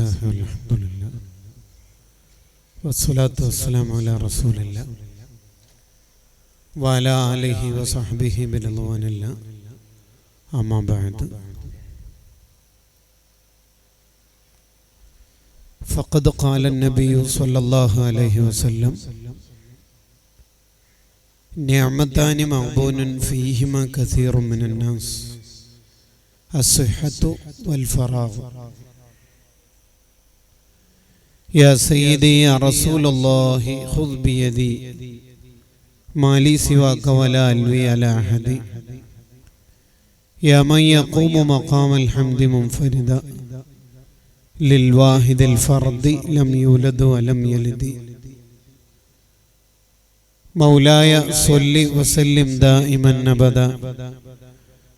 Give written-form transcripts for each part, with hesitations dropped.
ബിസ്മില്ലാഹി വൽഹംദുലില്ലാഹ് വസ്സലാത്തു വസ്സലാമു അലാ റസൂലില്ലാഹ് വഅലാ ആലിഹി വസഹ്ബിഹി ബിറദ്വാനില്ലാഹ് അമ്മാ ബഅദ് ഫഖദ് ഖാല അൻ-നബിയ്യു സ്വല്ലല്ലാഹു അലൈഹി വസല്ലം നിഅമതാനി മഗ്ബൂനുൻ ഫീഹിമാ കസീറുൻ മിനൻ നാസ് الصحة والفراغ يا سيدي يا رسول الله خذ بيدي ما لي سواك ولا ألوي على أحد يا من يقوم مقام الحمد منفردا للواحد الفرد لم يولد ولم يلد مولاي صل وسلم دائما أبدا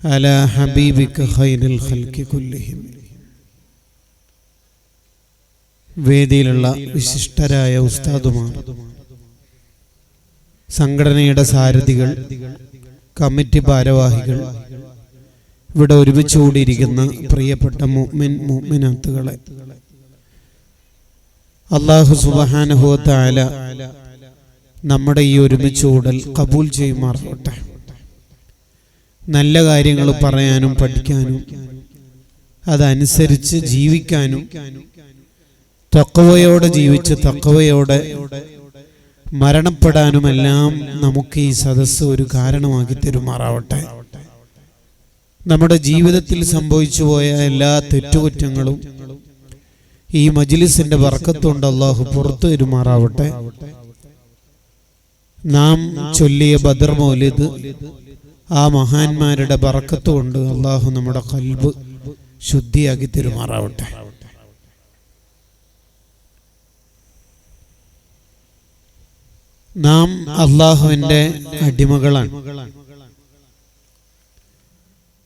على حبيبك خير الخلق كلهم. വേദിയിലുള്ള വിശിഷ്ടരായ ഉസ്താദുമാർ, സംഘടനയുടെ സാരഥികൾ, കമ്മിറ്റി ഭാരവാഹികൾ, ഇവിടെ ഒരുമിച്ച് കൂടിയിരിക്കുന്ന പ്രിയപ്പെട്ട മുഅ്മിനാത്തുകളെ, അല്ലാഹു സുബ്ഹാനഹു വ തആല നമ്മുടെ ഈ ഒരുമിച്ച് കൂടൽ കബൂൽ ചെയ്യുമാറാവട്ടെ. നല്ല കാര്യങ്ങൾ പറയാനും പഠിക്കാനും അതനുസരിച്ച് ജീവിക്കാനും തഖ്വയോടെ ജീവിച്ച് തഖ്വയോടെ മരണപ്പെടാനുമെല്ലാം നമുക്ക് ഈ സദസ്സ് ഒരു കാരണമാക്കി തരുമാറാവട്ടെ. നമ്മുടെ ജീവിതത്തിൽ സംഭവിച്ചു പോയ എല്ലാ തെറ്റുകുറ്റങ്ങളും ഈ മജ്ലിസിന്റെ ബർക്കത്തുകൊണ്ട് അല്ലാഹു പുറത്തു തരുമാറാവട്ടെ. നാം ചൊല്ലിയ ബദർ മൗലിദ് ആ മഹാന്മാരുടെ ബറക്കത്ത് കൊണ്ട് അള്ളാഹു നമ്മുടെ ഖൽബ് ശുദ്ധിയാക്കി തരുമാറാവട്ടെ. നാം അള്ളാഹുവിന്റെ അടിമകളാണ്.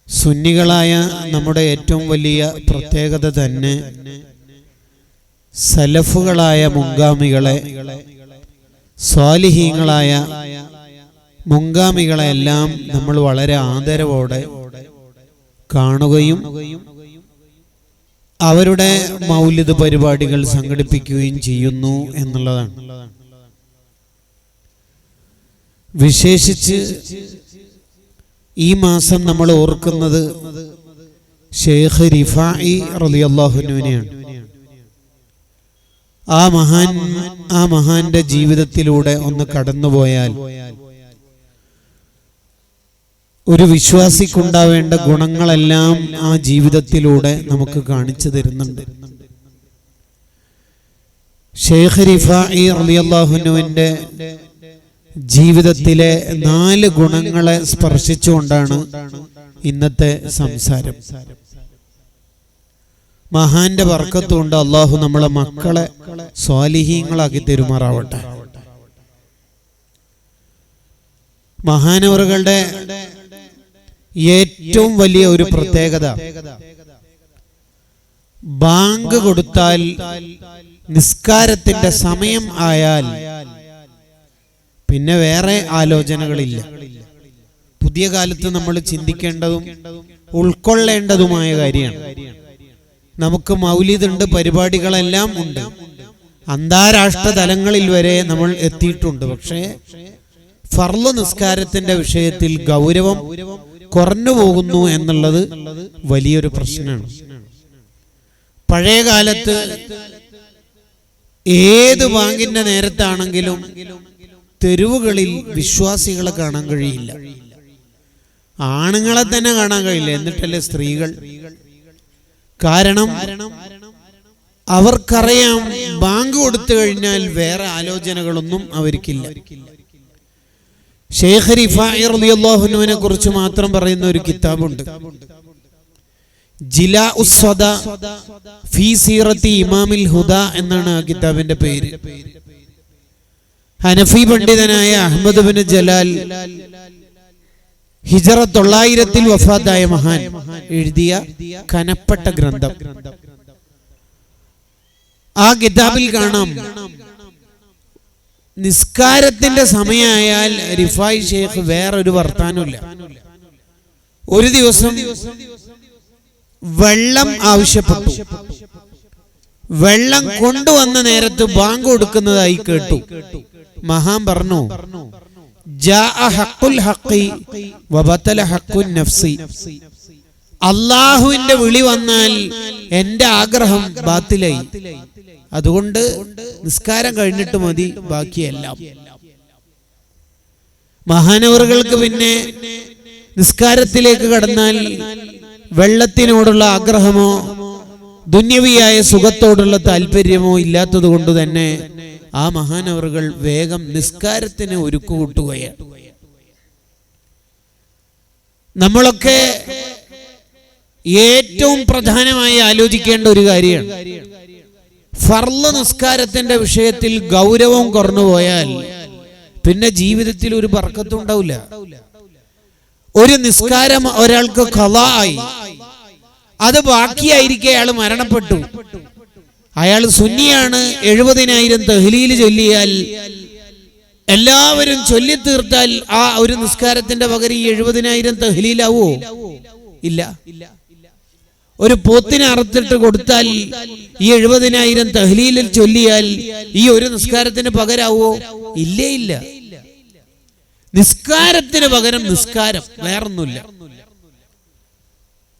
സുന്നികളായ നമ്മുടെ ഏറ്റവും വലിയ പ്രത്യേകത തന്നെ സലഫുകളായ മുൻഗാമികളെ, സ്വാലിഹീങ്ങളായ മുൻഗാമികളെല്ലാം നമ്മൾ വളരെ ആദരവോടെ കാണുകയും അവരുടെ മൗലിദ് പരിപാടികൾ സംഘടിപ്പിക്കുകയും ചെയ്യുന്നു എന്നുള്ളതാണ്. വിശേഷിച്ച് ഈ മാസം നമ്മൾ ഓർക്കുന്നത് ഷെയ്ഖ് റിഫാഇ റളിയല്ലാഹു അൻഹുവിനെയാണ്. ആ മഹാന്റെ ജീവിതത്തിലൂടെ ഒന്ന് കടന്നുപോയാൽ ഒരു വിശ്വാസിക്കുണ്ടാവേണ്ട ഗുണങ്ങളെല്ലാം ആ ജീവിതത്തിലൂടെ നമുക്ക് കാണിച്ചു തരുന്നുണ്ട്. ഷെയ്ഖ് റിഫാഇ റളിയല്ലാഹു അൻഹുവിന്റെ ജീവിതത്തിലെ 4 ഗുണങ്ങളെ സ്പർശിച്ചുകൊണ്ടാണ് ഇന്നത്തെ സംസാരം. മഹാന്റെ ബർക്കത്ത് കൊണ്ട് അല്ലാഹു നമ്മളെ മക്കളെ സ്വാലിഹീങ്ങളാക്കി തരുമാറാവട്ടെ. മഹാനവറുകളുടെ ഏറ്റവും വലിയ ഒരു പ്രത്യേകത, ബാങ്ക് കൊടുത്താൽ നിസ്കാരത്തിന്റെ സമയം ആയാൽ പിന്നെ വേറെ ആലോചനകളില്ല. പുതിയ കാലത്ത് നമ്മൾ ചിന്തിക്കേണ്ടതും ഉൾക്കൊള്ളേണ്ടതുമായ കാര്യമാണ്. നമുക്ക് മൗലിദുണ്ട്, പരിപാടികളെല്ലാം ഉണ്ട്, അന്താരാഷ്ട്ര തലങ്ങളിൽ വരെ നമ്മൾ എത്തിയിട്ടുണ്ട്. പക്ഷേ ഫർള് നിസ്കാരത്തിന്റെ വിഷയത്തിൽ ഗൗരവം കുറഞ്ഞു പോകുന്നു എന്നുള്ളത് വലിയൊരു പ്രശ്നമാണ്. പഴയ കാലത്ത് ഏത് ബാങ്കിന്റെ നേരത്താണെങ്കിലും തെരുവുകളിൽ വിശ്വാസികളെ കാണാൻ കഴിയില്ല, ആണുങ്ങളെ തന്നെ കാണാൻ കഴിയില്ല, എന്നിട്ടല്ലേ സ്ത്രീകൾ. കാരണം അവർക്കറിയാം ബാങ്ക് കൊടുത്തു കഴിഞ്ഞാൽ വേറെ ആലോചനകളൊന്നും അവർക്കില്ല. ഷെയ്ഖ് റിഫാഇ റളിയല്ലാഹു അൻഹുവിനെ കുറിച്ച് മാത്രം പറയുന്ന ഒരു കിതാബുണ്ട്, ജിലാഉസ് സ്വദാ ഫീ സീറത്തി ഇമാമിൽ ഹുദാ എന്നാണ് ആ കിതാബിന്റെ പേര്. ഹനഫി പണ്ഡിതനായ അഹ്മദ് ബിൻ ജലാൽ ഹിജറ 900 വഫാത്തായ മഹാൻ എഴുതിയ കനപ്പെട്ട ഗ്രന്ഥം. ആ കിതാബിൽ കാണാം, നിസ്കാരത്തിന്റെ സമയമായാൽ റിഫായി ഷെയ്ഖ് വേറൊരു വർത്താനമില്ല. ഒരു ദിവസം വെള്ളം ആവശ്യപ്പെട്ടു. വെള്ളം കൊണ്ടുവന്ന നേരത്ത് ബാങ്ക് കൊടുക്കുന്നതായി കേട്ടു. മഹാൻ പറഞ്ഞു, ജാഅ ഹഖുൽ ഹഖി വബതല ഹഖുൻ നഫ്സി. അല്ലാഹുവിന്റെ വിളി വന്നാൽ എന്റെ ആഗ്രഹം ബാത്തിലായി. അതുകൊണ്ട് നിസ്കാരം കഴിഞ്ഞിട്ട് മതി ബാക്കിയെല്ലാം. മഹാനവറുകൾക്ക് പിന്നെ നിസ്കാരത്തിലേക്ക് കടന്നാൽ വെള്ളത്തിനോടുള്ള ആഗ്രഹമോ ദുന്യവിയായ സുഖത്തോടുള്ള താല്പര്യമോ ഇല്ലാത്തത് കൊണ്ട് തന്നെ ആ മഹാനവറുകൾ വേഗം നിസ്കാരത്തിന് ഒരുക്കുകൂട്ടുകയാണ്. നമ്മളൊക്കെ ഏറ്റവും പ്രധാനമായി ആലോചിക്കേണ്ട ഒരു കാര്യമാണ്, ഫർള് നിസ്കാരത്തിന്റെ വിഷയത്തിൽ ഗൗരവം കുറഞ്ഞുപോയാൽ പിന്നെ ജീവിതത്തിൽ ഒരു ബർക്കത്തും ഉണ്ടാവില്ല. ഒരു നിസ്കാരം ഒരാൾക്ക് ഖളാ ആയി, അത് ബാക്കിയായിരിക്കെ അയാൾ മരണപ്പെട്ടു, അയാൾ സുന്നിയാണ്, 70,000 തഹ്ലീൽ ചൊല്ലിയാൽ എല്ലാവരും ചൊല്ലിത്തീർത്താൽ ആ ഒരു നിസ്കാരത്തിന്റെ പകരം ഈ 70,000 തഹ്ലീലാവോ? ഇല്ല. ഒരു പോത്തിനെ അറുത്തിട്ട് കൊടുത്താൽ ഈ 70,000 തഹ്ലീലിൽ ചൊല്ലിയാൽ ഈ ഒരു നിസ്കാരത്തിന് പകരാവോ? ഇല്ലേ ഇല്ല. നിസ്കാരത്തിന് പകരം നിസ്കാരം, വേറൊന്നുമില്ല.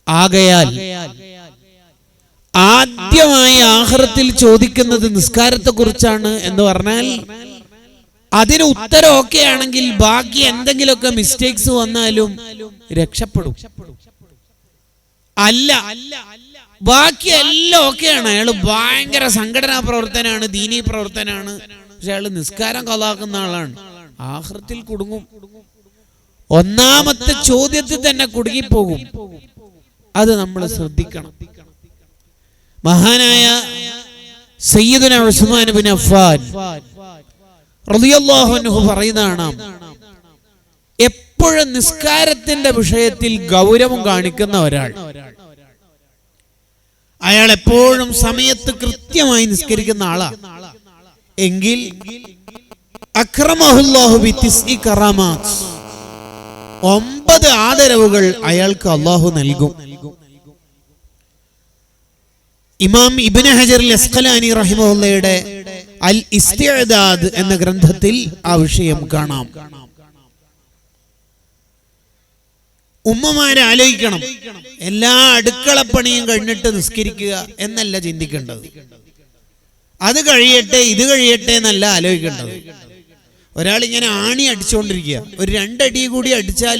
ആകയാൽ ആദ്യമായി ആഖിറത്തിൽ ചോദിക്കുന്നത് നിസ്കാരത്തെ കുറിച്ചാണ് എന്ന് പറഞ്ഞാൽ അതിന് ഉത്തരം ഓക്കെ ആണെങ്കിൽ ബാക്കി എന്തെങ്കിലുമൊക്കെ മിസ്റ്റേക്സ് വന്നാലും രക്ഷപ്പെടും. അല്ല, ബാക്കി എല്ലാം ഓക്കെയാണ്, അയാൾ ഭയങ്കര സംഘടനാ പ്രവർത്തനാണ്, ദീനീ പ്രവർത്തനാണ്, പക്ഷെ അയാൾ നിസ്കാരം ഖളാക്കുന്ന ആളാണ്, ആഖിറത്തിൽ കുടുങ്ങും. ഒന്നാമത്തെ ചോദ്യത്തിൽ തന്നെ കുടുങ്ങിപ്പോകും. അത് നമ്മൾ ശ്രദ്ധിക്കണം. മഹാനായ സയ്യിദുന ഉസ്മാൻ ഇബ്നു അഫ്ഫാൻ റളിയല്ലാഹു അൻഹു പറയുന്നതാണ്, എപ്പോഴും നിസ്കാരത്തിന്റെ വിഷയത്തിൽ ഗൗരവം കാണിക്കുന്ന ഒരാൾ, അയാൾ എപ്പോഴും സമയത്ത് കൃത്യമായി നിസ്കരിക്കുന്ന ആളാ എങ്കിൽ അക്രമഹുല്ലാഹു ബിതിസ്ഇ കറാമാത്ത്, 9 ആദരവുകൾ അയാൾക്ക് അല്ലാഹു നൽകും. ഇമാം ഇബ്നു ഹജർ അസ്ഖലാനി റഹിമഹുള്ളയുടെ അൽ ഇസ്തിഅദാദ് എന്ന ഗ്രന്ഥത്തിൽ ആ വിഷയം കാണാം. ഉമ്മമാരെ ആലോചിക്കണം, എല്ലാ അടുക്കളപ്പണിയും കഴിഞ്ഞിട്ട് നിസ്കരിക്കുക എന്നല്ല ചിന്തിക്കേണ്ടത്. അത് കഴിയട്ടെ ഇത് കഴിയട്ടെ എന്നല്ല ആലോചിക്കേണ്ടത്. ഒരാൾ ഇങ്ങനെ ആണി അടിച്ചുകൊണ്ടിരിക്കുക, ഒരു 2 അടി കൂടി അടിച്ചാൽ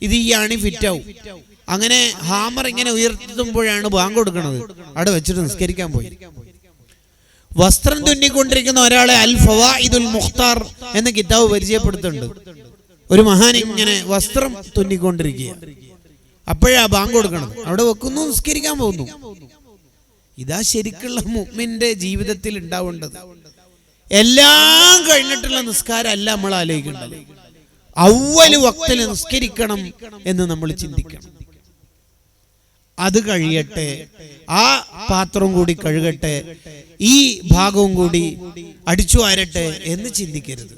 ഇത് ഈ ആണി ഫിറ്റാവും. അങ്ങനെ ഹാമർ ഇങ്ങനെ ഉയർത്തുമ്പോഴാണ് ബാങ്ക് കൊടുക്കുന്നത്, അവിടെ വെച്ചിട്ട് നിസ്കരിക്കാൻ പോയി. വസ്ത്രം തുന്നിക്കൊണ്ടിരിക്കുന്ന ഒരാളെ അൽ ഫവായിദുൽ മുഖ്താർ എന്ന കിതാബ് പരിചയപ്പെടുത്തുന്നുണ്ട്. ഒരു മഹാൻ ഇങ്ങനെ വസ്ത്രം തുന്നിക്കൊണ്ടിരിക്കുക, അപ്പോഴാ ബാങ്ക് കൊടുക്കണത്, അവിടെ വെക്കുന്നു, നിസ്കരിക്കാൻ പോകുന്നു. ഇതാ ശരിക്കുള്ള മുഅ്മിന്റെ ജീവിതത്തിൽ ഉണ്ടാവേണ്ടത്. എല്ലാം കഴിഞ്ഞിട്ടുള്ള നിസ്കാരം അല്ല നമ്മൾ ആലോചിക്കേണ്ടത്, അവ്വൽ വക്തിൽ നിസ്കരിക്കണം എന്ന് നമ്മൾ ചിന്തിക്കണം. അത് കഴിയട്ടെ, ആ പാത്രം കൂടി കഴുകട്ടെ, ഈ ഭാഗവും കൂടി അടിച്ചു വാരട്ടെ എന്ന് ചിന്തിക്കരുത്.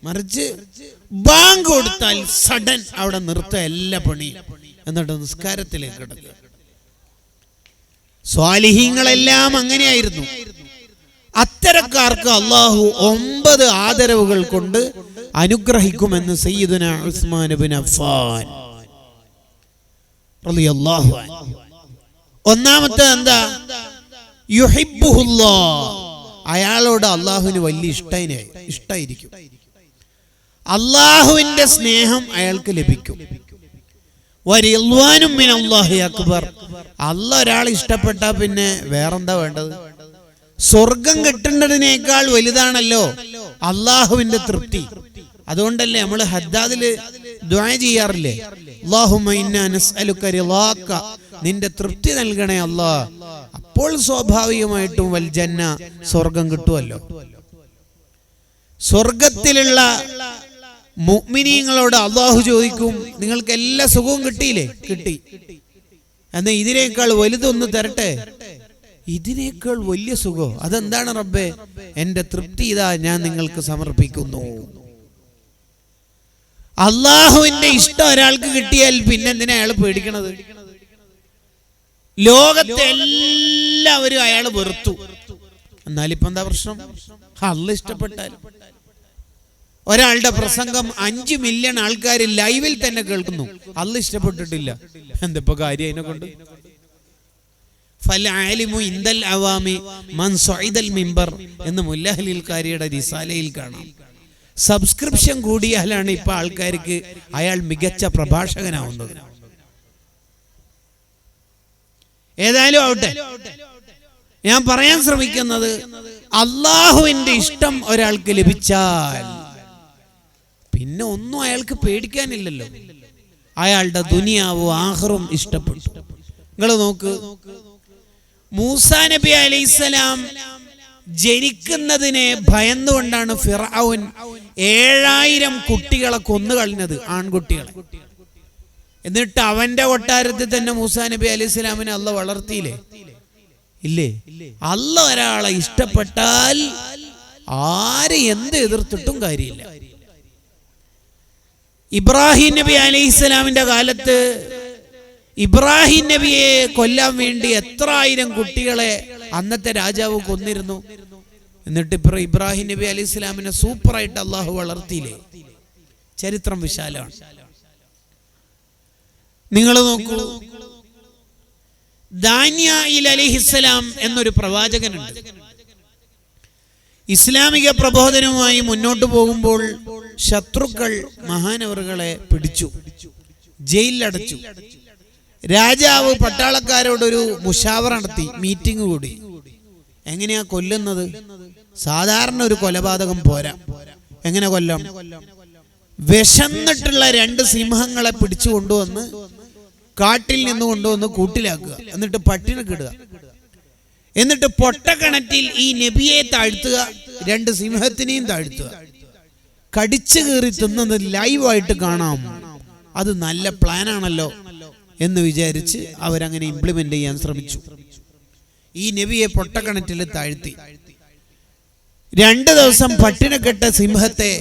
മറിച്ച് ബാങ്ക് കൊടുത്താൽ സഡൻ അവിടെ നിർത്തുക എല്ലാ പണിയും, എന്നിട്ട് നിസ്കാരത്തിലേക്ക് കിടക്കുക. സ്വാലിഹീങ്ങളെല്ലാം അങ്ങനെയായിരുന്നു. അത്തരക്കാർക്ക് അല്ലാഹു 9 ആദരവുകൾ കൊണ്ട് അനുഗ്രഹിക്കുമെന്ന് സയ്യിദുന ഉസ്മാൻ ഇബ്നു അഫ്ഫാൻ റളിയല്ലാഹു അൻഹു. ഒന്നാമത്തെ എന്താ? യുഹിബ്ബുഹുല്ലാഹ്, അയാളോട് അല്ലാഹുവിന് വലിയ ഇഷ്ടായിരിക്കും. അല്ലാഹുവിന്റെ സ്നേഹം അയാൾക്ക് ലഭിക്കും. വറിദ്വാനും മിനല്ലാഹി അക്ബർ, അല്ലാഹ് ഒരാൾ ഇഷ്ടപ്പെട്ടാൽ പിന്നെ വേറെന്താ വേണ്ടത്? സ്വർഗം കിട്ടേണ്ടതിനേക്കാൾ വലുതാണല്ലോ അല്ലാഹുവിന്റെ തൃപ്തി. അതുകൊണ്ടല്ലേ നമ്മൾ ഹദ്ദാദില് ദുആ ചെയ്യാറില്ലേ, അല്ലാഹുമ്മ ഇന്നാ നസ്അലുക റിളാക, നിന്റെ തൃപ്തി നൽകണേ അല്ലാഹ്. അപ്പോൾ സ്വാഭാവികമായിട്ടും വൽ ജന്ന, സ്വർഗം കിട്ടുമല്ലോ. സ്വർഗത്തിലുള്ള മുഅ്മിനീങ്ങളോട് അല്ലാഹു ചോദിക്കും, നിങ്ങൾക്ക് എല്ലാ സുഖവും കിട്ടിയില്ലേ? കിട്ടി. എന്നാ ഇതിനേക്കാൾ വലുതൊന്ന് തരട്ടെ. ഇതിനേക്കാൾ വലിയ സുഖം അതെന്താണ് റബ്ബേ? എന്റെ തൃപ്തി ഇതാ ഞാൻ നിങ്ങൾക്ക് സമർപ്പിക്കുന്നു. അല്ലാഹുവിന്റെ ഇഷ്ടം ഒരാൾക്ക് കിട്ടിയാൽ പിന്നെ എന്തിനാ അയാൾ പേടിക്കണത്? ലോകത്തെ എല്ലാവരും അയാൾ വെറുത്തു, എന്നാലിപ്പോ എന്താ പ്രശ്നം? അള്ളാഹ് ഇഷ്ടപ്പെട്ടാൽ ഒരാളുടെ പ്രസംഗം 5 മില്യൺ ആൾക്കാർ ലൈവിൽ തന്നെ കേൾക്കുന്നു, അള്ളാഹ് ഇഷ്ടപ്പെട്ടിട്ടില്ല, എന്തിപ്പോ കാര്യം അതിനെ കൊണ്ട്? ഫൽആലിമു ഇൻദൽ അവാമി മൻ സഈദൽ മിമ്പർ എന്ന് മുല്ലഹലിൽ കാരിയുടെ റിസാലയിൽ കാണാം. സബ്സ്ക്രിപ്ഷൻ കൂടിയാലാണ് ഇപ്പൊ ആൾക്കാർക്ക് അയാൾ മികച്ച പ്രഭാഷകനാവുന്നത്. ഏതായാലും ആവട്ടെ, ഞാൻ പറയാൻ ശ്രമിക്കുന്നത്, അള്ളാഹുവിന്റെ ഇഷ്ടം ഒരാൾക്ക് ലഭിച്ചാൽ പിന്നെ ഒന്നും അയാൾക്ക് പേടിക്കാനില്ലല്ലോ. അയാളുടെ ദുനിയാവും ആഖിറും ഇഷ്ടപ്പെട്ടു. നിങ്ങൾ നോക്ക്, മൂസാ നബി അലൈഹിസ്സലാം ജനിക്കുന്നതിനെ ഭയന്നുകൊണ്ടാണ് ഫിർഔൻ 7000 കുട്ടികളെ കൊന്നുകളഞ്ഞത്, ആൺകുട്ടികളെ. എന്നിട്ട് അവന്റെ കൊട്ടാരത്തിൽ തന്നെ മൂസാ നബി അലൈഹിസ്സലാമിനെ അള്ളാഹ് വളർത്തിയില്ലേ? ഇല്ലേ? അള്ളാഹ് ഒരാളെ ഇഷ്ടപ്പെട്ടാൽ ആര് എന്ത് എതിർത്തിട്ടും കാര്യമില്ല. ഇബ്രാഹിം നബി അലൈഹിസ്സലാമിന്റെ കാലത്ത് ഇബ്രാഹിം നബിയെ കൊല്ലാൻ വേണ്ടി എത്ര ആയിരം കുട്ടികളെ അന്നത്തെ രാജാവ് കൊന്നിരുന്നു. എന്നിട്ട് ഇബ്രാഹിം നബി അലൈഹിസ്സലാമിനെ സൂപ്പറായിട്ട് അള്ളാഹു വളർത്തിയില്ലേ? ചരിത്രം വിശാലമാണ്. നിങ്ങൾ നോക്കൂ, ദാനിയേൽ അലൈഹിസ്സലാം എന്നൊരു പ്രവാചകനുണ്ട്. ഇസ്ലാമിക പ്രബോധനവുമായി മുന്നോട്ട് പോകുമ്പോൾ ശത്രുക്കൾ മഹാനവറുകളെ പിടിച്ചു, ജയിലിലടച്ചു. രാജാവ് പട്ടാളക്കാരോടൊരു മുഷാവറ നടത്തി, മീറ്റിംഗ് കൂടി. എങ്ങനെയാ കൊല്ലുന്നത്? സാധാരണ ഒരു കൊലപാതകം പോരാ. എങ്ങനെ കൊല്ലാം? വിശന്നിട്ടുള്ള 2 സിംഹങ്ങളെ പിടിച്ചു കൊണ്ടുവന്ന് കാട്ടിൽ നിന്ന് കൊണ്ടുവന്ന് കൂട്ടിലാക്കുക, എന്നിട്ട് പട്ടിണി കിടുക, എന്നിട്ട് പൊട്ടക്കിണറ്റിൽ ഈ നബിയെ താഴ്ത്തുക, 2 സിംഹത്തിനെയും താഴ്ത്തുക, കടിച്ചു കീറി തിന്നത് ലൈവായിട്ട് കാണാം. അത് നല്ല പ്ലാനാണല്ലോ എന്ന് വിചാരിച്ച് അവരങ്ങനെ ഇംപ്ലിമെന്റ് ചെയ്യാൻ ശ്രമിച്ചു. ഈ നബിയെ പൊട്ടക്കിണറ്റിൽ താഴ്ത്തി 2 ദിവസം പട്ടിണിക്കെട്ട സിംഹത്തെ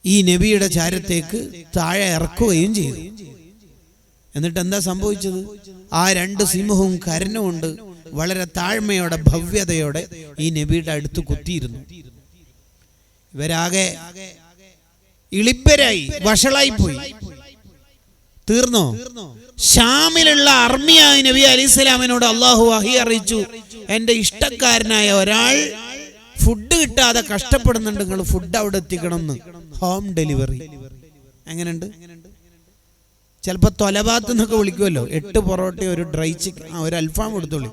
ഈ നബിയുടെ ചാരത്തേക്ക് താഴെ ഇറക്കുകയും ചെയ്തു. എന്നിട്ട് എന്താ സംഭവിച്ചത്? ആ 2 സിംഹവും കരഞ്ഞുകൊണ്ട് വളരെ താഴ്മയോടെ ഭവ്യതയോടെ ഈ നബിയുടെ അടുത്ത് കുത്തിയിരുന്നു. ഇവരാകെ ഇളിപ്പരായി, വഷളായി പോയി. തീർന്നോ? ഷാമിലുള്ള അർമിയായ നബി അലൈഹിസ്സലാമിനോട് അള്ളാഹു വഹി അറിയിച്ചു, എന്റെ ഇഷ്ടക്കാരനായ ഒരാൾ ഫുഡ് കിട്ടാതെ കഷ്ടപ്പെടുന്നുണ്ട്, നിങ്ങൾ ഫുഡ് അവിടെ എത്തിക്കണം എന്ന്. Home delivery. എങ്ങനെയുണ്ട്? ചിലപ്പോൾ തൊലഭാത്ത് എന്നൊക്കെ വിളിക്കുമല്ലോ. 8 പൊറോട്ട, ഒരു ഡ്രൈ ചിക്കൻ, ഒരു അൽഫാം കൊടുത്തോളൂ,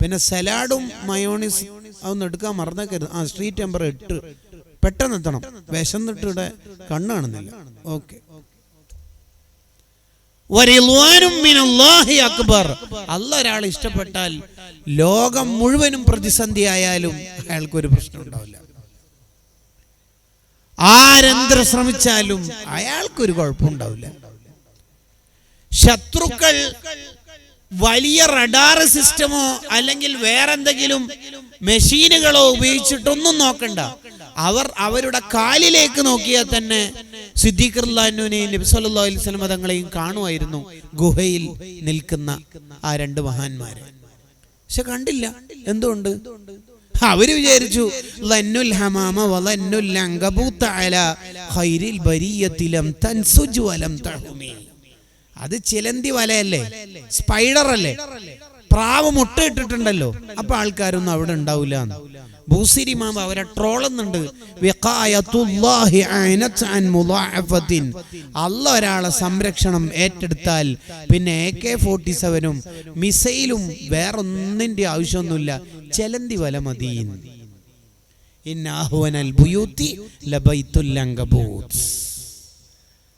പിന്നെ സലാഡും മയോണീസ് അതൊന്നും എടുക്കാൻ മറന്നേക്കരുത്. സ്ട്രീറ്റ് നമ്പർ 8 പെട്ടെന്ന് എത്തണം, വിശന്നിട്ട് ഇവിടെ കണ്ണ് കാണുന്നില്ല. ഓക്കെ. അല്ലാഹ് ഒരാൾ ഇഷ്ടപ്പെട്ടാൽ ലോകം മുഴുവനും പ്രതിസന്ധി ആയാലും അയാൾക്കൊരു പ്രശ്നം ഉണ്ടാവില്ല. ആരെന്ത് ശ്രമിച്ചാലും അയാൾക്കൊരു കുഴപ്പമുണ്ടാവില്ല. ശത്രുക്കൾ വലിയ റഡാർ സിസ്റ്റമോ അല്ലെങ്കിൽ വേറെന്തെങ്കിലും മെഷീനുകളോ ഉപയോഗിച്ചിട്ടൊന്നും നോക്കണ്ട. അവർ അവരുടെ കാലിലേക്ക് നോക്കിയാൽ തന്നെ സിദ്ദീഖ് റളിയല്ലാഹുവിനെയും നബി സല്ലല്ലാഹു അലൈഹി വസല്ലം തങ്ങളെയും കാണുമായിരുന്നു, ഗുഹയിൽ നിൽക്കുന്ന ആ 2 മഹാന്മാരെ. പക്ഷെ കണ്ടില്ല. എന്തുകൊണ്ട്? അവര് വിചാരിച്ചു ലന്നുൽ ഹമാമ വലന്നുൽ അൻകബൂത അലാ ഖൈരിൽ ബരിയതി ലം തൻസുജ് വലം തഹുമി. അത് ചിലന്തി വലയല്ലേ, സ്പൈഡർ അല്ലേ, പ്രാവ് മുട്ട ഇട്ടിട്ടുണ്ടല്ലോ, അപ്പൊ ആൾക്കാരൊന്നും അവിടെ ഉണ്ടാവില്ല. ബൂസിരി മാമ അവരെ ട്രോളുന്നുണ്ട്. അല്ലാഹ് ഒരാളെ സംരക്ഷണം ഏറ്റെടുത്താൽ പിന്നെ AK-47 മിസൈലും വേറൊന്നിന്റെ ആവശ്യമൊന്നുമില്ല, ചെലന്തി വല മതി.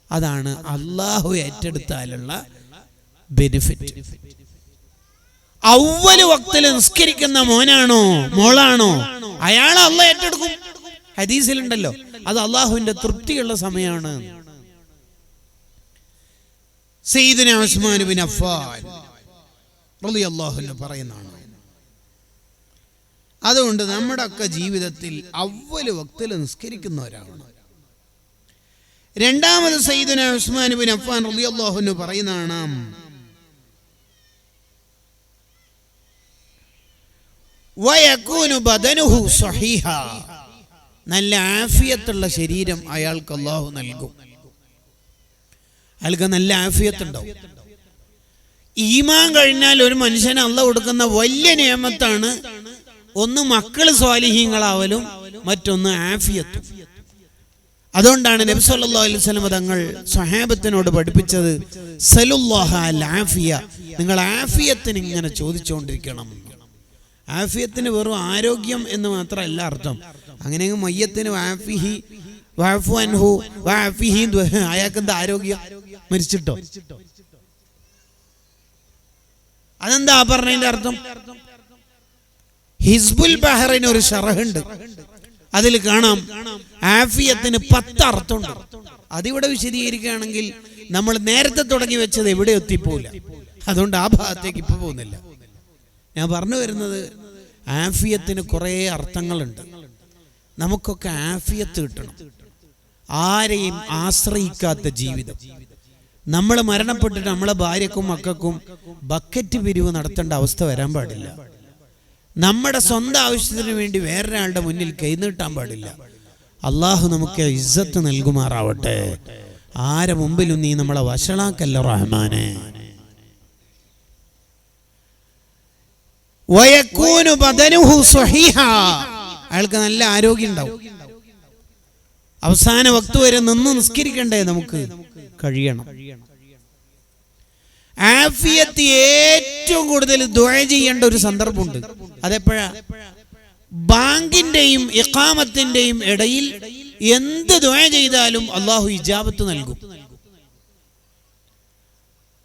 അതാണ് അള്ളാഹു ഏറ്റെടുത്താലുള്ള ബെനിഫിറ്റ്. അവ്വല് വക്തിൽ നിസ്കരിക്കുന്ന മോനാണോ മോളാണോ അയാൾ അള്ളാഹ് ഏറ്റെടുക്കും. ഹദീസിലുണ്ടല്ലോ, അത് അള്ളാഹുവിന്റെ തൃപ്തിയുള്ള സമയമാണ്. സയ്യിദുനാ ഉസ്മാൻ ബിൻ അഫ്ഫാൻ റളിയല്ലാഹു അൻഹു പറയുന്നതാണ്. അതുകൊണ്ട് നമ്മുടെ ഒക്കെ ജീവിതത്തിൽ അവ്വല് വക്തിൽ നിസ്കരിക്കുന്നവരാണ്. രണ്ടാമത് സയ്യിദുനാ ഉസ്മാൻ ബിൻ അഫ്ഫാൻ റളിയല്ലാഹു അൻഹു പറയുന്നതാണ്, വയകൂനു ബദനുഹു സ്വഹീഹ, നല്ല ആഫിയത്തുള്ള ശരീരം അയാൾക്ക് അല്ലാഹു നൽകും. അയാൾക്ക് നല്ല ആഫിയത്ത് ഉണ്ടാവും. ഈമാൻ കഴിഞ്ഞാൽ ഒരു മനുഷ്യന് അല്ലാഹു കൊടുക്കുന്ന വലിയ നിഅമത്താണ് ഒന്ന് മക്കള് സ്വാലിഹീങ്ങളാവലും, മറ്റൊന്ന് ആഫിയത്തും. അതുകൊണ്ടാണ് നബി സല്ലല്ലാഹു അലൈഹി വസല്ലം തങ്ങൾ സ്വഹാബത്തിനോട് പഠിപ്പിച്ചത് സലുല്ലാഹ അൽ ആഫിയ, നിങ്ങൾ ആഫിയത്തിന് ഇങ്ങനെ ചോദിച്ചുകൊണ്ടിരിക്കണം. ആഫിയത്തിന് വെറും ആരോഗ്യം എന്ന് മാത്രമല്ല അർത്ഥം. അങ്ങനെയെങ്കിൽ മയ്യത്തിന് ആഫിഹി വഅഫു അൻഹു വഅഫിഹി, അയാൾക്കെന്താ ആരോഗ്യം? മരിച്ചിട്ടോ? അതെന്താ പറഞ്ഞതിന്റെ അർത്ഥം? ഹിസ്ബുൽ ബഹറിന് ഒരു ശറഹുണ്ട്, അതിൽ കാണാം ആഫിയത്തിന് 10 അർത്ഥമുണ്ട്. അതിവിടെ വിശദീകരിക്കുകയാണെങ്കിൽ നമ്മൾ നേരത്തെ തുടങ്ങി വെച്ചത് എവിടെ എത്തിപ്പോവില്ല. അതുകൊണ്ട് ആ ഭാഗത്തേക്ക് ഇപ്പൊ പോകുന്നില്ല. ഞാൻ പറഞ്ഞു വരുന്നത് ആഫിയത്തിന് കുറേ അർത്ഥങ്ങളുണ്ട്. നമുക്കൊക്കെ ആഫിയത്ത് കിട്ടണം. ആരെയും ആശ്രയിക്കാത്ത ജീവിതം. നമ്മൾ മരണപ്പെട്ടിട്ട് നമ്മളെ ഭാര്യക്കും മക്കൾക്കും ബക്കറ്റ് പിരിവ് നടത്തേണ്ട അവസ്ഥ വരാൻ പാടില്ല. നമ്മുടെ സ്വന്തം ആവശ്യത്തിന് വേണ്ടി വേറൊരാളുടെ മുന്നിൽ കൈനീട്ടാൻ പാടില്ല. അള്ളാഹു നമുക്ക് ഇസ്സത്ത് നൽകുമാറാവട്ടെ. ആരെ മുമ്പിലും നീ നമ്മളെ വഷളാക്കല്ല റഹ്മാനെ. വയകൂനു ബദനുഹു സ്വഹീഹ, അയാൾക്ക് നല്ല ആരോഗ്യം ഉണ്ടാവും. അവസാന വക്ത് വരെ നിന്ന് നിസ്കരിക്കണ്ടേ? നമുക്ക് കഴിയണം. ആഫിയത്ത് ഏറ്റവും കൂടുതൽ ദുആ ചെയ്യേണ്ട ഒരു സന്ദർഭമുണ്ട്. അതെപ്പോഴാ? ബാങ്കിന്റെയും ഇഖാമത്തിന്റെയും ഇടയിൽ എന്ത് ദുആ ചെയ്താലും അല്ലാഹു ഇജാബത്ത് നൽകും.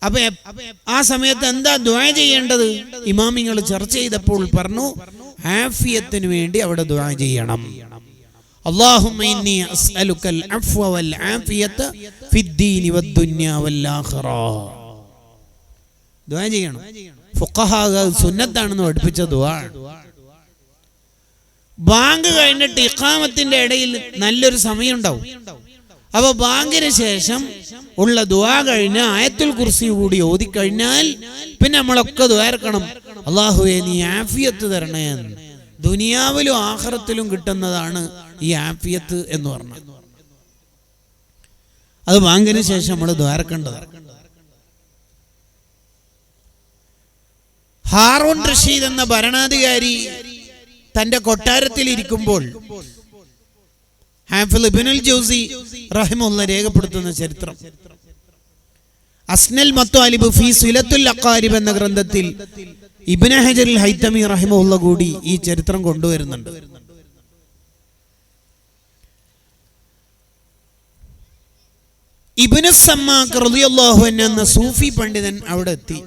അപ്പൊ ആ സമയത്ത് എന്താ ദുആ ചെയ്യേണ്ടത്? ഇമാമിങ്ങൾ ചർച്ച ചെയ്തപ്പോൾ പറഞ്ഞു, ആഫിയത്തിന് വേണ്ടി അവിടെ ദുആ ചെയ്യണം. അല്ലാഹുമ്മ ഇന്നി അസ്അലുക്കൽ അഫ്വ വൽ ആഫിയത ഫിദ്ദീനി വദ്ദുനിയ വൽ ആഖിറ. ദുആ ചെയ്യണം. ഫുഖഹാ സുന്നത്താണെന്ന് പഠിപ്പിച്ച ദുആ. ബാങ്ക് കഴിഞ്ഞിട്ട് ഇഖാമത്തിന്റെ ഇടയിൽ നല്ലൊരു സമയം ഉണ്ടാവും. അപ്പൊ ബാങ്കിന് ശേഷം ഉള്ള ദുആ കഴിഞ്ഞ ആയത്തുൽ കുർസി കൂടി ഓതിക്കഴിഞ്ഞാൽ പിന്നെ നമ്മളൊക്കെ ദുആർക്കണം, അല്ലാഹുവേ നീ ആഫിയത്ത് തരണേ. ദുനിയാവിലും ആഖിറത്തിലും കിട്ടുന്നതാണ് ഈ ആഫിയത്ത് എന്ന് പറഞ്ഞാൽ. അത് ബാങ്കിന് ശേഷം നമ്മൾ ദുആർക്കേണ്ടതാണ്. ഹാറൂൻ റഷീദ് എന്ന ഭരണാധികാരി തന്റെ കൊട്ടാരത്തിൽ ഇരിക്കുമ്പോൾ ഹാഫിദ് ഇബ്നുൽ ജൗസി റഹിമഹുല്ലാഹ് രേഖപ്പെടുത്തുന്ന ചരിത്രം അസ്നൽ മത്വാലിബ് ഫീ സിലത്തുൽ അഖാരിബ് എന്ന ഗ്രന്ഥത്തിൽ ഇബ്നു ഹജർ അൽ ഹൈതമി റഹിമഹുല്ലാഹ് കൂടി ഈ ചരിത്രം കൊണ്ടുവരുന്നുണ്ട്. ഇബ്നു സമ്മാഖ് റളിയല്ലാഹു അൻഹു എന്ന സൂഫി പണ്ഡിതൻ അവിടെ എത്തി.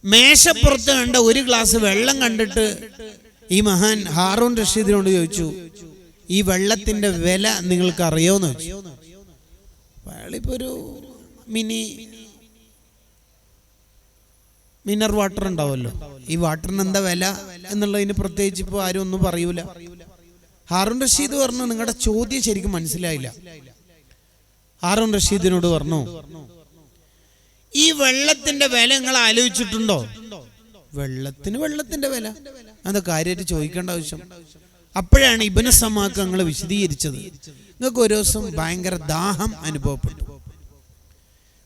മേശപ്പുറത്ത് കണ്ട ഒരു ഗ്ലാസ് വെള്ളം കണ്ടിട്ട് ഈ മഹാൻ ഹാറൂൻ റഷീദിനോട് ചോദിച്ചു, ഈ വെള്ളത്തിന്റെ വില നിങ്ങൾക്ക് അറിയോന്ന് ചോദിച്ചു. അയാളിപ്പോ ഒരു മിനർ വാട്ടർ ഉണ്ടാവുമല്ലോ, ഈ വാട്ടറിന് എന്താ വില എന്നുള്ളതിന് പ്രത്യേകിച്ച് ഇപ്പൊ ആരും ഒന്നും പറയൂല. ഹാറൂൻ റഷീദ് പറഞ്ഞു, നിങ്ങളുടെ ചോദ്യം ശരിക്കും മനസ്സിലായില്ല. ഹാറൂൻ റഷീദിനോട് പറഞ്ഞു, ഈ വെള്ളത്തിന്റെ വില നിങ്ങൾ ആലോചിച്ചിട്ടുണ്ടോ? വെള്ളത്തിന്റെ വില അത് കാര്യമായിട്ട് ചോദിക്കേണ്ട ആവശ്യം. അപ്പോഴാണ് ഇബ്നു സമ്മാഖ് ഞങ്ങൾ വിശദീകരിച്ചത്, നിങ്ങൾക്ക് ഒരു ദിവസം ഭയങ്കര ദാഹം അനുഭവപ്പെട്ടു,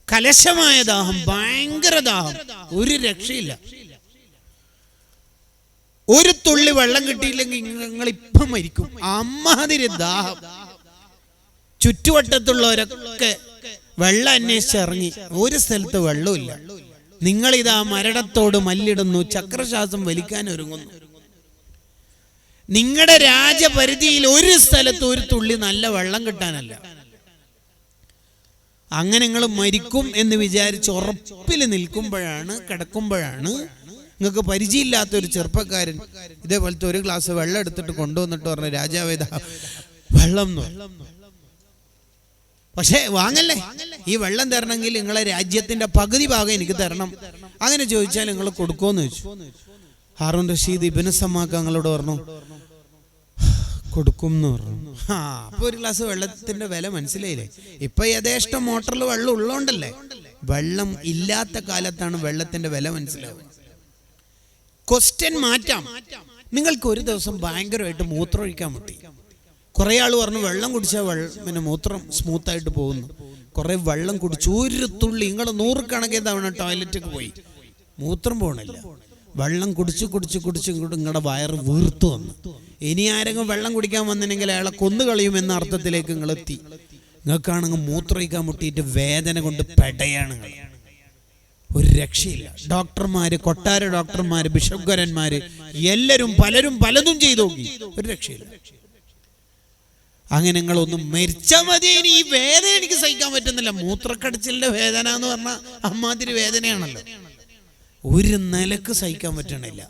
കലശമായ ദാഹം, ഭയങ്കര ദാഹം, ഒരു രക്ഷയില്ല. ഒരു തുള്ളി വെള്ളം കിട്ടിയില്ലെങ്കിൽ നിങ്ങൾ ഇപ്പം മരിക്കും, അമ്മാതിരി ദാഹം. ചുറ്റുവട്ടത്തുള്ളവരൊക്കെ വെള്ളം അന്വേഷിച്ചിറങ്ങി, ഒരു സ്ഥലത്ത് വെള്ളമില്ല. നിങ്ങളിതാ മരണത്തോട് മല്ലിടുന്നു, ചക്രശ്വാസം വലിക്കാൻ ഒരുങ്ങുന്നു. നിങ്ങളുടെ രാജപരിധിയിൽ ഒരു സ്ഥലത്ത് ഒരു തുള്ളി നല്ല വെള്ളം കിട്ടാനല്ല. അങ്ങനെ നിങ്ങൾ മരിക്കും എന്ന് വിചാരിച്ച് ഉറപ്പിൽ നിൽക്കുമ്പോഴാണ്, കിടക്കുമ്പോഴാണ് നിങ്ങൾക്ക് പരിചയമില്ലാത്ത ഒരു ചെറുപ്പക്കാരൻ ഇതേപോലത്തെ ഒരു ഗ്ലാസ് വെള്ളം എടുത്തിട്ട് കൊണ്ടുവന്നിട്ട് പറഞ്ഞ, രാജാവേദ വെള്ളം. പക്ഷേ വാങ്ങല്ലേ, ഈ വെള്ളം തരണമെങ്കിൽ നിങ്ങളെ രാജ്യത്തിന്റെ പകുതി ഭാഗം എനിക്ക് തരണം. അങ്ങനെ ചോദിച്ചാൽ നിങ്ങൾ കൊടുക്കുമെന്ന് ചോദിച്ചു. ഹാറൂൻ റഷീദ് ഇബ്നു സമ്മാഖ് ഞങ്ങളോട് പറഞ്ഞു, കൊടുക്കും എന്ന് പറഞ്ഞു. അപ്പൊ ഒരു ഗ്ലാസ് വെള്ളത്തിന്റെ വില മനസ്സിലായില്ലേ? ഇപ്പൊ യഥേഷ്ടം മോട്ടറിൽ വെള്ളം ഉള്ളോണ്ടല്ലേ. വെള്ളം ഇല്ലാത്ത കാലത്താണ് വെള്ളത്തിന്റെ വില മനസ്സിലാവുക. ക്വസ്റ്റ്യൻ മാറ്റാം. നിങ്ങൾക്ക് ഒരു ദിവസം ഭയങ്കരമായിട്ട് മൂത്രമൊഴിക്കാൻ മുട്ടി. കുറേ ആൾ പറഞ്ഞു വെള്ളം കുടിച്ചാൽ പിന്നെ മൂത്രം സ്മൂത്തായിട്ട് പോകുന്നു. കുറേ വെള്ളം കുടിച്ചു, ഒരു തുള്ളി, നിങ്ങൾ 100 കണക്കിന് തവണ ടോയ്ലറ്റിലേക്ക് പോയി, മൂത്രം പോകണില്ല. വെള്ളം കുടിച്ച് ഇങ്ങോട്ട് നിങ്ങളുടെ വയറ് വീർത്തു വന്നു. ഇനി ആരെങ്കിലും വെള്ളം കുടിക്കാൻ വന്നിട്ടുണ്ടെങ്കിൽ അയാളെ കൊന്നു കളയുമെന്ന അർത്ഥത്തിലേക്ക് നിങ്ങളെത്തി. നിങ്ങൾക്കാണെങ്കിൽ മൂത്രമൊഴിക്കാൻ മുട്ടിയിട്ട് വേദന കൊണ്ട് പെടയാണ്. ഒരു രക്ഷയില്ല. ഡോക്ടർമാര്, കൊട്ടാര ഡോക്ടർമാര്, ബിഷപ്പ്വരന്മാര് എല്ലാവരും പലരും പലതും ചെയ്തു നോക്കി, ഒരു രക്ഷയില്ല. അങ്ങനെ നിങ്ങളൊന്നും മരിച്ചാൽ മതി. ഇനി ഈ വേദന എനിക്ക് സഹിക്കാൻ പറ്റുന്നില്ല. മൂത്രക്കടച്ചിലിന്റെ വേദന എന്ന് പറഞ്ഞാൽ അമ്മാതിരി വേദനയാണല്ലോ, ഒരു നിലക്ക് സഹിക്കാൻ പറ്റണില്ല.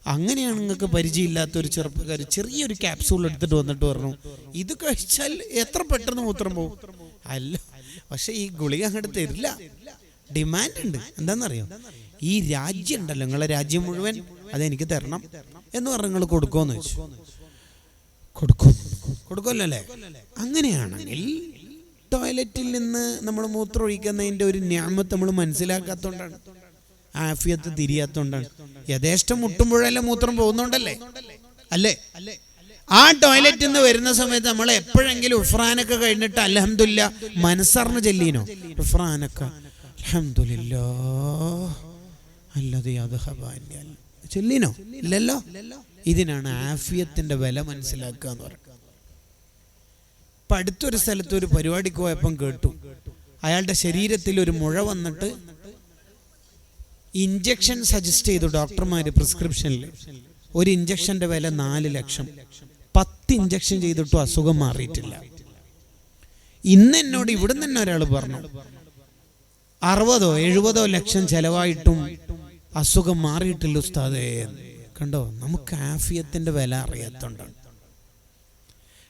അങ്ങനെയാണ് നിങ്ങൾക്ക് പരിചയമില്ലാത്തൊരു ചെറുപ്പക്കാർ ചെറിയൊരു ക്യാപ്സൂൾ എടുത്തിട്ട് വന്നിട്ട് പറഞ്ഞു ഇത് കഴിച്ചാൽ എത്ര പെട്ടെന്ന് മൂത്രം പോകും. അല്ല, പക്ഷെ ഈ ഗുളിക അങ്ങോട്ട് തരില്ല, ഡിമാൻഡ് ഉണ്ട്. എന്താണെന്നറിയോ, ഈ രാജ്യം ഉണ്ടല്ലോ, നിങ്ങളെ രാജ്യം മുഴുവൻ അതെനിക്ക് തരണം എന്ന് പറഞ്ഞ് നിങ്ങൾ കൊടുക്കുമെന്ന് വെച്ചു. കൊടുക്കുമല്ലോ അല്ലേ? അങ്ങനെയാണെങ്കിൽ ടോയ്ലറ്റിൽ നിന്ന് നമ്മൾ മൂത്രം ഒഴിക്കുന്നതിൻ്റെ ഒരു നിയമത്തെ നമ്മൾ മനസ്സിലാക്കാത്തതുകൊണ്ടാണ്, ആഫിയത്ത് തിരിയാത്തോണ്ടാണ്. യഥേഷ്ടം മുട്ടുമ്പോഴെല്ലാം മൂത്രം പോകുന്നുണ്ടല്ലേ? അല്ലേ? ആ ടോയ്ലറ്റിൽ നിന്ന് വരുന്ന സമയത്ത് നമ്മൾ എപ്പോഴെങ്കിലും ഉഫ്രാനൊക്കെ കഴിഞ്ഞിട്ട് അൽഹംദുലില്ലാ മനസ്സറിഞ്ഞ് ചെല്ലീനോ? ഉഫ്രാനൊക്കെ അൽഹംദുലില്ലാഹ് അല്ലദീ അദ്ഹബഅനി ചെല്ലീനോ? ഇല്ലല്ലോ. ഇതിനാണ് ആഫിയത്തിന്റെ വില മനസ്സിലാക്കുക എന്ന് പറയുന്നത്. ഇപ്പം അടുത്തൊരു സ്ഥലത്ത് ഒരു പരിപാടിക്ക് പോയപ്പം കേട്ടു, അയാളുടെ ശരീരത്തിൽ ഒരു മുഴ വന്നിട്ട് ഇഞ്ചക്ഷൻ സജസ്റ്റ് ചെയ്തു ഡോക്ടർമാര് പ്രിസ്ക്രിപ്ഷനിൽ. ഒരു ഇഞ്ചക്ഷന്റെ വില 4 ലക്ഷം. 10 ഇഞ്ചക്ഷൻ ചെയ്തിട്ടും അസുഖം മാറിയിട്ടില്ല. ഇന്ന് എന്നോട് ഇവിടുന്ന് തന്നെ ഒരാൾ പറഞ്ഞു 60-70 ലക്ഷം ചെലവായിട്ടും അസുഖം മാറിയിട്ടില്ല ഉസ്താദേ. കണ്ടോ, നമുക്ക് ആഫിയത്തിന്റെ വില അറിയാത്തോണ്ടാണ്.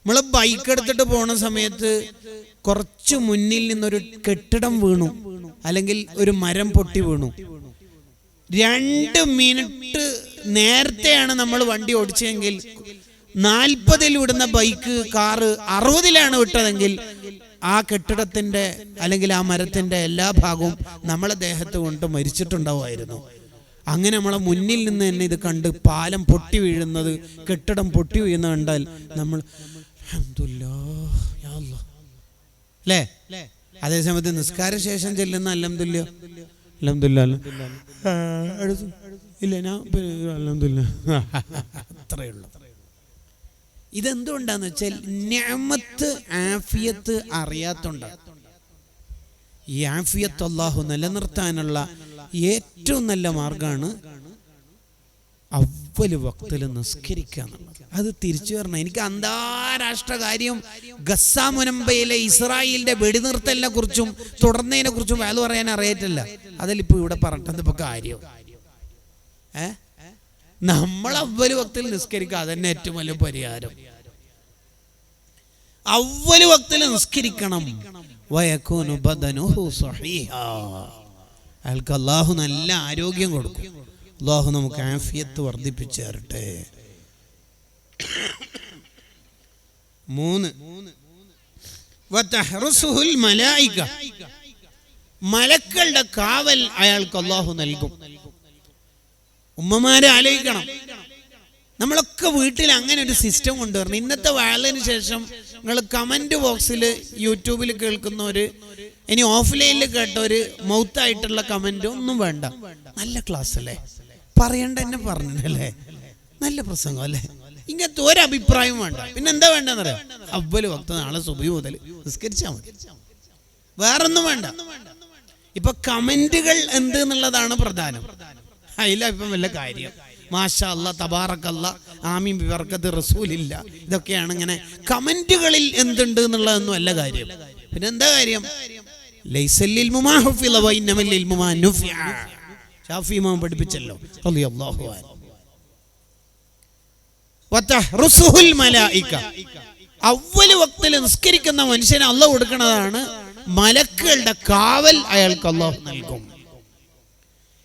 നമ്മള് ബൈക്ക് എടുത്തിട്ട് പോണ സമയത്ത് കുറച്ച് മുന്നിൽ നിന്നൊരു കെട്ടിടം വീണു, അല്ലെങ്കിൽ ഒരു മരം പൊട്ടി വീണു. 2 മിനിറ്റ് നേരത്തെയാണ് നമ്മൾ വണ്ടി ഓടിച്ചെങ്കിൽ 40-ൽ വിടുന്ന ബൈക്ക്, കാറ് 60-ലാണ് വിട്ടതെങ്കിൽ ആ കെട്ടിടത്തിന്റെ അല്ലെങ്കിൽ ആ മരത്തിന്റെ എല്ലാ ഭാഗവും നമ്മളെ ദേഹത്ത് കൊണ്ട് മരിച്ചിട്ടുണ്ടാവുമായിരുന്നു. അങ്ങനെ നമ്മളെ മുന്നിൽ നിന്ന് തന്നെ ഇത് കണ്ട് പാലം പൊട്ടി വീഴുന്നത്, കെട്ടിടം പൊട്ടി വീഴുന്നത് കണ്ടാൽ നമ്മൾ അൽഹംദുലില്ലാഹ് യാ അല്ലാഹ് അല്ലേ? അതേസമയത്ത് നിസ്കാര ശേഷം ചെല്ലുന്ന അൽഹംദുലില്ലാഹ് ഇല്ല, ഞാൻ അൽഹംദുലില്ലാഹ് അത്രയേ ഉള്ളൂ. ഇതെന്തുകൊണ്ടാന്ന് വെച്ചാൽ നിഅമത്ത് ആഫിയത്ത് അറിയാത്തോണ്ടാണ്. ഈ ആഫിയത്ത് അല്ലാഹു നിലനിർത്താനുള്ള ഏറ്റവും നല്ല മാർഗമാണ് അവ്വൽ വക്തിൽ നിസ്കരിക്കുക എന്നുള്ളത്. അത് തിരിച്ചു വരണം. എനിക്ക് അന്താരാഷ്ട്ര കാര്യം ഗസ്സാ മുനമ്പയിലെ ഇസ്രായേലിന്റെ വെടിനിർത്തലിനെ കുറിച്ചും തുടർന്നതിനെ കുറിച്ചും വേല പറയാൻ അറിയത്തില്ല. അതിലിപ്പോ ഇവിടെ പറഞ്ഞത് ഇപ്പൊ കാര്യം നമ്മൾ അവ്വൽ വക്തിൽ നിസ്കരിക്കുക, അതന്നെ ഏറ്റവും വലിയ പരിഹാരം. അവ്വൽ വക്തിൽ നിസ്കരിക്കണം. വയകൂനു ബദനുഹു സഹീഹാ, അയാൾക്ക് അല്ലാഹു നല്ല ആരോഗ്യം കൊടുക്കും. അല്ലാഹു നമുക്ക് ആഫിയത്ത് വർദ്ധിപ്പിച്ചു തരട്ടെ. 3 വതഹ്റുസുൽ മലായിക, മലക്കളുടെ കാവൽ അയാൾക്ക് അല്ലാഹു നൽകും. ഉമ്മമാരെ ആലോചിക്കണം, നമ്മളൊക്കെ വീട്ടിൽ അങ്ങനെ ഒരു സിസ്റ്റം കൊണ്ടുവരണം. ഇന്നത്തെ വാളിന് ശേഷം നിങ്ങൾ കമന്റ് ബോക്സിൽ യൂട്യൂബിൽ കേൾക്കുന്നവര്, ഇനി ഓഫ്ലൈനിൽ കേട്ടവര്, മൗത്തായിട്ടുള്ള കമന്റ് ഒന്നും വേണ്ട. നല്ല ക്ലാസ് അല്ലേ, പറയണ്ട എന്നെ പറഞ്ഞല്ലേ, നല്ല പ്രസംഗം അല്ലേ, ഇങ്ങനത്തെ ഒരഭിപ്രായം വേണ്ട. പിന്നെ എന്താ വേണ്ടെന്നറിയാം, അവ്വൽ വക്ത് നാളെ സുബഹി മുതൽ നിസ്കരിച്ചാൽ മതി, വേറൊന്നും വേണ്ട. ഇപ്പൊ കമന്റുകൾ എന്ത് എന്നുള്ളതാണ് പ്രധാനം. അതില ഇപ്പം വല്ല കാര്യം. മാഷാ അല്ലാ, തബാറക്കല്ലാ, ആമീൻ ബിബർക്കത്ത് റസൂലില്ല, ഇതൊക്കെയാണ്. ഇങ്ങനെ കമന്റുകളിൽ എന്തുണ്ട് എന്നുള്ളതൊന്നും അല്ല കാര്യം. പിന്നെ എന്താ കാര്യം? ലൈസല്ലിൽ മുമാഹു ഫില വഇന്നമൽ ലിൽ മുമാ നുഫിഅ, ശാഫി ഇമാം പഠിപ്പിച്ചല്ലോ റളിയല്ലാഹു അൻഹു. വതഹ്റുസുൽ മലായിക, അവ്വൽ വക്തിൽ നിസ്കരിക്കുന്ന മനുഷ്യന് അല്ലാഹു കൊടുക്കുന്നതാണ് മലക്കുകളുടെ കാവൽ. അയാൾക്ക് അല്ലാഹു നൽകും.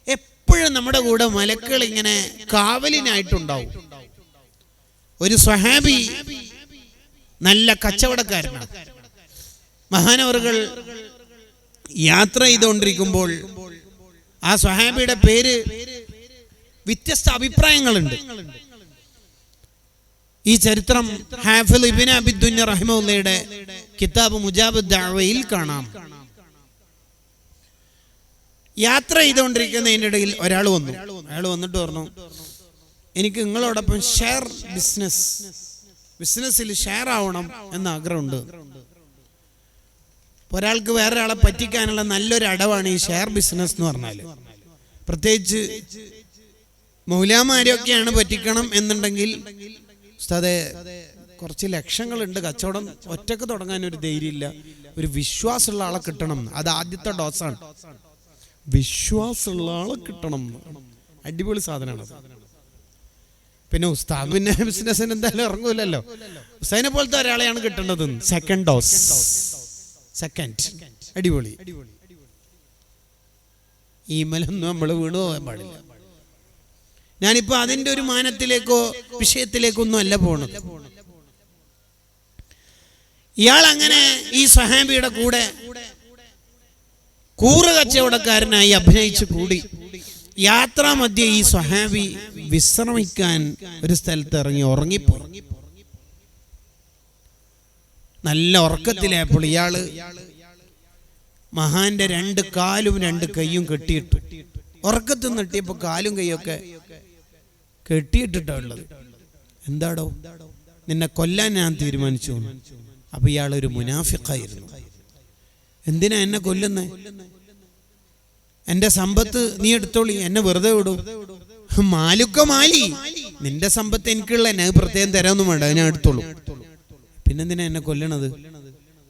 എപ്പോഴും നമ്മുടെ കൂടെ മലക്കുകൾ ഇങ്ങനെ കാവലിനായിട്ടുണ്ടാവും. ഒരു സ്വഹാബി നല്ല കച്ചവടക്കാരനാണ്. മഹാനവറുകൾ യാത്ര ചെയ്തുകൊണ്ടിരിക്കുമ്പോൾ ആ സ്വഹാബിയുടെ പേര് വ്യത്യസ്ത അഭിപ്രായങ്ങളുണ്ട്. ഈ ചരിത്രം ഹാഫിദ് ഇബ്നു അബി ദുന്യ റഹിമഹുള്ളയുടെ കിതാബ് മുജാബ് ദഅവയിൽ കാണാം. യാത്ര ചെയ്തുകൊണ്ടിരിക്കുന്നതിൻ്റെ ഇടയിൽ ഒരാൾ വന്നു. അയാൾ വന്നിട്ട് പറഞ്ഞു, എനിക്ക് നിങ്ങളോടൊപ്പം ബിസിനസ്സിൽ ഷെയർ ആവണം എന്ന ആഗ്രഹമുണ്ട്. ഒരാൾക്ക് വേറൊരാളെ പറ്റിക്കാനുള്ള നല്ലൊരു അടവാണ് ഈ ഷെയർ ബിസിനസ് എന്ന് പറഞ്ഞാൽ. പ്രത്യേകിച്ച് മൗലാമാരെയൊക്കെയാണ് പറ്റിക്കണം എന്നുണ്ടെങ്കിൽ ഉസ്താദേ കുറച്ച് ലക്ഷങ്ങളുണ്ട്, കച്ചവടം ഒറ്റക്ക് തുടങ്ങാൻ ഒരു ധൈര്യമില്ല, ഒരു വിശ്വാസമുള്ള ആളെ കിട്ടണം. അത് ആദ്യത്തെ ഡോസാണ്, വിശ്വാസമുള്ള ആളെ കിട്ടണം. അടിപൊളി സാധനമാണ്. പിന്നെ ഉസ്താദ് പിന്നെ ബിസിനസ്സിന് എന്തായാലും ഇറങ്ങൂലല്ലോ. ഉസ്താദിനെ പോലത്തെ ഒരാളെയാണ് കിട്ടേണ്ടത്. സെക്കൻഡ് ഡോസ്, അടിപൊളി. ഈ മലൊന്നും നമ്മൾ വീണു പോകാൻ പാടില്ല. ഞാനിപ്പോ അതിന്റെ ഒരു മാനത്തിലേക്കോ വിഷയത്തിലേക്കൊന്നും അല്ല പോണത്. ഇയാൾ അങ്ങനെ ഈ സ്വഹാബിയുടെ കൂടെ കൂറ് കച്ചവടക്കാരനായി അഭിനയിച്ചു കൂടി. യാത്രാ മധ്യേ ഈ സ്വഹാബി വിശ്രമിക്കാൻ ഒരു സ്ഥലത്ത് ഇറങ്ങി ഉറങ്ങിപ്പോയി. നല്ല ഉറക്കത്തിലായപ്പോൾ ഇയാള് മഹാന്റെ 2 കാലും 2 കൈയും കെട്ടിയിട്ടു. ഉറക്കത്തിൽ നെട്ടിയപ്പോൾ കാലും കൈയൊക്കെ കെട്ടിയിട്ടിട്ടുള്ളത്. എന്താടോ, നിന്നെ കൊല്ലാൻ ഞാൻ തീരുമാനിച്ചു. അപ്പൊ ഇയാളൊരു മുനാഫിഖായിരുന്നു. എന്തിനാ എന്നെ കൊല്ലുന്നേ? എന്റെ സമ്പത്ത് നീ എടുത്തോളി, എന്നെ വെറുതെ വിടൂ. മാലി, നിന്റെ സമ്പത്ത് എനിക്കുള്ള എന്നെ പ്രത്യേകം തരാനൊന്നും വേണ്ട, ഞാൻ എടുത്തോളൂ. പിന്നെന്തിനാ എന്നെ കൊല്ലണത്?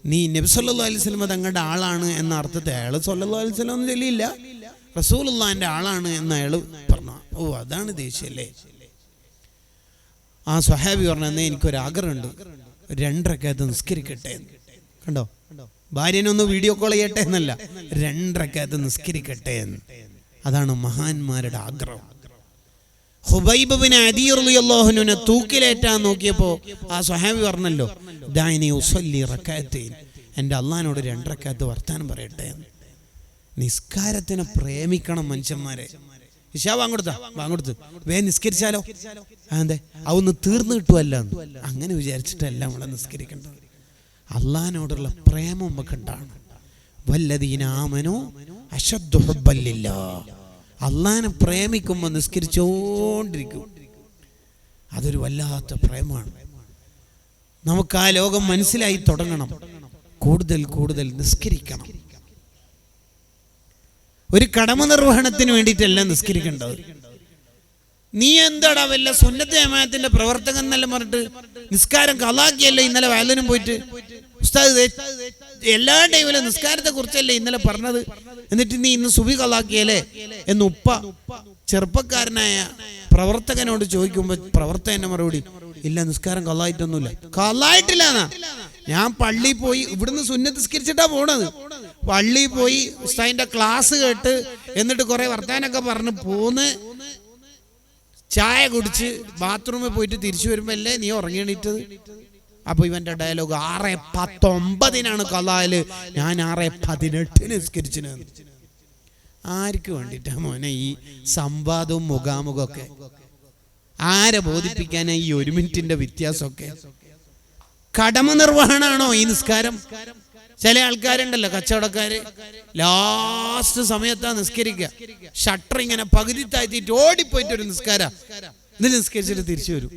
നീ നബി സല്ലല്ലാഹു അലൈഹി വസല്ലം തങ്ങളുടെ ആളാണ് എന്ന അർത്ഥത്തെ അയാൾ സല്ലല്ലാഹു അലൈഹി വസല്ലം ഒന്നും ചൊല്ലിയില്ല, റസൂലുള്ളാഹിന്റെ ആളാണ് എന്ന് അയാൾ പറഞ്ഞു. ഓ, അതാണ് ദേഷ്യല്ലേ? ആ സ്വഹാബി പറഞ്ഞ എനിക്കൊരാഗ്രഹമുണ്ട്, 2 റക്അത്ത് നിസ്കരിക്കട്ടെ. കണ്ടോ, ഭാര്യനൊന്ന് വീഡിയോ കോൾ ചെയ്യട്ടെ എന്നല്ല, 2 റക്അത്ത് നിസ്കരിക്കട്ടെ എന്ന്. അതാണ് മഹാന്മാരുടെ ആഗ്രഹം. ഖുബൈബ് ബിൻ അദി റളിയല്ലാഹു അൻഹുവിനെ തൂക്കിലേറ്റാൻ നോക്കിയപ്പോൾ ആ സ്വഹാബി പറഞ്ഞല്ലോ, ദാനി ഉസല്ലി റക്അത്തൈൻ, എൻ്റെ അള്ളാഹിനോട് 2 റക്അത്ത് വർത്താനം പറയട്ടെ. നിസ്കാരത്തിനെ പ്രേമിക്കണം മനുഷ്യന്മാരെ. ഇശാ വാങ്ങൊടുത്ത് വേ നിസ്കരിച്ചാലോ? അതെ, അതൊന്ന് തീർന്നു കിട്ടുമല്ല, അങ്ങനെ വിചാരിച്ചിട്ടല്ല നമ്മളെ നിസ്കരിക്കേണ്ടത്. അള്ളാഹിനോടുള്ള പ്രേമം നമുക്ക് ഉണ്ടാണ്. വല്ലദീന ആമനൂ അശദ്ദു ഹുബ്ബൻ ലില്ലാഹ്, അള്ളാഹിനെ പ്രേമിക്കുമ്പോൾ നിസ്കരിച്ചോണ്ടിരിക്കും. അതൊരു വല്ലാത്ത പ്രേമമാണ്. നമുക്ക് ആ ലോകം മനസ്സിലായി തുടങ്ങണം. കൂടുതൽ കൂടുതൽ നിസ്കരിക്കണം. ഒരു കടമ നിർവഹണത്തിന് വേണ്ടിയിട്ടല്ല നിസ്കരിക്കേണ്ടത്. നീ എന്താടാ വല്ല സുന്നത്ത് ജമാഅത്തിന്റെ പ്രവർത്തകൻ എന്നെല്ലാം പറഞ്ഞിട്ട് നിസ്കാരം കളാക്കിയല്ലേ ഇന്നലെ വയലിനും പോയിട്ട്? ഉസ്താദ് എല്ലാ ടൈമിലും നിസ്കാരത്തെ കുറിച്ചല്ലേ ഇന്നലെ പറഞ്ഞത്, എന്നിട്ട് നീ ഇന്ന് സുബി കളാക്കിയല്ലേ എന്ന് ഉപ്പ ചെറുപ്പക്കാരനായ പ്രവർത്തകനോട് ചോദിക്കുമ്പോൾ പ്രവർത്തകന്റെ മറുപടി, ഇല്ല നിസ്കാരം കളായിട്ടൊന്നുമില്ല. കളായിട്ടില്ല, ഞാൻ പള്ളിയിൽ പോയി, ഇവിടുന്ന് സുന്നത്ത് നിസ്കരിച്ചിട്ടാ പോണത്. പള്ളിയിൽ പോയി ഉസ്താദിന്റെ ക്ലാസ് കേട്ട് എന്നിട്ട് കുറെ വർത്താനൊക്കെ പറഞ്ഞ് പോന്ന് ചായ കുടിച്ച് ബാത്റൂമിൽ പോയിട്ട് തിരിച്ചു വരുമ്പോ അല്ലേ നീ ഉറങ്ങിയണീറ്റത്. അപ്പൊ ഇവന്റെ ഡയലോഗ് 6:19 കളാല്, ഞാൻ 6:18 നിസ്കരിച്ചിന്. ആർക്ക് വേണ്ടിയിട്ടാ മോനെ ഈ സംവാദവും മുഖാമുഖമൊക്കെ? ആരെ ബോധിപ്പിക്കാനാ ഈ 1 മിനിറ്റിന്റെ വ്യത്യാസമൊക്കെ? കടമ നിർവഹണാണോ ഈ നിസ്കാരം? ചില ആൾക്കാരുണ്ടല്ലോ, കച്ചവടക്കാര്, ലാസ്റ്റ് സമയത്താ നിസ്കരിക്കുക. ഷട്ടർ ഇങ്ങനെ പകുതി താഴ്ത്തിയിട്ട് ഓടിപ്പോയിട്ട് ഒരു നിസ്കാരം, എന്നിട്ട് നിസ്കരിച്ചിട്ട് തിരിച്ചു വരും.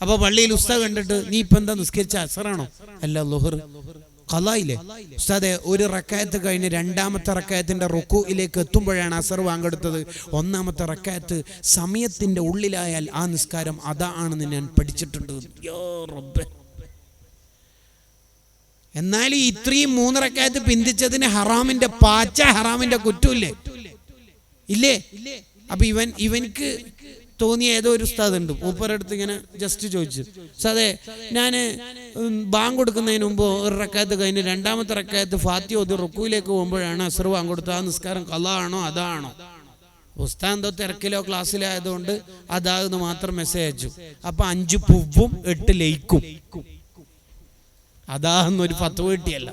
അപ്പൊ പള്ളിയിൽ ഉസ്താദ് കണ്ടിട്ട്, നീ ഇപ്പൊ എന്താ നിസ്കരിച്ച? അസറാണോ? അല്ല, ളുഹർ. ഖളായില്ലേ? ഉസ്താദെ, 1 റക്അത്ത് കഴിഞ്ഞ് 2ാമത്തെ റക്അത്തിന്റെ റുക്കൂഇലേക്ക് എത്തുമ്പോഴാണ് അസർ വാങ്കെടുത്തത്. 1ാമത്തെ റക്അത്ത് സമയത്തിന്റെ ഉള്ളിലായാൽ ആ നിസ്കാരം അതാ ആണെന്ന് ഞാൻ പഠിച്ചിട്ടുണ്ട്. യാ റബ്ബേ, എന്നാലും ഇത്രയും 3 റക്അത്ത് പിന്തിച്ചതിന് ഹറാമിന്റെ പാച്ച, ഹറാമിന്റെ കുറ്റമില്ലേ? ഇല്ലേ? അപ്പൊ ഇവനിക്ക് തോന്നിയ ഏതോ ഒരു ഉസ്താദ് ഉണ്ട്, മൂപ്പരടുത്ത് ഇങ്ങനെ ജസ്റ്റ് ചോദിച്ചു, ഉസ്താദേ ഞാന് ബാങ്ക് കൊടുക്കുന്നതിന് മുമ്പ് 1 റക്അത്ത് കഴിഞ്ഞ് 2ാമത്തെ റക്അത്ത് ഫാത്തിഹ ഓതി റുക്കൂയിലേക്ക് പോകുമ്പോഴാണ് അസ്ർ ബാങ്ക് കൊടുത്തത്. ആ നിസ്കാരം ഖളാ ആണോ അതാണോ? ഉസ്താദ് എന്തോ തിരക്കിലോ ക്ലാസ്സിലോ ആയതുകൊണ്ട് അതാകുന്നു മാത്രം മെസ്സേജ് അയച്ചു. അപ്പൊ 5 പുവും 8 ലൈക്കും. അതാന്നൊരു ഫത്വ കിട്ടിയല്ല.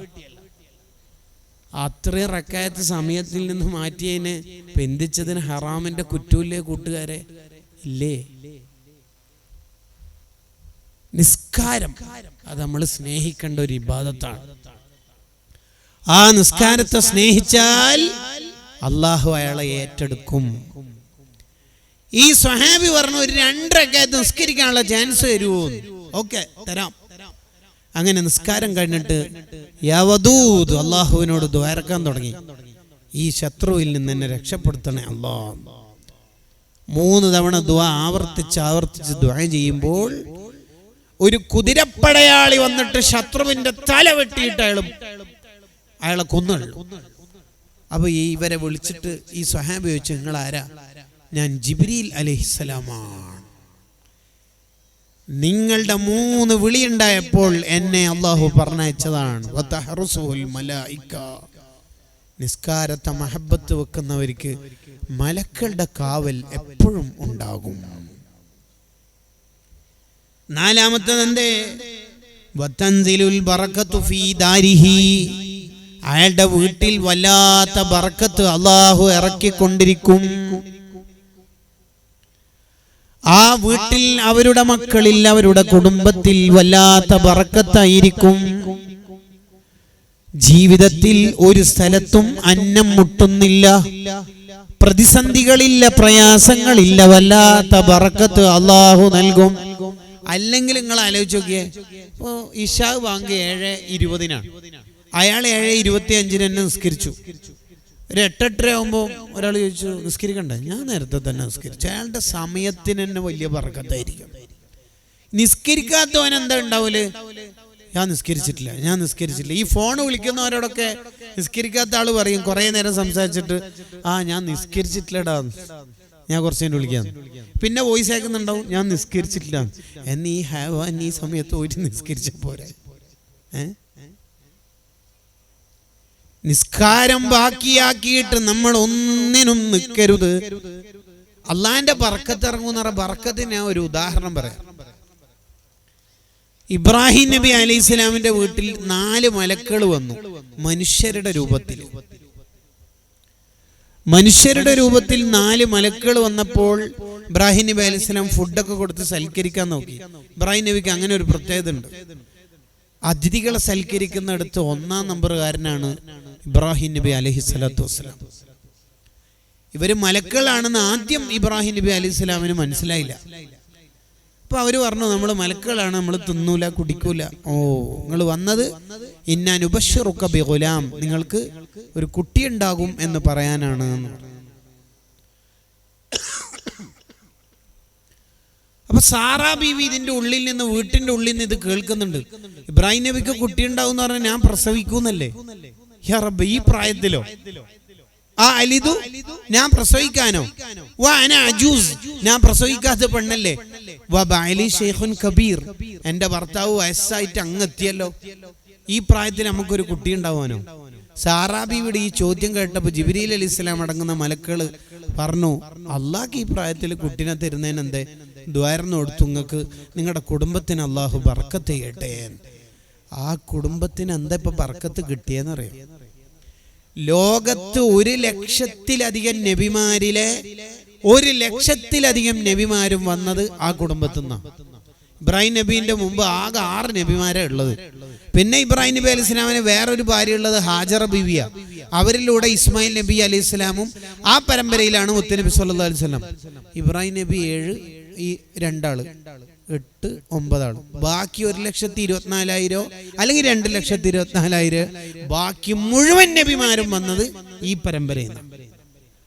അത്രയും റക്കായത്ത് സമയത്തിൽ നിന്ന് മാറ്റിയതിന് പെന്തിച്ചതിന് ഹറാമിന്റെ കുറ്റൂല്ലേ കൂട്ടുകാരെ? ഇല്ലേ? നിസ്കാരം അത് നമ്മൾ സ്നേഹിക്കേണ്ട ഒരു ഇബാദത്താണ്. ആ നിസ്കാരത്തെ സ്നേഹിച്ചാൽ അള്ളാഹു അയാളെ ഏറ്റെടുക്കും. ഈ സ്വഹാബി പറഞ്ഞു, ഒരു 2 റക്അത്ത് നിസ്കരിക്കാനുള്ള ചാൻസ് തരുമോ? ഓക്കെ, തരാം. അങ്ങനെ നിസ്കാരം കഴിഞ്ഞിട്ട് യവദൂദ് അള്ളാഹുവിനോട് ദ്വാരക്കാൻ തുടങ്ങി, ഈ ശത്രുവിൽ നിന്ന് എന്നെ രക്ഷപ്പെടുത്തണേ അല്ലാ. 3 തവണ ദുആ ആവർത്തിച്ച് ദുആ ചെയ്യുമ്പോൾ ഒരു കുതിരപ്പടയാളി വന്നിട്ട് ശത്രുവിന്റെ തല വെട്ടിയിട്ട് അയാളെ കൊന്നു. അപ്പൊ ഇവരെ വിളിച്ചിട്ട് ഈ സ്വഹാബി ചോദിച്ചു, നിങ്ങൾ ആരാ? ഞാൻ ജിബ്രീൽ അലൈഹിസ്സലാമാണ്. നിങ്ങളുടെ 3 വിളിയുണ്ടായപ്പോൾ എന്നെ അള്ളാഹു പറഞ്ഞയച്ചതാണ്. നിസ്കാരത്തെ മഹബത്ത് വെക്കുന്നവർക്ക് മലക്കളുടെ കാവൽ എപ്പോഴും ഉണ്ടാകും. 4-മത്തേത് എന്തേ? വതൻസിലുൽ ബറകത്തു ഫീ ദാരിഹി. അയാളുടെ വീട്ടിൽ വല്ലാത്ത ബർക്കത്ത് അള്ളാഹു ഇറക്കിക്കൊണ്ടിരിക്കും. ആ വീട്ടിൽ അവരുടെ മക്കളിൽ അവരുടെ കുടുംബത്തിൽ വല്ലാത്ത ബർക്കത്തായിരിക്കും. ജീവിതത്തിൽ ഒരു സ്ഥലത്തും അന്നം മുട്ടുന്നില്ല, പ്രതിസന്ധികളില്ല, പ്രയാസങ്ങളില്ല, വല്ലാത്ത ബർക്കത്ത് അള്ളാഹു നൽകും. അല്ലെങ്കിൽ നിങ്ങൾ ആലോചിച്ച് നോക്കിയേ, ഇപ്പോ ഇശാ ബാങ്ക് 7:20 അയാൾ 7:25 തന്നെ നിസ്കരിച്ചു. ഒരു 8-8 ആകുമ്പോൾ ഒരാൾ ചോദിച്ചു, നിസ്കരിക്കണ്ടേ? ഞാൻ നേരത്തെ തന്നെ നിസ്കരിച്ചു. അയാളുടെ സമയത്തിന് തന്നെ വലിയ ബർക്കത്തായിരിക്കും. നിസ്കരിക്കാത്തവൻ എന്താ ഉണ്ടാവൂല്? ഞാൻ നിസ്കരിച്ചിട്ടില്ല. ഈ ഫോൺ വിളിക്കുന്നവരോടൊക്കെ നിസ്കരിക്കാത്ത ആള് പറയും, കുറെ നേരം സംസാരിച്ചിട്ട്, ഞാൻ നിസ്കരിച്ചിട്ടില്ലടാ, ഞാൻ കുറച്ച് നേരം വിളിക്കാം. പിന്നെ വോയിസ് അയക്കുന്നുണ്ടാവും, ഞാൻ നിസ്കരിച്ചിട്ടില്ല. എന്നീ ഈ സമയത്ത് പോയിട്ട് നിസ്കരിച്ച പോരെ? നിസ്കാരം ബാക്കിയാക്കിയിട്ട് നമ്മൾ ഒന്നിനും നിൽക്കരുത്. അള്ളാന്റെ ബർക്കത്ത് ഇറങ്ങുന്ന ബർക്കത്തിന് ഞാൻ ഒരു ഉദാഹരണം പറയാം. ഇബ്രാഹിം നബി അലൈഹി സ്വലാമിന്റെ വീട്ടിൽ 4 മലക്കുകൾ വന്നു, മനുഷ്യരുടെ രൂപത്തിൽ 4 മലക്കുകൾ വന്നപ്പോൾ ഇബ്രാഹിം നബി അലൈഹി സ്വലാം ഫുഡൊക്കെ കൊടുത്ത് സൽക്കരിക്കാൻ നോക്കി. ഇബ്രാഹിം നബിക്ക് അങ്ങനെ ഒരു പ്രത്യേകത ഉണ്ട്. അതിഥികളെ സൽക്കരിക്കുന്നിടത്ത് 1-ാം നമ്പറുകാരനാണ് ഇബ്രാഹിം നബി അലൈഹി സ്വലാത്തു വസ്സലാം. ഇവര് മലക്കുകളാണെന്ന് ആദ്യം ഇബ്രാഹിം നബി അലൈഹി സ്വലാമിന് മനസ്സിലായില്ല. അപ്പൊ അവര് പറഞ്ഞു, നമ്മൾ മലക്കുകളാണ്, നമ്മൾ തിന്നൂല കുടിക്കൂല. നിങ്ങൾ വന്നത് ഇന്നാ നുബശ്ശിറുക ബിഗുലാം, നിങ്ങൾക്ക് ഒരു കുട്ടി ഉണ്ടാകും എന്ന് പറയാനാണ്. അപ്പൊ സാറാ ബീവി ഇതിന്റെ ഉള്ളിൽ നിന്ന്, വീട്ടിന്റെ ഉള്ളിൽ നിന്ന് ഇത് കേൾക്കുന്നുണ്ട്. ഇബ്രാഹിം നബിക്ക് കുട്ടി ഉണ്ടാവും എന്ന് പറഞ്ഞാൽ ഞാൻ പ്രസവിക്കൂന്നല്ലേ? യാ റബ്ബ്, ഈ പ്രായത്തിലോ? അലിദു, ഞാൻ പ്രസവിക്കാനോ? ഞാൻ പ്രസവിക്കാത്ത പെണ്ണല്ലേ? എന്റെ ഭർത്താവ് വയസ്സായിട്ട് അങ്ങെത്തിയല്ലോ, ഈ പ്രായത്തിൽ നമുക്കൊരു കുട്ടി ഉണ്ടാവാനോ? സാറാ ബീവിയുടെ ഈ ചോദ്യം കേട്ടപ്പോ ജിബ്രീൽ അലൈഹിസ്സലാം അടങ്ങുന്ന മലക്കുകൾ പറഞ്ഞു, അള്ളാഹ് ഈ പ്രായത്തിൽ കുട്ടിനെ തരുന്നതിന് എന്തേ? ദ്വാരന്ന് കൊടുത്തു, നിങ്ങൾക്ക് നിങ്ങളുടെ കുടുംബത്തിന് അള്ളാഹു ബർക്കത്ത് ചെയ്യട്ടെ. ആ കുടുംബത്തിന് എന്താ ഇപ്പൊ ബർക്കത്ത് കിട്ടിയെന്നറിയാം? ലോകത്ത് 1,00,000-ലധികം നബിമാരിലെ 1,00,000-ലധികം നബിമാരും വന്നത് ആ കുടുംബത്തിൽ നിന്നാണ്. ഇബ്രാഹിം നബീന്റെ മുമ്പ് ആകെ 6 നബിമാരെ ഉള്ളത്. പിന്നെ ഇബ്രാഹിം നബി അലൈഹി സ്വലാമിന് വേറൊരു ഭാര്യ ഉള്ളത് ഹാജറ ബീവിയ. അവരിലൂടെ ഇസ്മായിൽ നബി അലൈഹി സ്വലാമും ആ പരമ്പരയിലാണ് മുത്തുനബി സല്ലല്ലാഹു അലൈഹി വസല്ലം. ഇബ്രാഹിം നബി 7, ഈ 2 ആള് 8, 9 ആള്. ബാക്കി 1,24,000 അല്ലെങ്കിൽ 2,24,000. ബാക്കി മുഴുവൻ നബിമാരും വന്നത് ഈ പരമ്പരയിൽ നിന്ന്.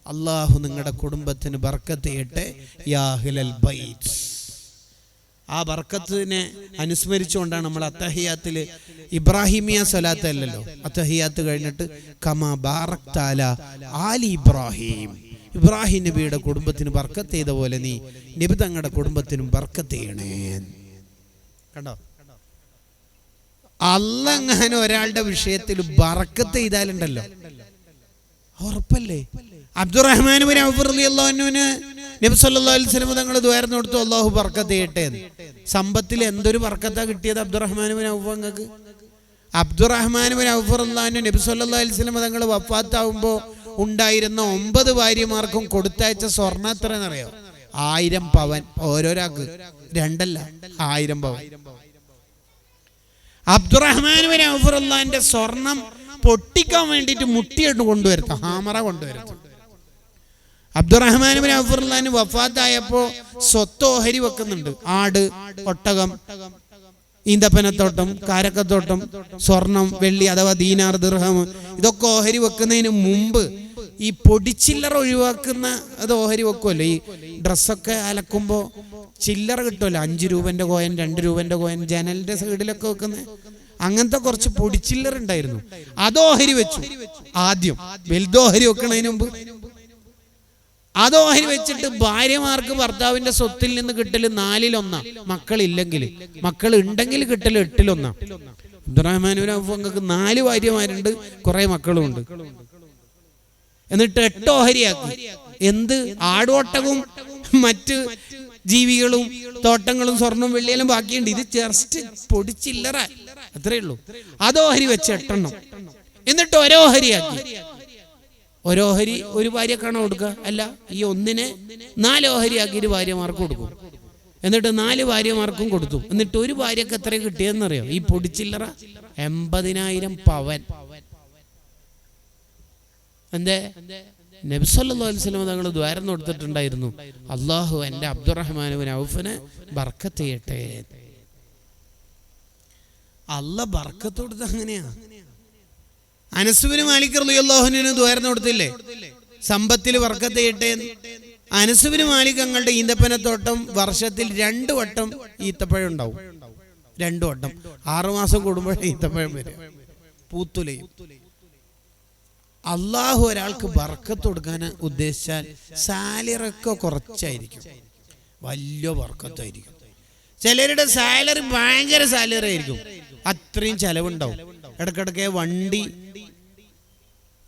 അള്ളാഹു നിങ്ങളുടെ കുടുംബത്തിന് ബർക്കത്ത് ചെയ്യട്ടെ യാ അഹ്ലൽ ബൈത്ത്. ആ ബർക്കത്തിനെ അനുസ്മരിച്ചുകൊണ്ടാണ് നമ്മൾ അത്തഹിയാത്തിൽ ഇബ്രാഹിമിയ സ്വലാത്ത് അല്ലല്ലോ, അത്തഹിയാത്ത് കഴിഞ്ഞിട്ട് കമാ ബാറക്ത അലാ ആലി ഇബ്രാഹിം, ഇബ്രാഹിം നബിയുടെ കുടുംബത്തിന് ബർക്കത്ത് ചെയ്ത പോലെ നീ നബി തങ്ങളുടെ കുടുംബത്തിനും ബർക്കത്ത് ചെയ്യണേ. കണ്ടോ, അള്ളങ്ങനെ ഒരാളുടെ വിഷയത്തിൽ ബർക്കത്ത് ചെയ്താലുണ്ടല്ലോ ഉറപ്പല്ലേ? അബ്ദുറഹ്മാൻ ഇബ്നു ഔഫ് റളിയല്ലാഹു അൻഹുവിന് നബി സല്ലല്ലാഹു അലൈഹി വസല്ലം തങ്ങൾ ദുആർന്ന് കൊടുത്തു, അല്ലാഹു ബർക്കത്ത് ചെയ്യട്ടെ. സമ്പത്തിൽ എന്തൊരു ബർക്കത്താ കിട്ടിയത് അബ്ദുറഹ്മാൻ ഇബ്നു ഔഫ്. അങ്ങക്ക് അബ്ദുറഹ്മാൻ ബിൻ ഔഫ് റളിയല്ലാഹു അൻഹു നബി സല്ലല്ലാഹു അലൈഹി വസല്ലം തങ്ങൾ വഫാത്താവുമ്പോൾ ഉണ്ടായിരുന്ന 9 ഭാര്യമാർക്കും കൊടുത്തയച്ച സ്വർണ്ണം എത്രയെന്നറിയോ? 1000 പവൻ. ഓരോരാൾക്ക് 2 അല്ല, 1000 പവൻ. അബ്ദുറഹ്മാൻ ബിൻ ഔഫ് റളിയല്ലാഹുവിന്റെ സ്വർണം പൊട്ടിക്കാൻ വേണ്ടിയിട്ട് മുട്ടിയിട്ട് കൊണ്ടുവരുത്ത, ഹാമറ കൊണ്ടുവരുത്ത. അബ്ദുറഹ്മാൻ ബിൻ ഔഫ് റളിയല്ലാഹു വഫാത്തായപ്പോ സ്വത്ത് ഓഹരി വെക്കുന്നുണ്ട്. ആട്, ഒട്ടകം, ഈന്തപ്പനത്തോട്ടം, കാരക്കത്തോട്ടം, സ്വർണം, വെള്ളി അഥവാ ദീനാർ, ദിർഹം, ഇതൊക്കെ ഓഹരി വെക്കുന്നതിന് മുമ്പ് ഈ പൊടിച്ചില്ലറ ഒഴിവാക്കുന്ന അത് ഓഹരി വെക്കുമല്ലോ. ഈ ഡ്രസ്സൊക്കെ അലക്കുമ്പോൾ ചില്ലറ കിട്ടുമല്ലോ, 5 രൂപന്റെ കോയൻ, 2 രൂപന്റെ കോയൻ, ജനലിന്റെ സൈഡിലൊക്കെ വെക്കുന്ന അങ്ങനത്തെ കുറച്ച് പൊടിച്ചില്ലറ ഉണ്ടായിരുന്നു. അത് ഓഹരി വെച്ചു. ആദ്യം വലുതോഹരി വെക്കണതിന് മുമ്പ് അത് ഓഹരി വെച്ചിട്ട് ഭാര്യമാർക്ക് ഭർത്താവിന്റെ സ്വത്തിൽ നിന്ന് കിട്ടല് 4/1. മക്കളില്ലെങ്കിൽ, മക്കൾ ഉണ്ടെങ്കിൽ കിട്ടല് 8/1. അബ്ദുറഹ്മാൻ ബിൻ ഔഫ് അങ്ങക്ക് 4 ഭാര്യമാരുണ്ട്, കുറെ മക്കളും ഉണ്ട്. എന്നിട്ട് 8 ഓഹരിയാക്കി. എന്ത്? ആടോട്ടവും മറ്റ് ജീവികളും തോട്ടങ്ങളും സ്വർണം വെള്ളിയെല്ലാം ബാക്കിയുണ്ട്. ഇത് ജസ്റ്റ് പൊടിച്ചില്ലറ, അത്രേ ഉള്ളൂ. അത് ഓഹരി വെച്ച് 8 എന്നിട്ട് ഓരോഹരിയാക്കി. ഓരോഹരി ഒരു ഭാര്യക്കാണോ കൊടുക്കുക? അല്ല, ഈ ഒന്നിനെ 4 ഓഹരിയാക്കിയിട്ട് ഭാര്യമാർക്ക് കൊടുക്കും. എന്നിട്ട് 4 ഭാര്യമാർക്കും കൊടുത്തു. എന്നിട്ട് ഒരു ഭാര്യക്ക് എത്ര കിട്ടിയെന്നറിയോ? ഈ പൊടിച്ചില്ലറ 80,000 പവൻ. എന്തേ? നബി സല്ലല്ലാഹു അലൈഹി വസല്ലം തങ്ങൾ ദ്വാരം കൊടുത്തിട്ടുണ്ടായിരുന്നു, അല്ലാഹു എൻ്റെ അബ്ദുറഹ്മാൻ ബിൻ ഔഫിന് ബർക്കത്ത് ചെയ്യട്ടെ. അല്ലാഹ് ബർക്കത്ത് കൊടുത്തത് അങ്ങനെയാ. അനസ് ബിൻ മാലിക് റളിയല്ലാഹു അൻഹു ദ്വാരം കൊടുത്തില്ലേ, സമ്പത്തിൽ ബർക്കത്ത് ചെയ്യട്ടെ. അനസ് ബിൻ മാലിക് തങ്ങളുടെ ഈന്തപ്പനത്തോട്ടം വർഷത്തിൽ 2 വട്ടം ഈത്തപ്പഴം ഉണ്ടാവും. 2 വട്ടം, 6 മാസം കൂടുമ്പോഴേ ഈത്തപ്പഴം വരും, പൂത്തുലയും. അള്ളാഹു ഒരാൾക്ക് ബർക്കത്ത് കൊടുക്കാൻ ഉദ്ദേശിച്ചാൽ സാലറി ഒക്കെ കുറച്ചായിരിക്കും, വലിയ ബർക്കത്തായിരിക്കും. ചിലരുടെ സാലറി ഭയങ്കര സാലറി ആയിരിക്കും, അത്രയും ചെലവുണ്ടാവും. ഇടക്കിടക്ക് വണ്ടി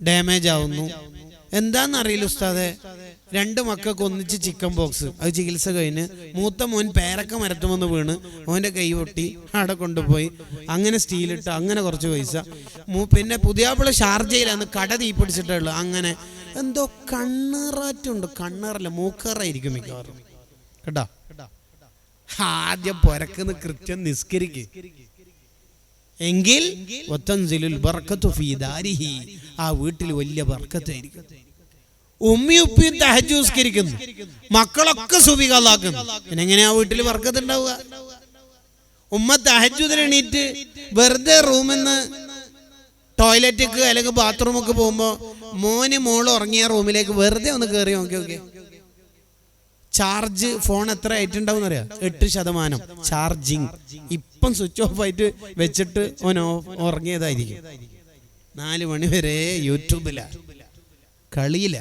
ഡാമേജ് ആവുന്നു, എന്താന്നറിയില്ല ഉസ്താദെ. 2 മക്കൾക്ക് ഒന്നിച്ച് ചിക്കൻ ബോക്സ്, അത് ചികിത്സ കഴിഞ്ഞ് മൂത്ത മോൻ പേരക്ക മരത്തുമെന്ന് വീണ് മോൻ്റെ കൈ പൊട്ടി, അവിടെ കൊണ്ടുപോയി അങ്ങനെ സ്റ്റീലിട്ട്, അങ്ങനെ കുറച്ച് പൈസ. പിന്നെ പുതിയാപ്പിള ഷാർജയിലാണ്, കട തീപിടിച്ചിട്ടുള്ളു. അങ്ങനെ എന്തോ കണ്ണീറാറ്റുണ്ട്, കണ്ണീറല്ല മൂക്കറായിരിക്കും മിക്കവാറും കേട്ടാ. ആദ്യം പൊരക്കുന്ന കൃത്യം നിസ്കരിക്ക്, എങ്കിൽ ആ വീട്ടിൽ വലിയ ബർക്കത്തായിരിക്കും. ഉമ്മയും ഉപ്പയും തഹജ്ജുദ് നിസ്കരിക്കുന്നു, മക്കളൊക്കെ സുബഹി ഖളാക്കുന്നു. പിന്നെ എങ്ങനെയാ വീട്ടിൽ ബർക്കത്ത് ഉണ്ടാവുക? ഉമ്മ തഹജ്ജുദിന് എണീറ്റ് വെറുതെ റൂമിൽ നിന്ന് ടോയ്ലറ്റിക്ക് അല്ലെങ്കിൽ ബാത്റൂമൊക്കെ പോകുമ്പോൾ മോന് മോള് ഉറങ്ങിയ റൂമിലേക്ക് വെറുതെ ഒന്ന് കയറി നോക്കി. ചാർജ് ഫോൺ എത്ര ആയിട്ടുണ്ടാവും അറിയാം? 8% ചാർജിങ്. ഇപ്പം സ്വിച്ച് ഓഫ് ആയിട്ട് വെച്ചിട്ട് ഓൻ ഉറങ്ങിയതായിരിക്കും. 4 മണി വരെ യൂട്യൂബില, കളിയില.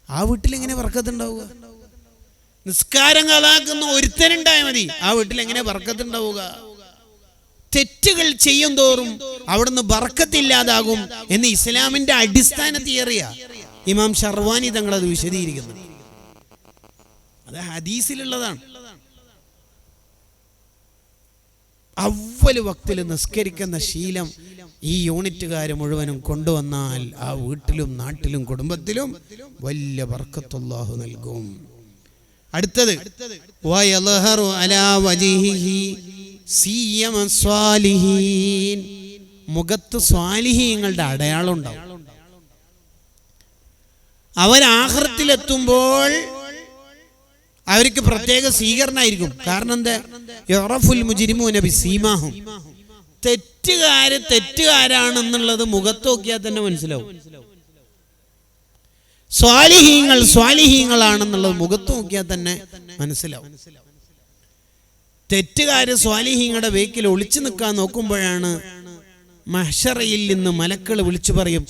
ആ വീട്ടിൽ എങ്ങനെ ബർക്കത്തുണ്ടാവുക? നിസ്കാരം കളാക്കുന്ന ഒരുത്തനുണ്ടായാൽ മതി, ആ വീട്ടിൽ എങ്ങനെ ബർക്കത്തുണ്ടാവുക? തെറ്റുകൾ ചെയ്യും തോറും അവിടുന്ന് ബർക്കത്തില്ലാതാകും എന്ന് ഇസ്ലാമിന്റെ അടിസ്ഥാന തിയറിയാ. ഇമാം ഷർവാനി തങ്ങൾ അത് വിശദീകരിക്കുന്നു. അത് ഹദീസിലുള്ളതാണ്. അവ്വൽ വക്തിൽ നിസ്കരിക്കുന്ന ശീലം ഈ യൂണിറ്റുകാർ മുഴുവനും കൊണ്ടുവന്നാൽ ആ വീട്ടിലും നാട്ടിലും കുടുംബത്തിലും വലിയ ബർക്കത്ത് അല്ലാഹു നൽകും. അടുത്തത് വയൽഹറു അലാ വജ്ഹിഹി സിയമ സ്വാലിഹീൻ, മുഖത്ത് സ്വാലിഹീങ്ങളുടെ അടയാളം ഉണ്ടാവും. അവർ ആഖിറത്തിലെത്തുമ്പോൾ അവർക്ക് പ്രത്യേക സ്വീകരണമായിരിക്കും. കാരണം എന്താ? യറഫുൽ മുജ്രിമൂന ബിസീമാഹും, തെറ്റുകാരാണെന്നുള്ളത് മുഖത്ത് നോക്കിയാൽ തന്നെ മനസ്സിലാവും. സ്വാലിഹീങ്ങളാണെന്നുള്ളത് മുഖത്ത് നോക്കിയാൽ തന്നെ മനസ്സിലാവും. തെറ്റുകാര് സ്വാലിഹീങ്ങളുടെ വേക്കിൽ ഒളിച്ചു നിൽക്കാൻ നോക്കുമ്പോഴാണ് മഹ്ശറയിൽ നിന്ന് മലക്കൾ വിളിച്ചു പറയും,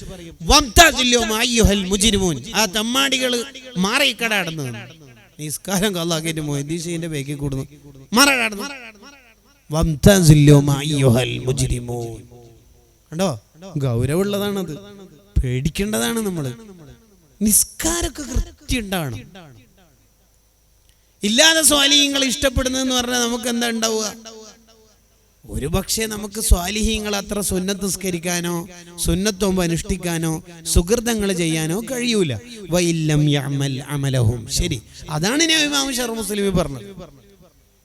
ആ തമ്മാടികൾ മാറിക്കടാടുന്നത്. നിസ്കാരം കള്ളാക്കിയിട്ട് മൊയ്തീശിന്റെ ബേക്കിൽ കൂടുന്നു, മറകടന്നു. കണ്ടോ? ഗൗരവമുള്ളതാണത്, പേടിക്കേണ്ടതാണ് നമ്മള്. നിസ്കാരമൊക്കെ കൃത്യം ഉണ്ടാവണം. ഇല്ലാതെ സ്വാലിഹീങ്ങൾ ഇഷ്ടപ്പെടുന്നതെന്ന് പറഞ്ഞാൽ നമുക്ക് എന്താ ഉണ്ടാവുക? ഒരു പക്ഷേ നമുക്ക് സ്വാലിഹീങ്ങൾ അത്ര സുന്നത്ത് നിസ്കരിക്കാനോ സുന്നത്തോമ്പ് അനുഷ്ഠിക്കാനോ സുഹൃതങ്ങൾ ചെയ്യാനോ കഴിയൂല. വഇല്ലം യഅമൽ അമലഹും. ശരി, അതാണ് ഇമാം ശർഹ് മുസ്ലിം പറഞ്ഞത്.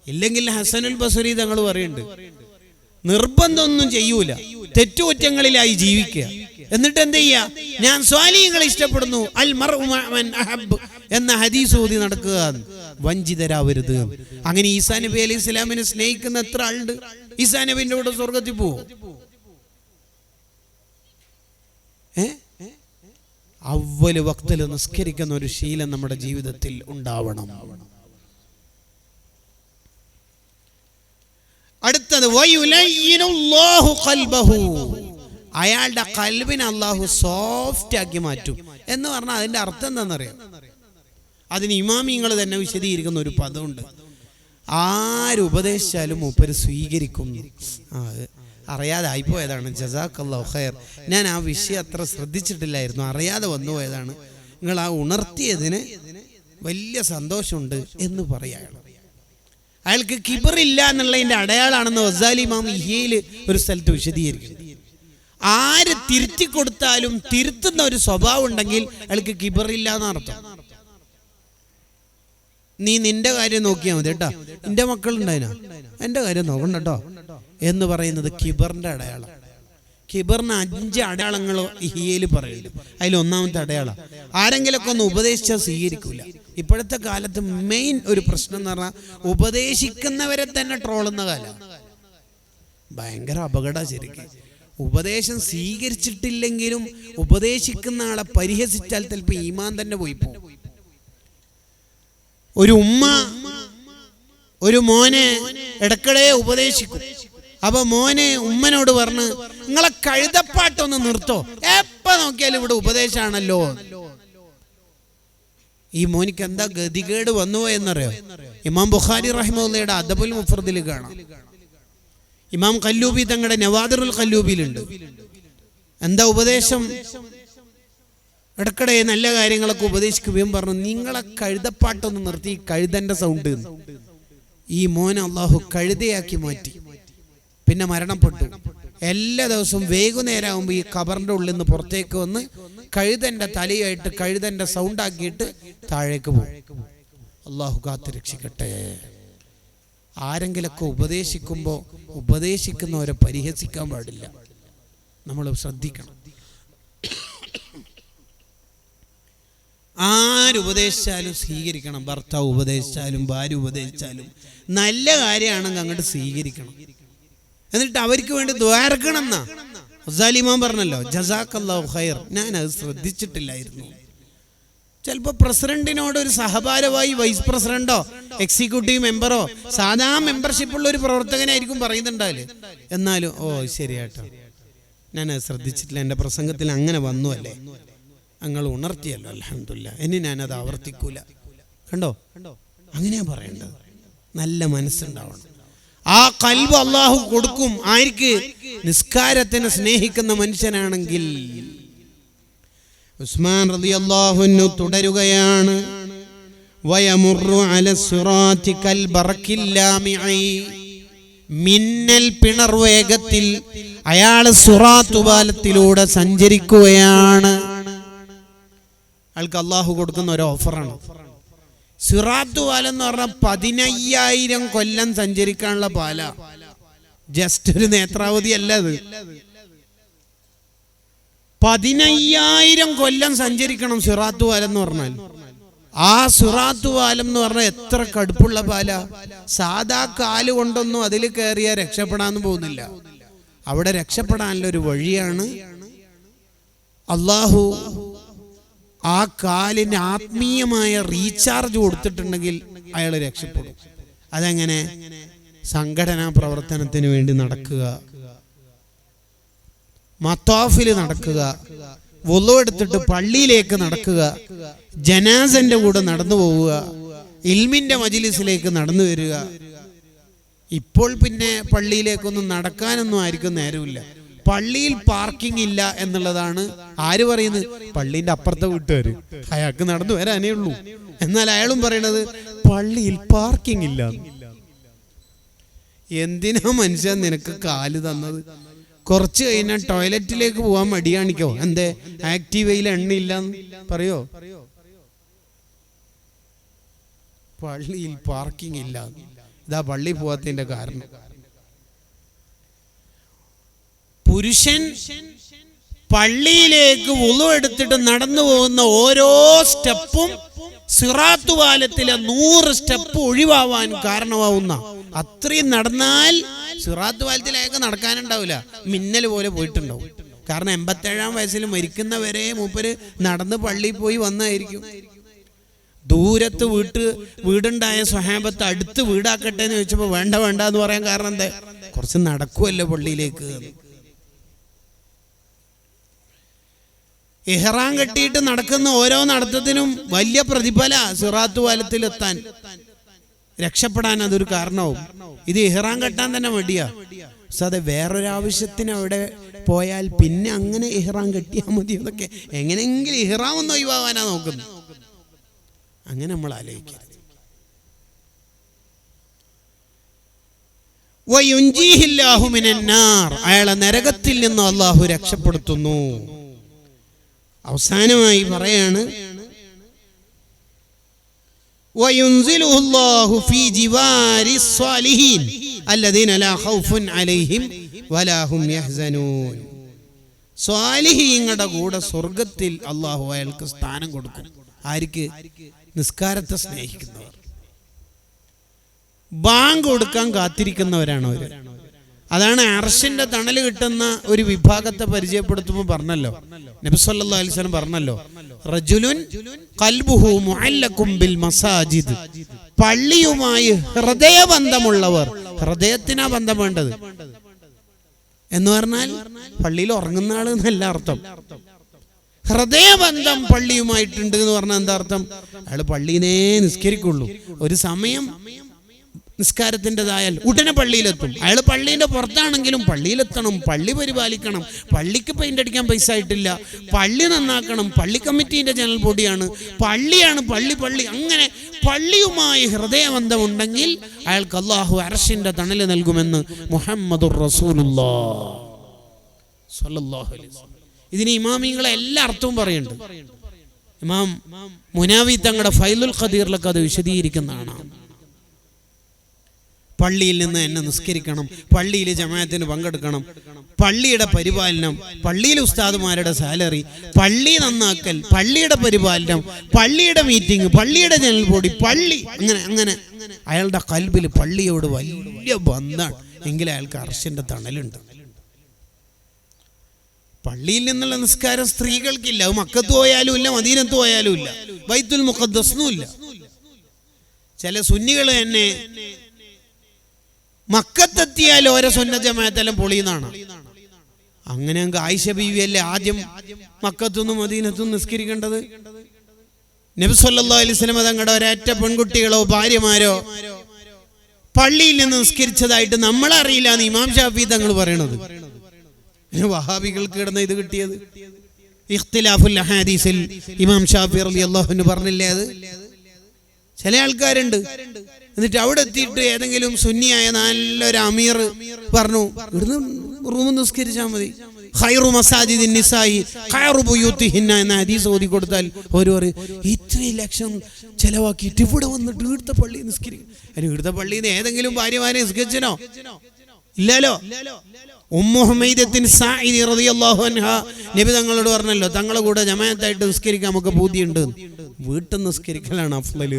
ഇല്ലെങ്കിൽ ഹസനുൽ ബസ്രി തങ്ങൾ പറയുന്നുണ്ട്, നിർബന്ധമൊന്നും ചെയ്യൂല, തെറ്റുകുറ്റങ്ങളിലായി ജീവിക്കുക. എന്നിട്ട് എന്ത് ചെയ്യാ? ഞാൻ സ്വാലിഹീങ്ങളെ ഇഷ്ടപ്പെടുന്നു, അൽ മർഉ മൻ അഹബ്ബ് എന്ന ഹദീസ് ഓതി നടക്കുക. വഞ്ചിതരാവരുത്. അങ്ങനെ ഈസാ നബി അലൈഹി സ്വലാമിനെ സ്നേഹിക്കുന്ന എത്ര ആളുണ്ട്? ഈസാ നബിന്റെ കൂടെ സ്വർഗത്തിൽ പോവോ? അവ്വല് വക്തിൽ നിസ്കരിക്കുന്ന ഒരു ശീലം നമ്മുടെ ജീവിതത്തിൽ ഉണ്ടാവണം. അടുത്തത് വയുലയ്യിനുല്ലാഹു ഖൽബഹു. അയാളുടെ ഖൽബിനെ അല്ലാഹു സോഫ്റ്റ് ആക്കി മാറ്റും എന്ന് പറഞ്ഞാൽ അതിന്റെ അർത്ഥം എന്താണെന്നറിയാം? അതിന് ഇമാമിങ്ങൾ തന്നെ വിശദീകരിക്കുന്ന ഒരു പദമുണ്ട്. ആരുപദേശിച്ചാലും മൂപ്പര് സ്വീകരിക്കും. അറിയാതെ ആയിപ്പോയതാണ്. ജസാക്കല്ലാഹു ഖൈർ. ഞാൻ ആ വിഷയം അത്ര ശ്രദ്ധിച്ചിട്ടില്ലായിരുന്നു, അറിയാതെ വന്നു പോയതാണ്. നിങ്ങൾ ആ ഉണർത്തിയതിന് വലിയ സന്തോഷമുണ്ട് എന്ന് പറയാണ്. അയാൾക്ക് കിബറില്ല എന്നുള്ളതിന്റെ അടയാളാണെന്ന് ഗസാലി ഇമാം ഇഹ്യയിൽ ഒരു സ്ഥലത്ത് വിശദീകരിക്കുന്നു. ആര് തിരുത്തി കൊടുത്താലും തിരുത്തുന്ന ഒരു സ്വഭാവം ഉണ്ടെങ്കിൽ അയാൾക്ക് കിബറില്ല എന്നർത്ഥം. നീ നിന്റെ കാര്യം നോക്കിയാൽ മതി കേട്ടോ, നിന്റെ മക്കളുണ്ടായിനാ, എൻ്റെ കാര്യം നോക്കണ്ട കേട്ടോ എന്ന് പറയുന്നത് കിബറിന്റെ അടയാളം. കിബറിന് 5 അടയാളങ്ങൾ ഇഹ്യയിൽ പറയുന്നു. അതിൽ ഒന്നാമത്തെ അടയാളം, ആരെങ്കിലൊക്കെ ഒന്ന് ഉപദേശിച്ചാൽ സ്വീകരിക്കൂല. ഇപ്പോഴത്തെ കാലത്ത് മെയിൻ ഒരു പ്രശ്നം എന്ന് പറഞ്ഞാൽ ഉപദേശിക്കുന്നവരെ തന്നെ ട്രോളുന്ന കാലം. ഭയങ്കര അപകട. ശരിക്കും ഉപദേശം സ്വീകരിച്ചിട്ടില്ലെങ്കിലും ഉപദേശിക്കുന്ന ആളെ പരിഹസിച്ചാൽ ചിലപ്പോൾ ഈമാൻ തന്നെ പോയി പോകും. ഒരു ഉമ്മ ഒരു മോനെ ഇടയ്ക്കിടെ ഉപദേശിക്കും. അപ്പൊ മോനെ ഉമ്മനോട് പറഞ്ഞ്, നിങ്ങളെ കഴുതപ്പാട്ടൊന്ന് നിർത്തോ, എപ്പോ നോക്കിയാലും ഇവിടെ ഉപദേശമാണല്ലോ. ഈ മോനിക്ക് എന്താ ഗതികേട് വന്നുവോ എന്നറിയോ? ഇമാം ബുഖാരി റഹിമഹുള്ളയുടെ അദബുൽ മുഫ്രദിൽ കാണാം. ഇമാം ഖല്ലൂബി തങ്ങളുടെ നവാദിറുൽ ഖല്ലൂബിയിലുണ്ട്. എന്താ ഉപദേശം? ഇടയ്ക്കിടെ നല്ല കാര്യങ്ങളൊക്കെ ഉപദേശിക്കുകയും പറഞ്ഞു, നിങ്ങളെ കഴുതപ്പാട്ടൊന്ന് നിർത്തി, കഴുതന്റെ സൗണ്ട്. ഈ മോനെ അള്ളാഹു കഴുതയാക്കി മാറ്റി. പിന്നെ മരണപ്പെട്ടു. എല്ലാ ദിവസവും വൈകുന്നേരം ആകുമ്പോൾ ഈ ഖബറിന്റെ ഉള്ളിൽ നിന്ന് പുറത്തേക്ക് വന്ന് കഴുതന്റെ തലയായിട്ട് കഴുതന്റെ സൗണ്ട് ആക്കിയിട്ട് താഴേക്ക് പോകും. അള്ളാഹു കാത്ത് രക്ഷിക്കട്ടെ. ആരെങ്കിലൊക്കെ ഉപദേശിക്കുമ്പോൾ ഉപദേശിക്കുന്നവരെ പരിഹസിക്കാൻ പാടില്ല. നമ്മൾ ശ്രദ്ധിക്കണം. ആരുപദേശിച്ചാലും സ്വീകരിക്കണം. ഭർത്താവ് ഉപദേശിച്ചാലും ഭാര്യ ഉപദേശിച്ചാലും നല്ല കാര്യമാണെങ്കിൽ അങ്ങോട്ട് സ്വീകരിക്കണം. എന്നിട്ട് അവർക്ക് വേണ്ടി ദ്വാരക്കണം എന്നാ ഗസാലി ഇമാം പറഞ്ഞല്ലോ, ജസാക്കല്ലാഹു ഖൈർ. ഞാൻ അത് ശ്രദ്ധിച്ചിട്ടില്ലായിരുന്നു. ചിലപ്പോൾ പ്രസിഡന്റിനോട് ഒരു സഹഭാരവായി വൈസ് പ്രസിഡന്റോ എക്സിക്യൂട്ടീവ് മെമ്പറോ സാധാ മെമ്പർഷിപ്പുള്ള ഒരു പ്രവർത്തകനായിരിക്കും പറയുന്നുണ്ടാവില്ലേ. എന്നാലും ഓ ശരിയാട്ടോ, ഞാനത് ശ്രദ്ധിച്ചിട്ടില്ല, എൻ്റെ പ്രസംഗത്തിൽ അങ്ങനെ വന്നു അല്ലേ, ഞങ്ങൾ ഉണർത്തിയല്ലോ, അൽഹംദുലില്ലാ, ഇനി ഞാനത് ആവർത്തിക്കൂല. കണ്ടോ, അങ്ങനെയാ പറയേണ്ടത്. നല്ല മനസ്സുണ്ടാവണം. ആ ഖൽബ് അല്ലാഹു കൊടുക്കും. ആർക്ക്? നിസ്കാരത്തിനെ സ്നേഹിക്കുന്ന മനുഷ്യനാണെങ്കിൽ. ഉസ്മാൻ റളിയല്ലാഹു അൻഹു തുടരുകയാണ്. വയമുറു അലസ്സിറാത്തി കൽ ബറക്കിൽ ലാമിഇ. മിന്നൽ പിണർ വേഗത്തിൽ അയാൾ സിറാത്ത് പാലത്തിലൂടെ സഞ്ചരിക്കുകയാണ്. അയാൾക്ക് അല്ലാഹു കൊടുക്കുന്ന ഒരു ഓഫറാണ്. സിറാത്ത് പാലം എന്ന് പറഞ്ഞാൽ 15,000 കൊല്ലം സഞ്ചരിക്കാനുള്ള പാല. ജസ്റ്റ് ഒരു നേത്രാവതി അല്ല അത്. 15,000 കൊല്ലം സഞ്ചരിക്കണം സിറാത്ത് പാലം എന്ന് പറഞ്ഞാൽ. ആ സിറാത്ത് പാലം എന്ന് പറഞ്ഞാൽ എത്ര കടുപ്പുള്ള പാല. സാധാ കാല് കൊണ്ടൊന്നും അതിൽ കയറിയാൽ രക്ഷപ്പെടാന്ന് പോകുന്നില്ല. അവിടെ രക്ഷപ്പെടാനുള്ള ഒരു വഴിയാണ്. അല്ലാഹു ആ കാലിന് ആത്മീയമായ റീചാർജ് കൊടുത്തിട്ടുണ്ടെങ്കിൽ അയാൾ രക്ഷപ്പെടും. അതെങ്ങനെ? സംഘടനാ പ്രവർത്തനത്തിന് വേണ്ടി നടക്കുക, മത്താഫിൽ നടക്കുക, വുളു എടുത്തിട്ട് പള്ളിയിലേക്ക് നടക്കുക, ജനാസന്റെ കൂടെ നടന്നു പോവുക, ഇൽമിന്റെ മജ്ലിസിലേക്ക് നടന്നു വരിക. ഇപ്പോൾ പിന്നെ പള്ളിയിലേക്കൊന്നും നടക്കാനൊന്നും ആർക്കും നേരമില്ല. പള്ളിയിൽ പാർക്കിംഗ് ഇല്ല എന്നുള്ളതാണ് ആര് പറയുന്നത്? പള്ളിന്റെ അപ്പുറത്തെ വീട്ടുകാര്. അയാൾക്ക് നടന്നു വരാനേ ഉള്ളൂ. എന്നാൽ അയാളും പറയണത് പള്ളിയിൽ പാർക്കിംഗ് ഇല്ല. എന്തിനാ മനുഷ്യൻ നിനക്ക് കാല് തന്നത്? കുറച്ച് കഴിഞ്ഞാൽ ടോയ്ലറ്റിലേക്ക് പോകാൻ മടിയാണിക്കോ? എന്തേ? ആക്റ്റീവയിൽ എണ്ണയില്ലെന്ന് പറയോ? പള്ളിയിൽ പാർക്കിംഗ് ഇല്ല. ഇതാ പള്ളി പോവാത്തതിന്റെ കാരണം. പുരുഷൻ പള്ളിയിലേക്ക് വുളു എടുത്തിട്ട് നടന്നു പോകുന്ന ഓരോ സ്റ്റെപ്പും സിറാത്ത് പാലത്തിലെ 100 സ്റ്റെപ്പ് ഒഴിവാവാൻ കാരണമാവുന്ന അത്രയും നടന്നാൽ സിറാത്ത് പാലത്തിലേക്ക് നടക്കാനുണ്ടാവില്ല, മിന്നൽ പോലെ പോയിട്ടുണ്ടാവും. കാരണം 87-ാം വയസ്സിൽ മരിക്കുന്നവരെ മൂപ്പര് നടന്ന് പള്ളിയിൽ പോയി വന്നായിരിക്കും. ദൂരത്ത് വീടുണ്ടായ സ്വഹാബത്ത് അടുത്ത് വീടാക്കട്ടെ എന്ന് ചോദിച്ചപ്പോൾ വേണ്ട വേണ്ട എന്ന് പറയാൻ കാരണം എന്താ? കുറച്ച് നടക്കുമല്ലോ പള്ളിയിലേക്ക്. ഇഹ്റാം കെട്ടിയിട്ട് നടക്കുന്ന ഓരോ നടത്തത്തിനും വലിയ പ്രതിഫല. സിറാത്ത് പാലത്തിലെത്താൻ രക്ഷപ്പെടാൻ അതൊരു കാരണവും. ഇത് ഇഹ്റാം കെട്ടാൻ തന്നെ മടിയാ. അതെ, വേറൊരാവശ്യത്തിന് അവിടെ പോയാൽ പിന്നെ അങ്ങനെ ഇഹ്റാം കെട്ടിയാൽ മതി എന്നൊക്കെ എങ്ങനെയെങ്കിലും ഇഹ്റാം ഒന്ന് ഒഴിവാവാനാ നോക്കുന്നു. അങ്ങനെ നമ്മൾ ആലോചിക്കരുത്. വയുൻജീഹില്ലാഹു മിനന്നാർ, അയാളെ നരകത്തിൽ നിന്ന് അല്ലാഹു രക്ഷപ്പെടുത്തുന്നു. അവസാനമായി പറയാണ് വയുൻസിലുഹുല്ലാഹു ഫീ ജിവാരി സ്വാലിഹീൻ അല്ലദീന ലാ ഖൗഫുൻ അലൈഹിം വലാ ഹും യഹ്സനൂൻ. സ്വാലിഹീങ്ങളുടെ കൂടെ സ്വർഗത്തിൽ അല്ലാഹു അയാൾക്ക് സ്ഥാനം കൊടുക്കും. ആർക്ക്? നിസ്കാരത്തെ സ്നേഹിക്കുന്നവർ, ബാങ്ക് കൊടുക്കാൻ കാത്തിരിക്കുന്നവരാണ് അവര്. അതാണ് അർശിന്റെ തണൽ കിട്ടുന്ന ഒരു വിഭാഗത്തെ പരിചയപ്പെടുത്തുമ്പോൾ പറഞ്ഞല്ലോ, നബി സല്ലല്ലാഹു അലൈഹി വസല്ലം പറഞ്ഞല്ലോ, റജുലുൻ ഖൽബുഹു മുഅല്ലഖും ബിൽ മസാജിദ്, പള്ളിയുമായി ഹൃദയബന്ധമുള്ളവർ. ഹൃദയത്തിനാ ബന്ധം വേണ്ടത് എന്ന് പറഞ്ഞാൽ പള്ളിയിൽ ഉറങ്ങുന്ന ആള് എന്നല്ല അർത്ഥം. ഹൃദയബന്ധം പള്ളിയുമായിട്ടുണ്ട് എന്ന് പറഞ്ഞാൽ എന്താ അർത്ഥം? അയാൾ പള്ളിയിലേ നിസ്കരിക്കുള്ളൂ. ഒരു സമയം നിസ്കാരത്തിൻ്റെതായാൽ ഉടനെ പള്ളിയിലെത്തും. അയാൾ പള്ളീൻ്റെ പുറത്താണെങ്കിലും പള്ളിയിലെത്തണം, പള്ളി പരിപാലിക്കണം. പള്ളിക്ക് പെയിന്റ് അടിക്കാൻ പൈസ ആയിട്ടില്ല, പള്ളി നന്നാക്കണം, പള്ളി കമ്മിറ്റീൻ്റെ ജനറൽ ബോഡിയാണ്, പള്ളിയാണ് പള്ളി. അങ്ങനെ പള്ളിയുമായി ഹൃദയബന്ധമുണ്ടെങ്കിൽ അയാൾക്ക് അല്ലാഹു അർശിന്റെ തണല് നൽകുമെന്ന് മുഹമ്മദുർ റസൂലുള്ളാഹ് സ്വല്ലല്ലാഹു അലൈഹി വസല്ലം. ഇതിന് ഇമാമിങ്ങളെ എല്ലാ അർത്ഥവും പറയുന്നുണ്ട്. ഇമാം മുനാവി തങ്ങളുടെ ഫൈലുൽ ഖദീറിലൊക്കെ അത് വിശദീകരിക്കുന്നതാണ്. പള്ളിയിൽ നിന്ന് എന്നെ നിസ്കരിക്കണം, പള്ളിയിൽ ജമാഅത്തിന് പങ്കെടുക്കണം, പള്ളിയുടെ പരിപാലനം, പള്ളിയിലെ ഉസ്താദുമാരുടെ സാലറി, പള്ളി നന്നാക്കൽ, പള്ളിയുടെ പരിപാലനം, പള്ളിയുടെ മീറ്റിംഗ്, പള്ളിയുടെ ജനറൽ ബോഡി, പള്ളി, അങ്ങനെ അയാളുടെ ഖൽബിൽ പള്ളിയോട് വലിയ ബന്ധമാണ്. എങ്കിൽ അയാൾക്ക് അർശിന്റെ തണലുണ്ട്. പള്ളിയിൽ നിന്നുള്ള നിസ്കാരം സ്ത്രീകൾക്കില്ല. മക്കത്ത് പോയാലും ഇല്ല, മദീനത്ത് പോയാലും ഇല്ല, ബൈത്തുൽ മുഖദ്ദസിനും ഇല്ല. ചില സുന്നികൾ തന്നെ മക്കത്തെത്തിയാൽ ഓരോ സുന്നത്ത് ജമാഅത്തെല്ലാം പൊളിയുന്നതാണ്. അങ്ങനെ ആയിഷ ബീവിയല്ലേ ആദ്യം മക്കത്തുനിന്നും മദീനത്തുനിന്നും നിസ്കരിക്കേണ്ടത്? നബി സല്ലല്ലാഹു അലൈഹി വസല്ലം തങ്ങളുടെ ഒരേറ്റ പെൺകുട്ടികളോ ഭാര്യമാരോ പള്ളിയിൽ നിന്ന് നിസ്കരിച്ചതായിട്ട് നമ്മളറിയില്ല എന്ന് ഇമാം ഷാഫി തങ്ങൾ പറയണത്. വഹാബികൾക്ക് കിടന്ന ഇത് കിട്ടിയത് ഇഖ്തിലാഫുൽ അഹാദീസിൽ ഇമാം ഷാഫി റളിയല്ലാഹു അൻഹു പറഞ്ഞില്ലേ? അത് ചില ആൾക്കാരുണ്ട്, എന്നിട്ട് അവിടെ എത്തിയിട്ട് ഏതെങ്കിലും സുന്നിയായ നല്ലൊരു അമീർ പറഞ്ഞു ഇവിടുന്ന് റൂം നിസ്കരിച്ചാൽ മതി, ഖൈറു മസാജിദിൻ നിസായി ഖൈറു ബുയൂത്തിഹിന്ന എന്ന ഹദീസ് ഓതി കൊടുത്താൽ ഒരു ഇത്രയും ലക്ഷം ചെലവാക്കിയിട്ട് ഇവിടെ വന്നിട്ട് ഇവിടുത്തെ പള്ളി നിസ്കരിക്കും. ഇവിടുത്തെ പള്ളിയിൽ നിന്ന് ഏതെങ്കിലും ഭാര്യമാരെ നിസ്കരിച്ചനോ? ഇല്ലല്ലോ. ഉമ്മു ഹുമൈദത്തിൻ സാഇദി റളിയല്ലാഹു അൻഹാ നബി തങ്ങളോട് പറഞ്ഞല്ലോ, തങ്ങളുടെ കൂടെ ജമാഅത്തായിട്ട് നിസ്കരിക്കാൻ നമുക്ക് ബുദ്ധിയുണ്ട്, വീട്ടിൽ നിസ്കരിക്കലാണ് അഫ്ളൽ.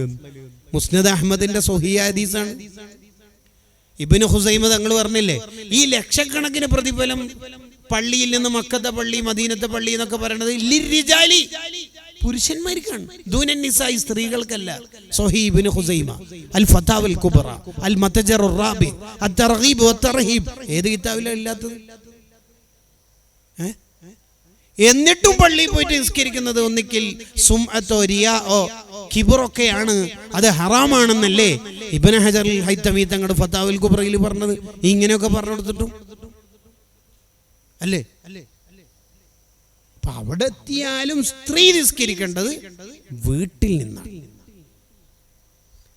മുസ്നദ് അഹ്മദിന്റെ സ്വഹീഹ ഹദീസാണ്. ഇബ്നു ഖുസൈമ തങ്ങൾ പറഞ്ഞില്ലേ, ഈ ലക്ഷക്കണക്കിന് പ്രതിഫലം പള്ളിയിൽ നിന്ന് മക്കത്തെ പള്ളി, മദീനത്തെ പള്ളി എന്നൊക്കെ പറയണത് ലിർരിജാലി, പുരുഷന്മാർക്കാണ്, ദൂനൻ നിസായി, സ്ത്രീകൾക്കല്ല. സ്വഹീഹ് ഇബ്നു ഖുസൈമ, അൽ ഫതാവൽ കുബ്ര, അൽ മതജറുർ റാബി, അൽ തർഗീബ് വത്തർഹീബ്. ഏത് കിതാബിലാണ് ഇല്ലാത്തത്? എന്നിട്ടും പള്ളിയിൽ പോയിട്ട് നിസ്കരിക്കുന്നത് ഒന്നിക്കിൽ സുംഅത്തോ റിയാഓ കിബറൊക്കെയാണ്, അത് ഹറാമാണെന്നല്ലേ ഇബ്നു ഹജർ അൽ ഹൈതമി തങ്ങളുടെ ഫതാവൽ കുബ്രയിൽ പറഞ്ഞത്. ഇങ്ങനെയൊക്കെ പറഞ്ഞു കൊടുത്തിട്ടും അല്ലേ? അപ്പൊ അവിടെ എത്തിയാലും സ്ത്രീ നിസ്കരിക്കേണ്ടത് വീട്ടിൽ നിന്നാണ്.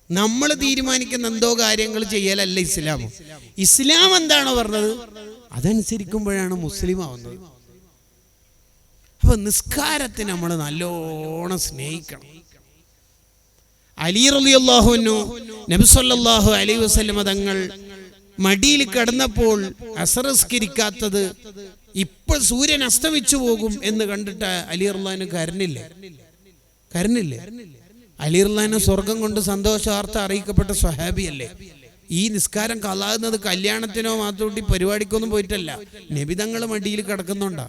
നമ്മൾ തീരുമാനിക്കുന്ന എന്തോ കാര്യങ്ങൾ ചെയ്യലല്ല ഇസ്ലാം. ഇസ്ലാം എന്താണോ പറഞ്ഞത് അതനുസരിക്കുമ്പോഴാണ് മുസ്ലിം ആവുന്നത്. അപ്പൊ നിസ്കാരത്തെ നമ്മൾ നല്ലോണം സ്നേഹിക്കണം. അലി റളിയല്ലാഹു അൻഹു നബി സല്ലല്ലാഹു അലൈഹി വസല്ലം തങ്ങൾ മടിയിൽ കിടന്നപ്പോൾ അസ്ർ നിസ്കരിക്കാത്തത് ഇപ്പോൾ സൂര്യൻ അസ്തമിച്ചു പോകും എന്ന് കണ്ടിട്ട് അലി റളിയല്ലാഹു കരഞ്ഞില്ലേ? അലി റളിയല്ലാഹു സ്വർഗം കൊണ്ട് സന്തോഷവാർത്ത അറിയിക്കപ്പെട്ട സ്വഹാബിയല്ലേ. ഈ നിസ്കാരം കളാകുന്നത് കല്യാണത്തിനോ മാത്രൂട്ടി പരിപാടിക്കൊന്നും പോയിട്ടല്ല, നബി തങ്ങൾ മടിയിൽ കിടക്കുന്നുണ്ടാ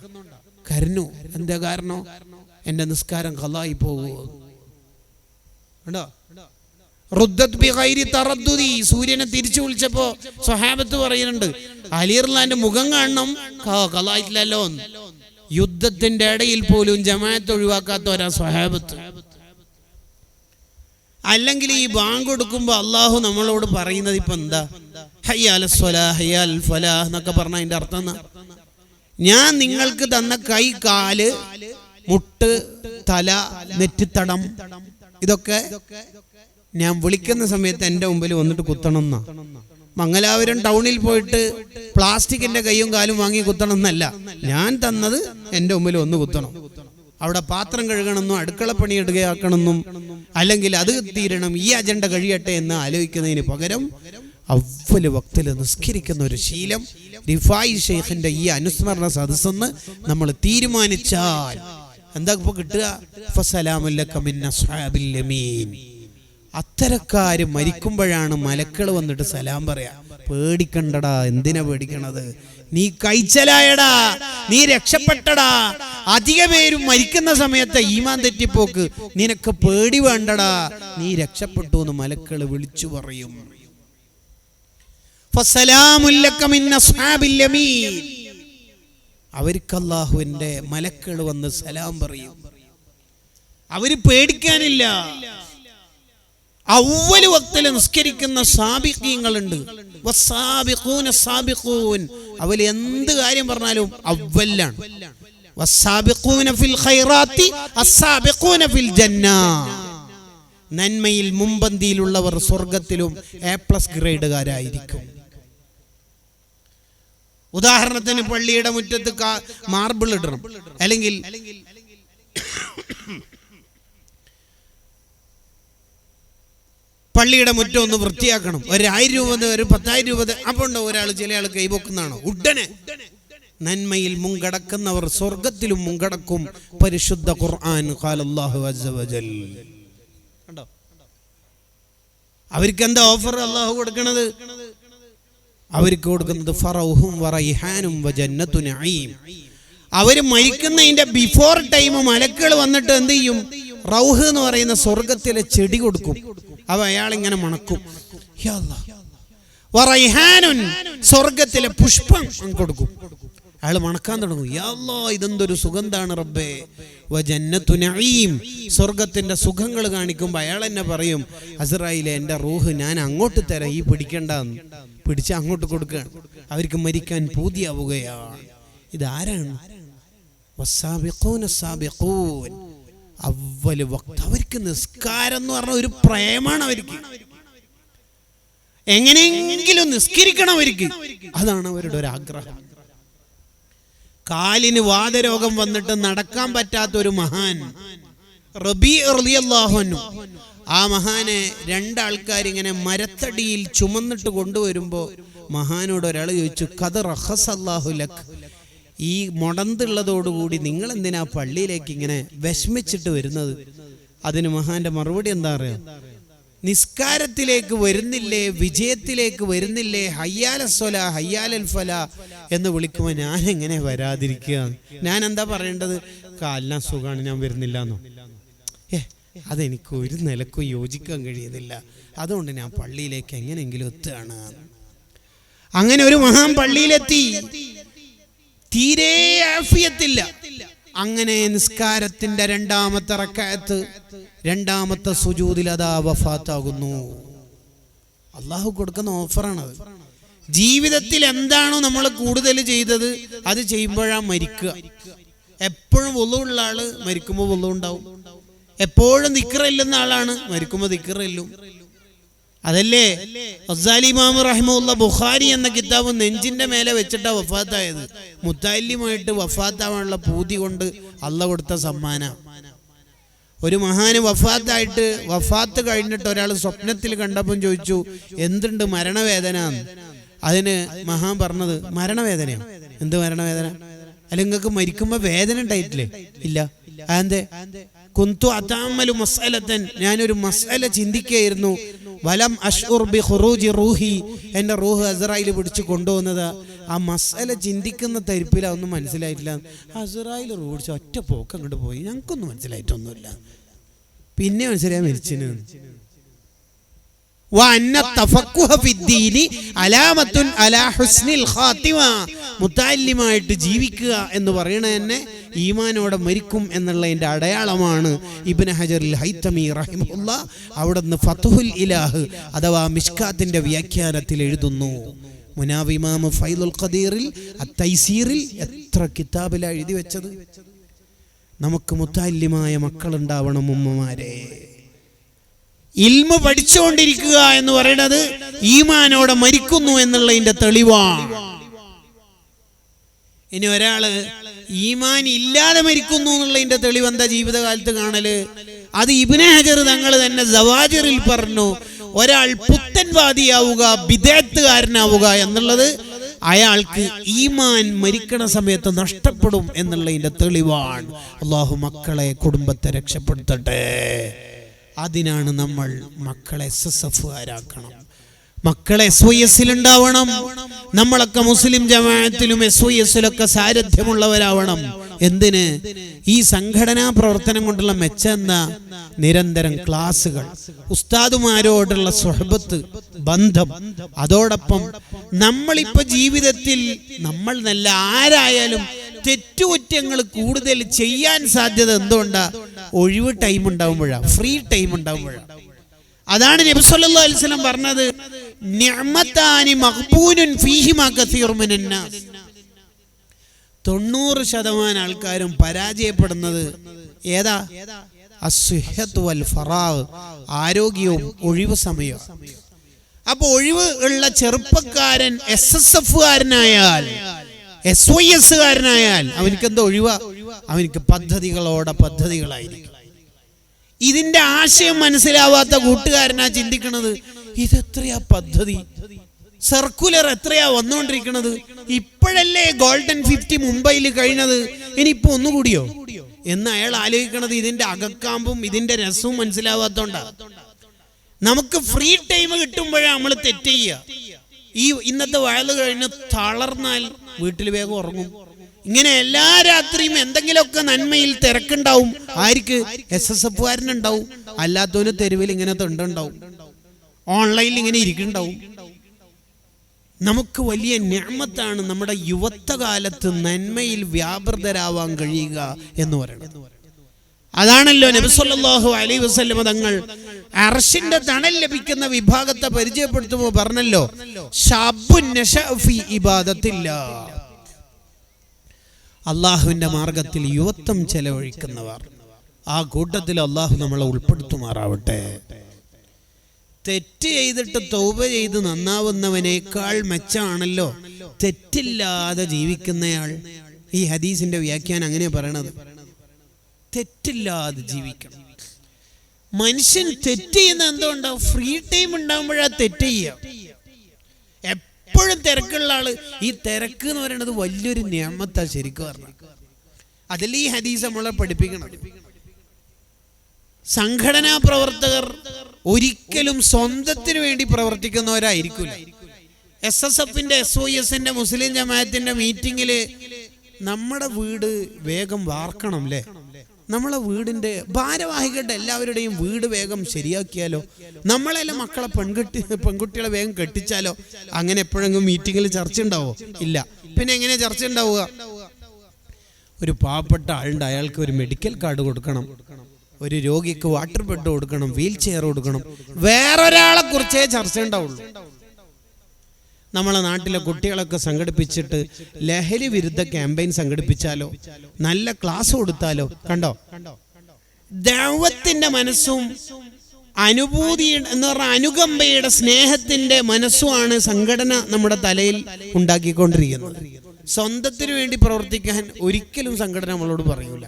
കരഞ്ഞു. എന്താ കാരണം? എന്റെ നിസ്കാരം കളായി പോകുമോ? സൂര്യനെ തിരിച്ചു വിളിച്ചപ്പോ സ്വഹാബത്ത് പറയുന്നുണ്ട്, അലി റളിയല്ലാഹുവിന്റെ മുഖം കാണണം, കളായിട്ടില്ലല്ലോ. യുദ്ധത്തിന്റെ ഇടയിൽ പോലും ജമാഅത്ത് ഒഴിവാക്കാത്ത ഒരാ സ്വഹാബത്ത്. അല്ലെങ്കിൽ ഈ ബാങ്ക് കൊടുക്കുമ്പോ അള്ളാഹു നമ്മളോട് പറയുന്നത് ഇപ്പൊ എന്താ? ഹയ്യാൽ സ്വലാഹ് ഹയ്യാൽ ഫലാഹ് എന്നൊക്കെ പറഞ്ഞ അതിന്റെ അർത്ഥം എന്നാ? ഞാൻ നിങ്ങൾക്ക് തന്ന കൈ, കാല്, മുട്ട്, തല, നെറ്റിത്തടം ഇതൊക്കെ ഞാൻ വിളിക്കുന്ന സമയത്ത് എൻ്റെ മുമ്പിൽ വന്നിട്ട് കുത്തണം എന്നാ. മംഗലാപുരം ടൗണിൽ പോയിട്ട് പ്ലാസ്റ്റിക്കിന്റെ കൈയും കാലും വാങ്ങി കുത്തണം എന്നല്ല, ഞാൻ തന്നത് എൻ്റെ മുമ്പിൽ ഒന്ന് കുത്തണം. അവിടെ പാത്രം കഴുകണമെന്നും അടുക്കള പണിയെടുക്കുകയാക്കണമെന്നും അല്ലെങ്കിൽ അത് തീരണം, ഈ അജണ്ട കഴിയട്ടെ എന്ന് ആലോചിക്കുന്നതിന് പകരം അവ്വല് വക്തിൽ നിസ്കരിക്കുന്ന ഒരു ശീലം റിഫായി ഷെയ്ഖിന്റെ ഈ അനുസ്മരണ സദസ്സെന്ന് നമ്മൾ തീരുമാനിച്ചാൽ എന്താ ഇപ്പൊ കിട്ടുക? ഫസലാമുൽ ലക മിൻ അസ്ഹാബിൽ യമീൻ. അത്തരക്കാര് മരിക്കുമ്പോഴാണ് മലക്കൾ വന്നിട്ട് സലാം പറയാ. പേടിക്കണ്ടടാ, എന്തിനാ പേടിക്കണത്? നീ കൈച്ചലായടാ, നീ രക്ഷപ്പെട്ടടാ. അധിക പേരും മരിക്കുന്ന സമയത്ത് ഈമാൻ തെറ്റിപ്പോക്ക്, നിനക്ക് പേടി വേണ്ടടാ, നീ രക്ഷപ്പെട്ടു എന്ന് മലക്കൾ വിളിച്ചു പറയും. ഫസലാമുൽ ലക മിൻ അസ്ഹാബിൽ യമീൻ. അവർക്ക് അല്ലാഹുവിന്റെ മലക്കൾ വന്ന് സലാം പറയും. അവര് പേടിക്കാനില്ല. അവ്വല് വക്തിൽ നിസ്കരിക്കുന്ന സാബിഖീങ്ങളുണ്ട്. വസ്സാബിഖൂന സാബിഖൂൻ. അവര് എന്ത് കാര്യം പറഞ്ഞാലും അവ്വലാണ്. വസ്സാബിഖൂന ഫിൽ ഖൈറാത്തി അസ്സാബിഖൂന ഫിൽ ജന്ന. നന്മയിൽ മുമ്പന്തിയിലുള്ളവർ സ്വർഗത്തിലും A+ ഗ്രേഡുകാരായിരിക്കും. ഉദാഹരണത്തിന് പള്ളിയുടെ മുറ്റത്ത് മാർബിൾ ഇടണം, അല്ലെങ്കിൽ പള്ളിയുടെ മുറ്റം ഒന്ന് വൃത്തിയാക്കണം, 1000 രൂപ ഒരു 10,000 രൂപ. അപ്പൊ ഉണ്ടോ ഒരാൾ, ചില ആൾ കൈപൊക്കുന്നതാണോ? ഉടനെ നന്മയിൽ മുൻകടക്കുന്നവർ സ്വർഗത്തിലും മുൻകടക്കും. പരിശുദ്ധ ഖുർആൻ ഖാലല്ലാഹു അസ്സ വജൽ. കണ്ടോ അവർക്ക് എന്താ ഓഫർ അല്ലാഹു കൊടുക്കുന്നത്? അവർക്ക് കൊടുക്കുന്നത് ഫറൗഹും വറൈഹാനും വജന്നത്തു നഈം. അവര് മരിക്കുന്നതിന്റെ ബിഫോർ ടൈം മലക്കൾ വന്നിട്ട് എന്ത് ചെയ്യും? റൗഹ് എന്ന് പറയുന്ന സ്വർഗത്തിലെ ചെടി കൊടുക്കും. അവ അയാളിങ്ങനെ മണക്കും. യാ അല്ലാഹ്. വറൈഹാനുൻ, സ്വർഗത്തിലെ പുഷ്പം കൊടുക്കും. അയാൾ മണക്കാൻ തുടങ്ങും. യാ അല്ലാഹ്, ഇതെന്തൊരു സുഗന്ധാണ് റബ്ബേ. വജന്നത്തു നഈം, സ്വർഗത്തിന്റെ സുഖങ്ങൾ കാണിക്കുമ്പോൾ അയാൾ എന്നെ പറയും, അസ്റായിലെ എൻ്റെ റൂഹ് ഞാൻ അങ്ങോട്ട് തരാം, ഈ പിടിക്കണ്ടെന്ന്. പിടിച്ച് അങ്ങോട്ട് കൊടുക്കുകയാണ്. അവർക്ക് മരിക്കാൻ പൂതിയാവുകയാണ്. ഇതാരാണ്? വസ്സാബിഖൂന സാബിഖൂൻ. അവ്വൽ വക്ത്. അവർക്ക് നിസ്കാരം എന്ന് പറഞ്ഞ ഒരു പ്രേമാണ്. അവർക്ക് എങ്ങനെയെങ്കിലും നിസ്കരിക്കണം അവർക്ക്. അതാണ് അവരുടെ ഒരു ആഗ്രഹം. കാലിന് വാതരോഗം വന്നിട്ട് നടക്കാൻ പറ്റാത്ത ഒരു മഹാൻ റബീ റളിയല്ലാഹു അൻഹു. ആ മഹാനെ 2 ആൾക്കാരിങ്ങനെ മരത്തടിയിൽ ചുമന്നിട്ട് കൊണ്ടുവരുമ്പോ മഹാനോട് ഒരാൾ ചോദിച്ചു, ഖദ് റഖസല്ലാഹു ലക്, ഈ മുടന്തുള്ളതോടുകൂടി നിങ്ങൾ എന്തിനാ പള്ളിയിലേക്ക് ഇങ്ങനെ വിഷമിച്ചിട്ട് വരുന്നത്? അതിന് മഹാന്റെ മറുപടി എന്താ അറിയാം? നിസ്കാരത്തിലേക്ക് വരുന്നില്ലേ, വിജയത്തിലേക്ക് വരുന്നില്ലേ, ഹയ്യാലസ്വല ഹയ്യാലൽ ഫല എന്ന് വിളിക്കുമ്പോൾ ഞാൻ എങ്ങനെ വരാതിരിക്കുക? ഞാൻ എന്താ പറയേണ്ടത്? കാലിനാ സുഖാണ്, ഞാൻ വരുന്നില്ല എന്നോ? അതെനിക്ക് ഒരു നിലക്കും യോജിക്കാൻ കഴിയുന്നില്ല, അതുകൊണ്ട് ഞാൻ പള്ളിയിലേക്ക് എങ്ങനെയെങ്കിലും എത്തുകയാണ്. അങ്ങനെ ഒരു മഹാൻ പള്ളിയിലെത്തി, തീരെ ആഫിയത്തില്ല. അങ്ങനെ നിസ്കാരത്തിന്റെ 2ാമത്തെ റക്അത്ത്, 2ാമത്തെ സുജൂദിൽ അതാ വഫാത്താകുന്നു. അള്ളാഹു കൊടുക്കുന്ന ഓഫറാണത്. ജീവിതത്തിൽ എന്താണോ നമ്മൾ കൂടുതൽ ചെയ്തത് അത് ചെയ്യുമ്പോഴാണ് മരിക്കുക. എപ്പോഴും വുളൂഉള്ള ആള് മരിക്കുമ്പോൾ വുളൂ ഉണ്ടാവും. എപ്പോഴും ദിക്റില്ലുന്ന ആളാണ്, മരിക്കുമ്പോൾ ദിക്റില്ലും. അതല്ലേ ഗസാലി ഇമാം റഹിമഹുല്ലാ ബുഖാരി എന്ന കിതാബ് നെഞ്ചിന്റെ മേലെ വെച്ചിട്ടാ വഫാത്തായത്. മുത്തല്ലിമായിട്ട് വഫാത്താവാനുള്ള പൂതി കൊണ്ട് അള്ളാഹ് കൊടുത്ത സമ്മാന. ഒരു മഹാന് വഫാത്ത് കഴിഞ്ഞിട്ട് ഒരാൾ സ്വപ്നത്തിൽ കണ്ടപ്പം ചോദിച്ചു, എന്തുണ്ട് മരണവേദന? അതിന് മഹാൻ പറഞ്ഞത്, മരണവേദനയോ? എന്ത് മരണവേദന? അല്ല, നിങ്ങൾക്ക് മരിക്കുമ്പോ വേദന ഉണ്ടായിട്ടില്ലേ? ഇല്ല. അതെന്തേ? കുന്തു അതാമലു മസ്അലതൻ, ഞാനൊരു മസ്അല ചിന്തിക്കുകയായിരുന്നു. വലം അഷ്ഉർ ബി ഖുറൂജി റൂഹി, എൻ്റെ റൂഹ് അസ്റായിൽ പിടിച്ച് കൊണ്ടുപോകുന്നത്. ആ മസ്അല ചിന്തിക്കുന്ന തരിപ്പിലാ, ഒന്നും മനസ്സിലായിട്ടില്ല. അസ്റായിൽ റൂഹ് പിടിച്ച് ഒറ്റ പോക്ക് അങ്ങോട്ട് പോയി, ഞങ്ങൾക്കൊന്നും മനസ്സിലായിട്ടൊന്നുമില്ല. പിന്നെ മനസ്സിലായി മരിച്ചിന്. മുത്തല്ലിമായിട്ട് ജീവിക്കുക എന്ന് പറയണ തന്നെ ഈമാനോടെ മരിക്കും എന്നുള്ളതിന്റെ അടയാളമാണ്. ഇബ്നു ഹജറുൽ ഹൈതമി റഹിമഹുല്ലാ അവിടുന്ന് ഫത്ഹുൽ ഇലാഹ് അഥവാ മിഷ്കാത്തിന്റെ വ്യാഖ്യാനത്തിൽ എഴുതുന്നു. മുനാവി ഇമാം ഫൈദുൽ ഖദീറിൽ അത്തൈസീറിൽ എത്ര കിതാബിലാ എഴുതി വെച്ചത്. നമുക്ക് മുത്തല്ലിമായ മക്കളുണ്ടാവണം ഉമ്മമാരെ. ഇൽമു പഠിച്ചുകൊണ്ടിരിക്കുക എന്ന് പറയുന്നത് ഈമാനോടെ മരിക്കുന്നു എന്നുള്ളതിന്റെ തെളിവാണ്. ഇനി ഒരാള് ഈമാൻ ഇല്ലാതെ മരിക്കുന്നു എന്നുള്ളതിന്റെ തെളിവ് എന്താ ജീവിതകാലത്ത് കാണല്? അത് ഇബ്നു ഹജർ തങ്ങൾ തന്നെ സവാജിറിൽ പറഞ്ഞു, ഒരാൾ പുത്തൻവാദിയാവുക, ബിദഅത്തുകാരനാവുക എന്നുള്ളത് അയാൾക്ക് ഈമാൻ മരിക്കണ സമയത്ത് നഷ്ടപ്പെടും എന്നുള്ളതിന്റെ തെളിവാണ്. അല്ലാഹു മക്കളെ, കുടുംബത്തെ രക്ഷപ്പെടുത്തട്ടെ. അതിനാണ് നമ്മൾ മക്കളെ SSF-കാരാക്കണം. മക്കളെ SYS ഉണ്ടാവണം. നമ്മളൊക്കെ മുസ്ലിം ജമാഅത്തിലും SYS-ലൊക്കെ സാരഥ്യമുള്ളവരാവണം. എന്തിന്? ഈ സംഘടനാ പ്രവർത്തനം കൊണ്ടുള്ള മെച്ചം എന്താ? നിരന്തരം ക്ലാസുകൾ, ഉസ്താദുമാരോടുള്ള സുഹബത്ത്, ബന്ധം. അതോടൊപ്പം നമ്മളിപ്പോ ജീവിതത്തിൽ നമ്മൾ നല്ല ആരായാലും തെറ്റുകുറ്റങ്ങൾ കൂടുതൽ ചെയ്യാൻ സാധ്യത എന്തുകൊണ്ടാ? ഒഴിവ് ടൈം ഉണ്ടാവുമ്പോഴാണ്, ഫ്രീ ടൈം ഉണ്ടാവുമ്പോഴാണ്. അതാണ് നബി സല്ലല്ലാഹു അലൈഹി വസല്ലം പറഞ്ഞത്, നിഅമതാനി മഖ്ബൂനുൻ ഫീഹിമാ കസീറുൻ മിനൻ നാസ്. 90% ആൾക്കാരും പരാജയപ്പെടുന്നത് ഏതാ? അസ്സുഹ്ഹത്തു വൽ ഫറാഗ്, ആരോഗ്യവും ഒഴിവ് സമയവും. അപ്പൊ ഒഴിവ് ഉള്ള ചെറുപ്പക്കാരൻ SSF-കാരനായാൽ, SYS-കാരനായാൽ അവനിക്ക് എന്താ ഒഴിവാ? അവനിക്ക് പദ്ധതികളായിരിക്കും. ഇതിന്റെ ആശയം മനസ്സിലാവാത്ത കൂട്ടുകാരനാ ചിന്തിക്കണത്, ഇതെത്രയാ പദ്ധതി, സർക്കുലർ എത്രയാ വന്നുകൊണ്ടിരിക്കണത്, ഇപ്പോഴല്ലേ ഗോൾഡൻ 50 മുംബൈയിൽ കഴിഞ്ഞത്, ഇനിയിപ്പോ ഒന്നുകൂടിയോ എന്ന് അയാൾ ആലോചിക്കണത് ഇതിന്റെ അകക്കാമ്പും ഇതിന്റെ രസവും മനസ്സിലാവാത്തോണ്ടാ. നമുക്ക് ഫ്രീ ടൈം കിട്ടുമ്പോഴാണ് നമ്മൾ തെറ്റ് ചെയ്യുക. ഈ ഇന്നത്തെ വയല് കഴിഞ്ഞ് തളർന്നാൽ വീട്ടിൽ വേഗം ഉറങ്ങും. ഇങ്ങനെ എല്ലാ രാത്രിയും എന്തെങ്കിലുമൊക്കെ നന്മയിൽ തിരക്കുണ്ടാവും. ആർക്ക്? SSF-കാരനുണ്ടാവും. അല്ലാത്തവന് തെരുവിൽ ഇങ്ങനെ തൊണ്ടുണ്ടാവും, ഓൺലൈനിൽ ഇങ്ങനെ ഇരിക്കുന്നുണ്ടാവും. നമുക്ക് വലിയ നിഅമത്താണ് നമ്മുടെ യുവത്വകാലത്ത് നന്മയിൽ വ്യാപൃതരാവാൻ കഴിയുക എന്ന് പറയുന്നത്. അതാണല്ലോ നബി സല്ലല്ലാഹു അലൈഹി വസല്ലം തങ്ങൾ അർശിന്റെ തണൽ ലഭിക്കുന്ന വിഭാഗത്തെ പരിചയപ്പെടുത്തുമ്പോൾ പറഞ്ഞല്ലോ, ശാബുൻ നശഅ ഫീ ഇബാദത്തില്ലാഹ്, അള്ളാഹുവിന്റെ മാർഗത്തിൽ യുവത്വം ചെലവഴിക്കുന്നവർ. ആ കൂട്ടത്തിൽ അള്ളാഹു നമ്മളെ ഉൾപ്പെടുത്തുമാറാവട്ടെ. തെറ്റ് ചെയ്തിട്ട് തൗബ ചെയ്ത് നന്നാവുന്നവനേക്കാൾ മെച്ചമാണല്ലോ തെറ്റില്ലാതെ ജീവിക്കുന്നയാൾ. ഈ ഹദീസിന്റെ വ്യാഖ്യാനം അങ്ങനെയാ പറയണത്, തെറ്റില്ലാതെ ജീവിക്കണം. മനുഷ്യൻ തെറ്റ് ചെയ്യുന്ന എന്തുകൊണ്ടാവും? ഫ്രീ ടൈം ഉണ്ടാകുമ്പോഴാ തെറ്റ് ചെയ്യുക. എപ്പോഴും തിരക്കുള്ള ആള്, ഈ തിരക്ക് എന്ന് പറയുന്നത് വലിയൊരു നിഅമത്താ ശരിക്കും പറഞ്ഞാൽ. അതിൽ ഈ ഹദീസ് നമ്മളെ പഠിപ്പിക്കണം. സംഘടനാ പ്രവർത്തകർ ഒരിക്കലും സ്വന്തത്തിന് വേണ്ടി പ്രവർത്തിക്കുന്നവരായിരിക്കില്ല. SSF-ന്റെ SYS-ന്റെ മുസ്ലിം ജമാഅത്തിന്റെ മീറ്റിങ്ങില് നമ്മുടെ വീട് വേഗം വാർക്കണം അല്ലേ, നമ്മളെ വീടിന്റെ ഭാരവാഹികളുടെ എല്ലാവരുടെയും വീട് വേഗം ശരിയാക്കിയാലോ, നമ്മളെല്ലാം മക്കളെ പെൺകുട്ടികളെ വേഗം കെട്ടിച്ചാലോ. അങ്ങനെ എപ്പോഴെങ്കിലും മീറ്റിങ്ങിൽ ചർച്ച ഉണ്ടാവോ? ഇല്ല. പിന്നെ എങ്ങനെ ചർച്ച ഉണ്ടാവുക? ഒരു പാവപ്പെട്ട ആളുണ്ട്, അയാൾക്ക് ഒരു മെഡിക്കൽ കാർഡ് കൊടുക്കണം, ഒരു രോഗിക്ക് വാട്ടർ ബെഡ് കൊടുക്കണം, വീൽ ചെയർ കൊടുക്കണം. വേറൊരാളെ കുറിച്ചേ ചർച്ച ഉണ്ടാവുള്ളൂ. നമ്മളെ നാട്ടിലെ കുട്ടികളൊക്കെ സംഘടിപ്പിച്ചിട്ട് ലഹരി വിരുദ്ധ ക്യാമ്പയിൻ സംഘടിപ്പിച്ചാലോ, നല്ല ക്ലാസ് കൊടുത്താലോ. കണ്ടോ, ദഅവത്തിന്റെ മനസ്സും അനുഭൂതി എന്ന് പറഞ്ഞാൽ അനുകമ്പയുടെ സ്നേഹത്തിന്റെ മനസ്സുമാണ് സംഘടന നമ്മുടെ തലയിൽ ഉണ്ടാക്കിക്കൊണ്ടിരിക്കുന്നത്. സ്വന്തത്തിന് വേണ്ടി പ്രവർത്തിക്കാൻ ഒരിക്കലും സംഘടന നമ്മളോട് പറയൂല.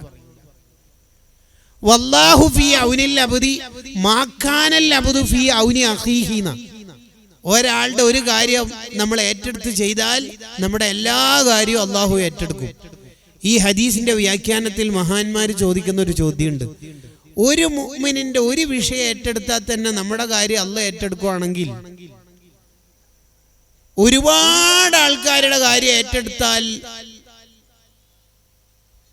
വല്ലാഹു ഫീ ഔനിൽ അബ്ദി മാ കാനൽ അബ്ദു ഫീ ഔനി അഖീഹി. ഒരാളുടെ ഒരു കാര്യം നമ്മൾ ഏറ്റെടുത്ത് ചെയ്താൽ നമ്മുടെ എല്ലാ കാര്യവും അള്ളാഹു ഏറ്റെടുക്കും. ഈ ഹദീസിന്റെ വ്യാഖ്യാനത്തിൽ മഹാന്മാർ ചോദിക്കുന്ന ഒരു ചോദ്യമുണ്ട്. ഒരു മുഅ്മിനിന്റെ ഒരു വിഷയം ഏറ്റെടുത്താൽ തന്നെ നമ്മുടെ കാര്യം അള്ളാഹു ഏറ്റെടുക്കുകയാണെങ്കിൽ ഒരുപാട് ആൾക്കാരുടെ കാര്യം ഏറ്റെടുത്താൽ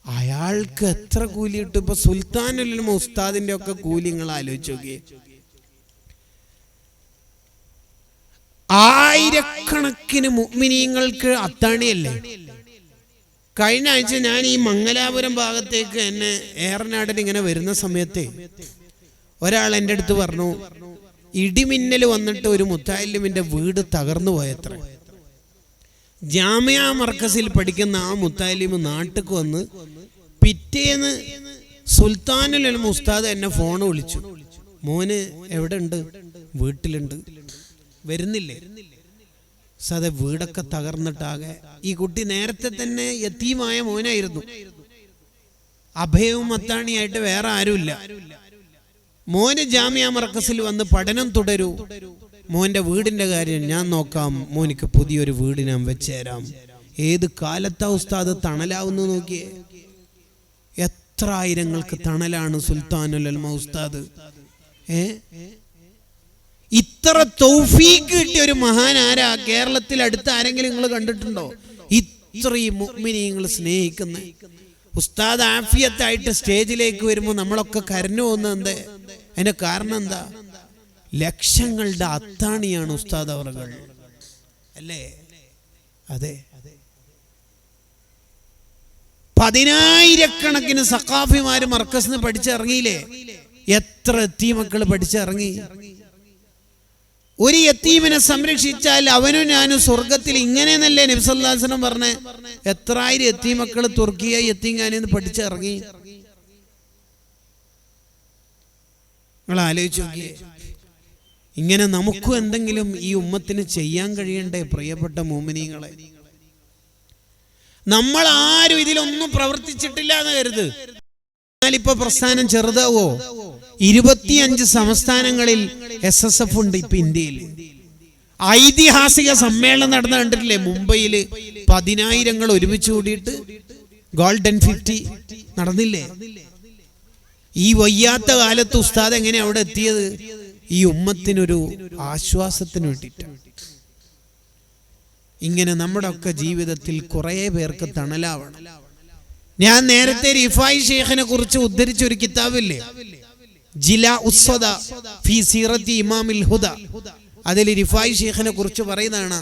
അയാൾക്ക് എത്ര കൂലി കിട്ടും? ഇപ്പൊ സുൽത്താനുൽ ഉലമ ഉസ്താദിന്റെ ഒക്കെ കൂലി നിങ്ങൾ ആലോചിച്ച് നോക്കിയേ. ആയിരക്കണക്കിന് മുഅ്മിനീങ്ങൾക്ക് അത്താണിയല്ലേ. കഴിഞ്ഞ ആഴ്ച ഞാൻ ഈ മംഗലാപുരം ഭാഗത്തേക്ക് എന്നെ ഏറനാടിന് ഇങ്ങനെ വരുന്ന സമയത്ത് ഒരാൾ എൻ്റെ അടുത്ത് പറഞ്ഞു, ഇടിമിന്നൽ വന്നിട്ട് ഒരു മുത്താലിമിന്റെ വീട് തകർന്നു പോയത്ര. ജാമിയ മർക്കസിൽ പഠിക്കുന്ന ആ മുത്താലിമ് നാട്ടിക്ക് വന്ന് പിറ്റേന്ന് സുൽത്താനുൽ ഉലമ ഉസ്താദ് എന്നെ ഫോൺ വിളിച്ചു. മോന് എവിടെ ഉണ്ട്? വീട്ടിലുണ്ട്. വരുന്നില്ലേ? സതെ വീടൊക്കെ തകർന്നിട്ടാകെ. ഈ കുട്ടി നേരത്തെ തന്നെ യതീമായ മോനായിരുന്നു. അഭയവും അത്താണിയായിട്ട് വേറെ ആരുമില്ല. മോന് ജാമിയ മർക്കസിൽ വന്ന് പഠനം തുടരൂ, മോന്റെ വീടിന്റെ കാര്യം ഞാൻ നോക്കാം, മോനിക്ക് പുതിയൊരു വീട് ഞാൻ വെച്ചുതരാം. ഏത് കാലത്താ ഉസ്താദ് തണലാവുന്നു നോക്കിയേ. എത്ര ആയിരങ്ങൾക്ക് തണലാണ് സുൽത്താനുൽ ഉലമ ഉസ്താദ്. ഇത്ര തൗഫീഖ് കിട്ടിയ ഒരു മഹാൻ ആരാ? കേരളത്തിൽ അടുത്ത് ആരെങ്കിലും നിങ്ങൾ കണ്ടിട്ടുണ്ടോ? ഇത്രയും മുഅ്മിനീങ്ങൾ സ്നേഹിക്കുന്ന ഉസ്താദ് ആഫിയത്തായിട്ട് സ്റ്റേജിലേക്ക് വരുമ്പോൾ നമ്മളൊക്കെ കരഞ്ഞു പോകുന്നത് എന്തേ? അതിന്റെ കാരണം എന്താ? ലക്ഷങ്ങളുടെ അത്താണിയാണ് ഉസ്താദ് അവറുകൾ, അല്ലേ? അതെ. 10,000-കണക്കിന് സഖാഫിമാര് മർക്കസിന് പഠിച്ചിറങ്ങിയില്ലേ? എത്ര യതീമക്കൾ പഠിച്ചിറങ്ങി? ഒരു യതീമിനെ സംരക്ഷിച്ചാൽ അവനും ഞാനും സ്വർഗത്തിൽ ഇങ്ങനെയെന്നല്ലേ നബി സല്ലല്ലാഹു അലൈഹി വസല്ലം പറഞ്ഞേ? എത്ര ആയിരം യതീമക്കൾ തുർക്കിയ യതീംഖാനയിൽ പഠിച്ചിറങ്ങി. നിങ്ങൾ ആലോചിച്ച് നോക്കിയേ. ഇങ്ങനെ നമുക്കും എന്തെങ്കിലും ഈ ഉമ്മത്തിന് ചെയ്യാൻ കഴിയണ്ടേ? പ്രിയപ്പെട്ട മുഅ്മിനീങ്ങളെ, നമ്മൾ ആരും ഇതിലൊന്നും പ്രവർത്തിച്ചിട്ടില്ല എന്ന് കരുത്. എന്നാൽ ഇപ്പൊ പ്രസ്ഥാനം ചെറുതാവോ? 25 സംസ്ഥാനങ്ങളിൽ SSF ഉണ്ട് ഇപ്പൊ ഇന്ത്യയിൽ. ഐതിഹാസിക സമ്മേളനം നടന്ന കണ്ടിട്ടില്ലേ? മുംബൈയില് 10,000 ഒരുമിച്ച് കൂടിയിട്ട് ഗോൾഡൻ 50 നടന്നില്ലേ? ഈ വയ്യാത്ത കാലത്ത് ഉസ്താദ് എങ്ങനെ അവിടെ എത്തിയത്? ഈ ഉമ്മത്തിനൊരു ആശ്വാസത്തിന് വേണ്ടിയിട്ട്. ഇങ്ങനെ നമ്മുടെ ഒക്കെ ജീവിതത്തിൽ കുറെ പേർക്ക് തണലാവണം. ഞാൻ നേരത്തെ റിഫായി ഷെയ്ഖിനെ കുറിച്ച് ഉദ്ധരിച്ച ഒരു കിതാബില്ലേ, ജിലാ ഉസ്സദ ഫീ സീറത്തി ഇമാമിൽ ഹുദ. അതിൽ റിഫായി ഷെയ്ഖിനെ കുറിച്ച് പറയുന്നതാണ്,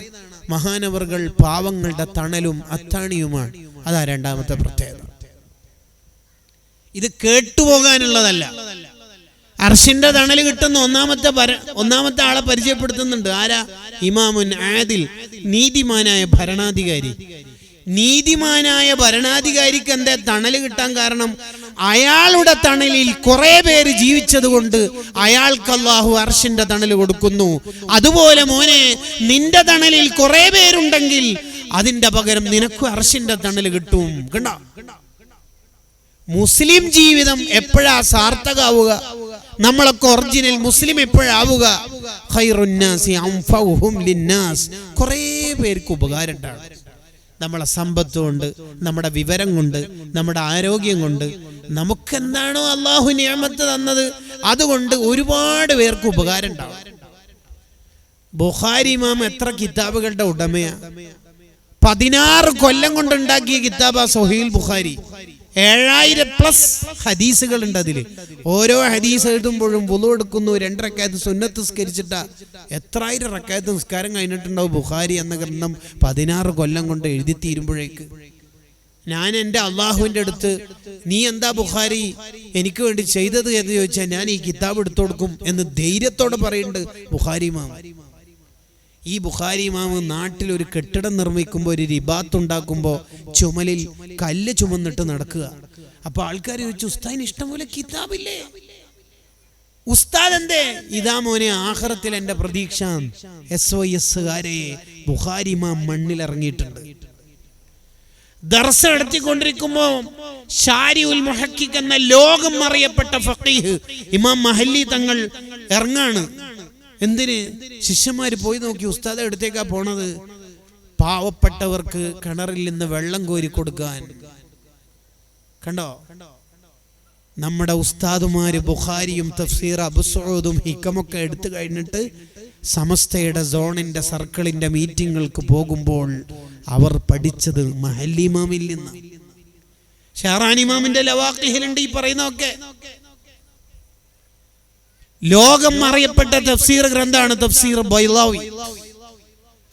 മഹാനവറുകൾ പാവങ്ങളുടെ തണലും അത്താണിയുമാണ്. അതാ രണ്ടാമത്തെ പ്രത്യേകത. ഇത് കേട്ടുപോകാനുള്ളതല്ല. അർശിന്റെ തണൽ കിട്ടുന്ന ഒന്നാമത്തെ ആളെ പരിചയപ്പെടുത്തുന്നുണ്ട്. ആരാ? ഇമാമുൻ ആദിൽ, നീതിമാനായ ഭരണാധികാരി. നീതിമാനായ ഭരണാധികാരിക്ക് എന്താ തണൽ കിട്ടാൻ കാരണം? അയാളുടെ തണലിൽ കുറെ പേര് ജീവിച്ചത് കൊണ്ട് അയാൾക്ക് അല്ലാഹു അർശിന്റെ തണൽ കൊടുക്കുന്നു. അതുപോലെ മോനെ, നിന്റെ തണലിൽ കുറെ പേരുണ്ടെങ്കിൽ അതിന്റെ പകരം നിനക്ക് അർശിന്റെ തണൽ കിട്ടും. കണ്ടോ? മുസ്ലിം ജീവിതം എപ്പോഴാ സാർത്ഥകാവുക? നമ്മളൊക്കെ ഒറിജിനൽ മുസ്ലിം എപ്പോഴാവുക? ഖൈറുന്നാസി അൻഫഉഹും ലിന്നാസ്. കുറെ പേർക്ക് ഉപകാരം ഉണ്ടാകും. നമ്മളെ സമ്പത്ത് കൊണ്ട്, നമ്മുടെ വിവരം കൊണ്ട്, നമ്മുടെ ആരോഗ്യം കൊണ്ട്, നമുക്കെന്താണോ അള്ളാഹു നിഅമത്ത് തന്നത് അതുകൊണ്ട് ഒരുപാട് പേർക്ക് ഉപകാരം ഉണ്ടാവും. ബുഖാരി ഇമാം എത്ര കിതാബുകളുടെ ഉടമയാ? 16 കൊല്ലം കൊണ്ടുണ്ടാക്കിയ കിതാബാ സ്വഹീഹുൽ ബുഖാരി. 7000+ ഹദീസുകൾ ഉണ്ട് അതിൽ. ഓരോ ഹദീസ് എഴുതുമ്പോഴും വുളു എടുക്കുന്നു, 2 റക്അത്ത് സുന്നത്ത് നിസ്കരിച്ചിട്ടാ. എത്ര ആയിരം റക്അത്ത് നിസ്കാരം കഴിഞ്ഞിട്ടുണ്ടാവും ബുഖാരി എന്ന ഗ്രന്ഥം 16 കൊല്ലം കൊണ്ട് എഴുതി തീരുമ്പോഴേക്ക്. ഞാൻ എൻ്റെ അള്ളാഹുവിൻ്റെ അടുത്ത്, നീ എന്താ ബുഖാരി എനിക്ക് വേണ്ടി ചെയ്തത് എന്ന് ചോദിച്ചാൽ ഞാൻ ഈ കിതാബ് എടുത്തു കൊടുക്കും എന്ന് ധൈര്യത്തോടെ പറയുന്നുണ്ട് ബുഖാരി ഇമാം. ഈ ബുഖാരി ഇമാം നാട്ടിൽ ഒരു കെട്ടിടം നിർമ്മിക്കുമ്പോൾ, ഒരു റിബാത്ത് ഉണ്ടാക്കുമ്പോൾ ചുമലിൽ കല്ല് ചുമന്നിട്ട് നടക്കുക. അപ്പൊ ആൾക്കാർ ചോദിച്ചു, ഉസ്താദിന് ഇഷ്ടംപോലെ കിതാബില്ലേ? ഉസ്താദ് എന്തേ? ഇതാ മോനെ ആഖിറത്തിൽ എന്റെ പ്രതീക്ഷ. SYS-കാരെ ബുഖാരി ഇമാം മണ്ണിലിറങ്ങിയിട്ടുണ്ട്. ദർസ് നടത്തിക്കൊണ്ടിരിക്കുമ്പോ ഷാരിഉൽ മുഹഖിഖ് എന്ന ലോകം അറിയപ്പെട്ട ഫഖീഹ് ഇമാം മഹല്ലി തങ്ങൾ ഇറങ്ങാണ്. എന്തിന്? ശിഷ്യന്മാര് പോയി നോക്കി, ഉസ്താദ് എടുത്തേക്കാ പോണത്? പാവപ്പെട്ടവർക്ക് കിണറിൽ നിന്ന് വെള്ളം കോരി കൊടുക്കാൻ. കണ്ടോ, നമ്മുടെ ഉസ്താദുമാര് ബുഖാരിയും തഫ്സീർ അബുസഊദും ഹിക്കമൊക്കെ എടുത്തു കഴിഞ്ഞിട്ട് സമസ്തയുടെ സോണിന്റെ സർക്കിളിന്റെ മീറ്റിങ്ങുകൾക്ക് പോകുമ്പോൾ അവർ പഠിച്ചത് മഹല്ലി ഇമാമിൽ നിന്ന്. ഷഹറാനി ഇമാമിന്റെ ലവാഖിഹിലുണ്ട് ഈ പറയുന്നതൊക്കെ. ലോകം അറിയപ്പെട്ട തഫ്സീർ ഗ്രന്ഥാണ് തഫ്സീർ ബൈളാവി.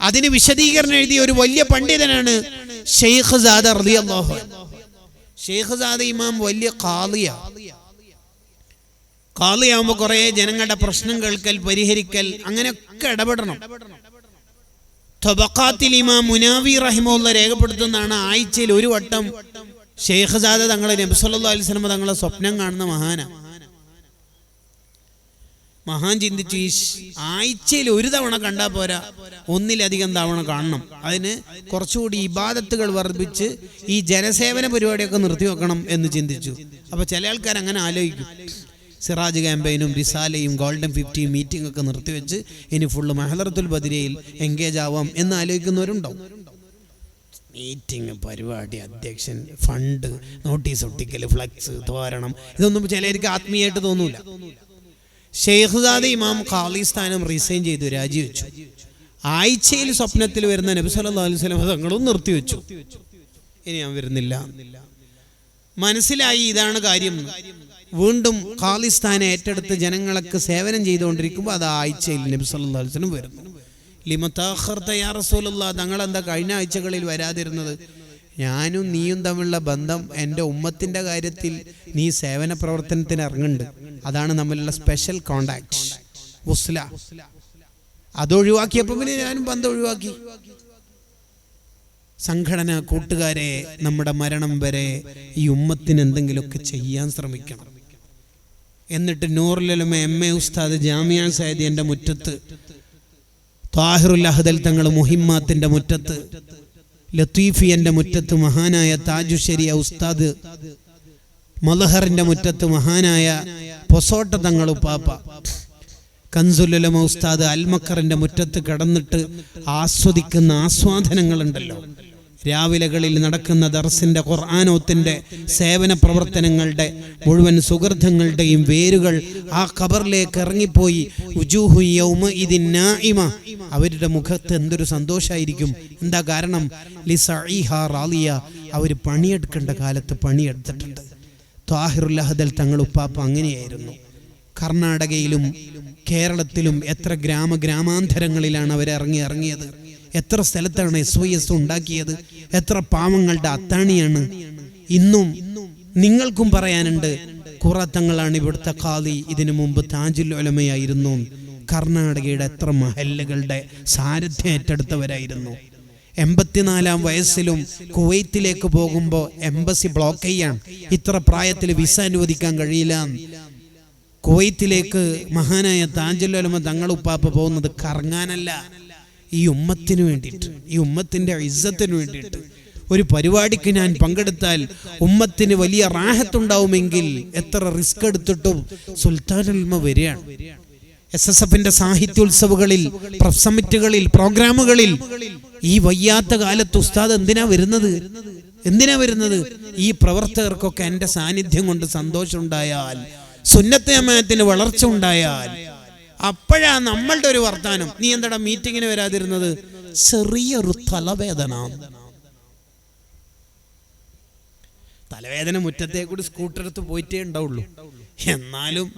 അതിന് വിശദീകരണം എഴുതിയ ഒരു വലിയ പണ്ഡിതനാണ് ഷെയ്ഖ് സാദ റളിയല്ലാഹു അൻഹു. ഷെയ്ഖ് സാദ ഇമാം വലിയ ഖാളിയാവുമ്പോൾ കുറെ ജനങ്ങളുടെ പ്രശ്നം കേൾക്കൽ, പരിഹരിക്കൽ, അങ്ങനെയൊക്കെ ഇടപെടണം. തബഖാത്തിൽ ഇമാം മുനാവി റഹിമഹുല്ലാഹ് രേഖപ്പെടുത്തുന്നതാണ്, ആഴ്ചയിൽ ഒരു വട്ടം ഷെയ്ഖ് സാദ തങ്ങളെ നബി സല്ലല്ലാഹു അലൈഹി വസല്ലം തങ്ങളെ സ്വപ്നം കാണുന്ന മഹാൻ ചിന്തിച്ചു, ഈ ആഴ്ചയിൽ ഒരു തവണ കണ്ടാൽ പോരാ, ഒന്നിലധികം തവണ കാണണം. അതിന് കുറച്ചുകൂടി ഇബാദത്തുകൾ വർദ്ധിപ്പിച്ച് ഈ ജനസേവന പരിപാടിയൊക്കെ നിർത്തിവെക്കണം എന്ന് ചിന്തിച്ചു. അപ്പൊ ചില ആൾക്കാർ അങ്ങനെ ആലോചിക്കും, സിറാജ് ക്യാമ്പയിനും റിസാലയും ഗോൾഡൻ 50 മീറ്റിംഗ് ഒക്കെ നിർത്തിവെച്ച് ഇനി ഫുള്ള് മഹ്ലറത്തുൽ ബദരിയയിൽ എൻഗേജ് ആവാം എന്ന് ആലോചിക്കുന്നവരുണ്ടാവും. മീറ്റിംഗ്, പരിപാടി, അധ്യക്ഷൻ, ഫണ്ട്, നോട്ടീസ് ഒട്ടിക്കൽ, ഫ്ലക്സ്, തോരണം, ഇതൊന്നും ചിലർക്ക് ആത്മീയമായിട്ട് തോന്നൂല. ഷെയ്ഖ് സാദ ഇമാം ഖാളി സ്ഥാനം റിസൈൻ ചെയ്തു, രാജിവെച്ചു. ആഴ്ചയിൽ സ്വപ്നത്തിൽ വരുന്ന നബി സല്ലല്ലാഹു അലൈഹി വസല്ലം തങ്ങളും നിർത്തിവെച്ചു. ഇനി ഞാൻ വരുന്നില്ല. മനസ്സിലായി ഇതാണ് കാര്യം. വീണ്ടും ഖാളി സ്ഥാനം ഏറ്റെടുത്ത് ജനങ്ങൾക്ക് സേവനം ചെയ്തുകൊണ്ടിരിക്കുമ്പോൾ അത് ആഴ്ചയിൽ നബി സല്ലല്ലാഹു അലൈഹി വസല്ലം വരുന്നു. ലിമ തഅഖർത യാ റസൂലല്ലാഹ്, തങ്ങളെന്താ കഴിഞ്ഞ ആഴ്ചകളിൽ വരാതിരുന്നത്? ഞാനും നീയും തമ്മിലുള്ള ബന്ധം, എൻ്റെ ഉമ്മത്തിൻ്റെ കാര്യത്തിൽ നീ സേവന പ്രവർത്തനത്തിന് ഇറങ്ങുന്നുണ്ട്, അതാണ് നമ്മളുള്ള സ്പെഷ്യൽ കോണ്ടാക്ട് വസ്ല. അതൊഴിവാക്കിയപ്പോൾ പിന്നെ ഞാനും ബന്ധം ഒഴിവാക്കി. സംഘടന, കൂട്ടുകാരെ, നമ്മുടെ മരണം വരെ ഈ ഉമ്മത്തിന് എന്തെങ്കിലുമൊക്കെ ചെയ്യാൻ ശ്രമിക്കണം. എന്നിട്ട് നൂറുൽ ഉലമ MA ഉസ്താദ് ജാമിയ സയ്യിദിന്റെ മുറ്റത്ത്, താഹിറുൽ അഹ്ദൽ തങ്ങൾ മുഹിമ്മാത്തിന്റെ മുറ്റത്ത്, ലത്തീഫിയന്റെ മുറ്റത്ത് മഹാനായ താജുശരിയ ഉസ്താദ്, മലഹറിന്റെ മുറ്റത്ത് മഹാനായ പൊസോട്ട തങ്ങൾ ഉപ്പാപ്പ, കൻസുൽ ഉലമ ഉസ്താദ് അൽമക്കറിന്റെ മുറ്റത്ത് കിടന്നിട്ട് ആസ്വദിക്കുന്ന ആസ്വാദനങ്ങളുണ്ടല്ലോ. രാവിലകളിൽ നടക്കുന്ന ദർസിന്റെ, ഖുർആനോത്തിന്റെ, സേവന പ്രവർത്തനങ്ങളുടെ മുഴുവൻ സുഗന്ധങ്ങളുടെയും വേരുകൾ ആ ഖബറിലേക്ക് ഇറങ്ങിപ്പോയി. ഉജൂഹു യൗമഇദിൻ നാഇമ, അവരുടെ മുഖത്ത് എന്തൊരു സന്തോഷമായിരിക്കും. എന്താ കാരണം? ലിസഈഹാ റാളിയ, അവർ പണിയെടുക്കേണ്ട കാലത്ത് പണിയെടുത്തിട്ടുണ്ട്. താഹിറുൽ അഹ്ദൽ തങ്ങൾ ഉപ്പാപ്പ അങ്ങനെയായിരുന്നു. കർണാടകയിലും കേരളത്തിലും എത്ര ഗ്രാമാന്തരങ്ങളിലാണ് അവർ ഇറങ്ങിയത്. എത്ര സ്ഥലത്താണ് SYS ഉണ്ടാക്കിയത്. എത്ര പാവങ്ങളുടെ അത്താണിയാണ്. ഇന്നും നിങ്ങൾക്കും പറയാനുണ്ട്, ഖുറത്തങ്ങളാണ് ഇവിടുത്തെ ഖാദി. ഇതിനു മുമ്പ് താജുൽ ഉലമയായിരുന്നു. കർണാടകയുടെ എത്ര മഹല്ലുകളുടെ സാരഥ്യം ഏറ്റെടുത്തവരായിരുന്നു. 84-ാം വയസ്സിലും കുവൈത്തിലേക്ക് പോകുമ്പോൾ എംബസി ബ്ലോക്ക് ചെയ്യാൻ, ഇത്ര പ്രായത്തിൽ വിസ അനുവദിക്കാൻ കഴിയില്ല. കുവൈത്തിലേക്ക് മഹാനായ താജുൽ ഉലമ തങ്ങൾ ഉപ്പാപ്പ പോകുന്നത് കറങ്ങാനല്ല, ഈ ഉമ്മത്തിന് വേണ്ടിയിട്ട്, ഈ ഉമ്മത്തിന്റെ ഇസ്സത്തിന് വേണ്ടിയിട്ട്. ഒരു പരിപാടിക്ക് ഞാൻ പങ്കെടുത്താൽ ഉമ്മത്തിന് വലിയ റാഹത്തുണ്ടാവുമെങ്കിൽ എത്ര റിസ്ക് എടുത്തിട്ടും സുൽത്താനുൽ ഉലമ വരികയാണ്. SSFന്റെ സാഹിത്യോത്സവങ്ങളിൽ, പ്രഫ് സമ്മിറ്റുകളിൽ, പ്രോഗ്രാമുകളിൽ ഈ വയ്യാത്ത കാലത്ത് ഉസ്താദ് എന്തിനാ വരുന്നത്? ഈ പ്രവർത്തകർക്കൊക്കെ എൻ്റെ സാന്നിധ്യം കൊണ്ട് സന്തോഷം ഉണ്ടായാൽ, സുന്നത്ത് ജമാഅത്തിന് വളർച്ച ഉണ്ടായാൽ, അപ്പോഴാ നമ്മളുടെ ഒരു വർത്താനം. നീ എന്താടാ മീറ്റിങ്ങിന് വരാതിരുന്നത്? ചെറിയൊരു തലവേദന മുറ്റത്തെ കൂടി സ്കൂട്ടർ എടുത്ത് പോയിട്ടേ ഉണ്ടാവുള്ളൂ. എന്നാലും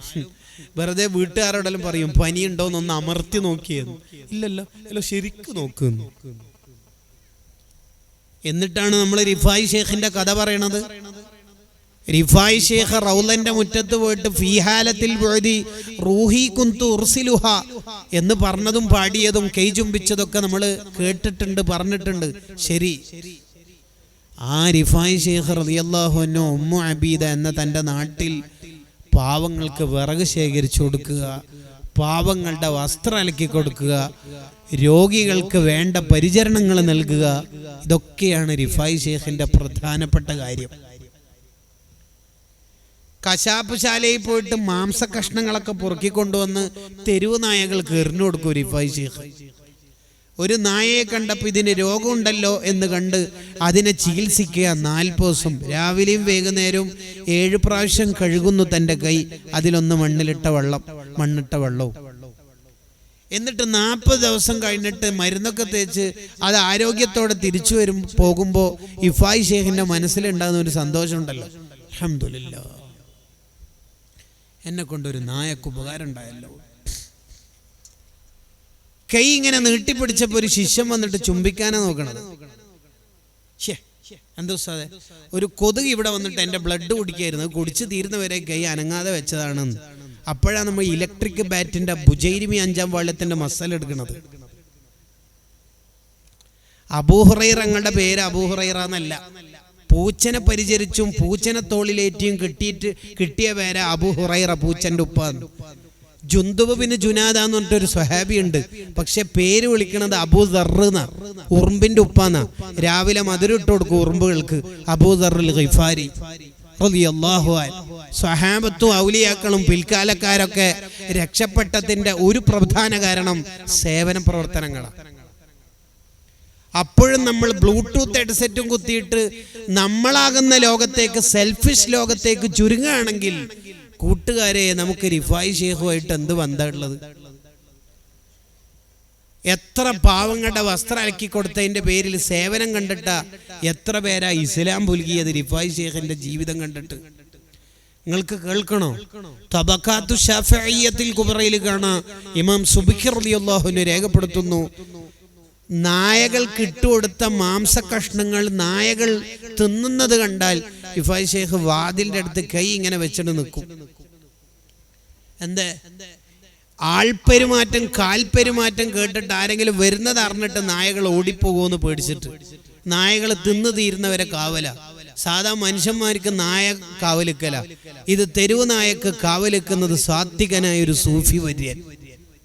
വെറുതെ വീട്ടുകാരോടെല്ലാം പറയും, പനിയുണ്ടോന്നൊന്ന് അമർത്തി നോക്കിയെന്ന്. ഇല്ലല്ലോ ശരിക്കും നോക്കുന്നു. എന്നിട്ടാണ് നമ്മൾ റിഫായി ഷേഖിന്റെ കഥ പറയണത്. റിഫായി ഷേഖ് റൗലന്റെ മുറ്റത്ത് പോയിട്ട് ഫീഹാലത്തിൽ ബുഅദി റൂഹി കുന്തു ഉർസിലുഹ എന്ന് പറഞ്ഞതും പാടിയതും കൈ ചുംബിച്ചതൊക്കെ നമ്മൾ കേട്ടിട്ടുണ്ട്, പറഞ്ഞിട്ടുണ്ട്. ശരി, ആ റിഫായി ഷേഖ് റളിയല്ലാഹു അൻഹു ഉമ്മു അബീദ എന്ന തൻ്റെ നാട്ടിൽ പാവങ്ങൾക്ക് വിറക് ശേഖരിച്ചു കൊടുക്കുക, പാവങ്ങളുടെ വസ്ത്രം അലക്കി കൊടുക്കുക, രോഗികൾക്ക് വേണ്ട പരിചരണങ്ങൾ നൽകുക. ഇതൊക്കെയാണ് റിഫായി ഷേഖിന്റെ പ്രധാനപ്പെട്ട കാര്യം. കശാപ്പ് ശാലയിൽ പോയിട്ട് മാംസ കഷ്ണങ്ങളൊക്കെ പൊറുക്കിക്കൊണ്ടുവന്ന് തെരുവ് നായകൾക്ക് എറിഞ്ഞു കൊടുക്കും റിഫായി ഷേഖ്. ഒരു നായയെ കണ്ടപ്പോൾ ഇതിന് രോഗമുണ്ടല്ലോ എന്ന് കണ്ട് അതിനെ ചികിത്സിക്കുക. 40 ദിവസം രാവിലെയും വൈകുന്നേരവും 7 പ്രാവശ്യം കഴുകുന്നു തൻ്റെ കൈ, അതിലൊന്ന് മണ്ണിട്ട വെള്ളവും. എന്നിട്ട് 40 ദിവസം കഴിഞ്ഞിട്ട് മരുന്നൊക്കെ തേച്ച് അത് ആരോഗ്യത്തോടെ തിരിച്ചു പോകുമ്പോൾ റിഫായി ഷേഖിന്റെ മനസ്സിലുണ്ടാകുന്ന ഒരു സന്തോഷമുണ്ടല്ലോ, അൽഹംദുലില്ലാ, എന്നെ കൊണ്ടൊരു നായക്ക് ഉപകാരം ഉണ്ടായല്ലോ. കൈ ഇങ്ങനെ നീട്ടിപ്പിടിച്ചപ്പോൾ ഒരു ശിഷ്യൻ വന്നിട്ട് ചുംബിക്കാനാ നോക്കണത്. എന്താ ഉസ്താദേ, ഒരു കൊതുക് ഇവിടെ വന്നിട്ട് എൻ്റെ ബ്ലഡ് കുടിക്കായിരുന്നു, കുടിച്ച് തീരുന്നവരെ കൈ അനങ്ങാതെ വെച്ചതാണെന്ന്. അപ്പോഴാണ് നമ്മൾ ഇലക്ട്രിക് ബാറ്റിന്റെ ബുജൈരിമി 5-ാം വാള്യത്തിന്റെ മസാല എടുക്കുന്നത്. അബൂ ഹുറൈറങ്ങളുടെ പേര് അബൂ ഹുറൈറ എന്നല്ല, പൂച്ചനെ പരിചരിച്ചും പൂച്ചനെ തോളിലേറ്റിയും കിട്ടിയ പേര് അബൂ ഹുറൈറ, പൂച്ചന്റെ ഉപ്പ. ജുന്ദുബ് ബിൻ ജുനാദ എന്ന് പറഞ്ഞിട്ടൊരു സ്വഹാബി ഉണ്ട്, പക്ഷെ പേര് വിളിക്കണത് അബൂ ദർറെന്ന, ഉറുമ്പിന്റെ ഉപ്പാന്ന. രാവിലെ മധുരം ഇട്ട് കൊടുക്കും ഉറുമ്പുകൾക്ക്. അബൂ ദർറുൽ ഗിഫാരി റളിയല്ലാഹു അൻഹു. സ്വഹാബത്തും ഔലിയാക്കളും പിൽക്കാലക്കാരൊക്കെ രക്ഷപ്പെട്ടതിന്റെ ഒരു പ്രധാന കാരണം സേവന പ്രവർത്തനങ്ങളാണ്. അപ്പോഴും നമ്മൾ ബ്ലൂടൂത്ത് ഹെഡ്സെറ്റും കുത്തിയിട്ട് നമ്മളാകുന്ന ലോകത്തേക്ക്, സെൽഫിഷ് ലോകത്തേക്ക് ചുരുങ്ങുകയാണെങ്കിൽ കൂട്ടുകാരെ, നമുക്ക് റിഫായി ഷേഖുമായിട്ട് എന്ത് ബന്ധമുള്ളത്? എത്ര പാവങ്ങളുടെ വസ്ത്രം അലക്കി കൊടുത്തതിന്റെ പേരിൽ സേവനം കണ്ടിട്ട എത്ര പേരാ ഇസ്ലാം പുൽകിയത് റിഫായി ഷേഖിന്റെ ജീവിതം കണ്ടിട്ട്. നിങ്ങൾക്ക് കേൾക്കണോ? തബഖാത്തു ശാഫിഇയ്യത്തിൽ കുബറയിൽ കാണാം, ഇമാം സുബ്ഹി റളിയല്ലാഹു അൻഹു രേഖപ്പെടുത്തുന്നു, നായകൾക്ക് ഇട്ടുകൊടുത്ത മാംസകഷ്ണങ്ങൾ നായകൾ തിന്നുന്നത് കണ്ടാൽ റിഫായി ഷേഖ് വാതിലിന്റെ അടുത്ത് കൈ ഇങ്ങനെ വെച്ചിട്ട് നിൽക്കും. എന്തേ? ആൾപ്പെരുമാറ്റം, കാൽപ്പെരുമാറ്റം കേട്ടിട്ട് ആരെങ്കിലും വരുന്നത് അറിഞ്ഞിട്ട് നായകൾ ഓടിപ്പോകുമെന്ന് പേടിച്ചിട്ട്. നായകൾ തിന്നു തീരുന്നവരെ കാവല. സാധാ മനുഷ്യന്മാർക്ക് നായ കാവലിക്കല, ഇത് തെരുവ് നായക്ക് കാവലിക്കുന്നത് സാത്വികനായ ഒരു സൂഫി വര്യൻ,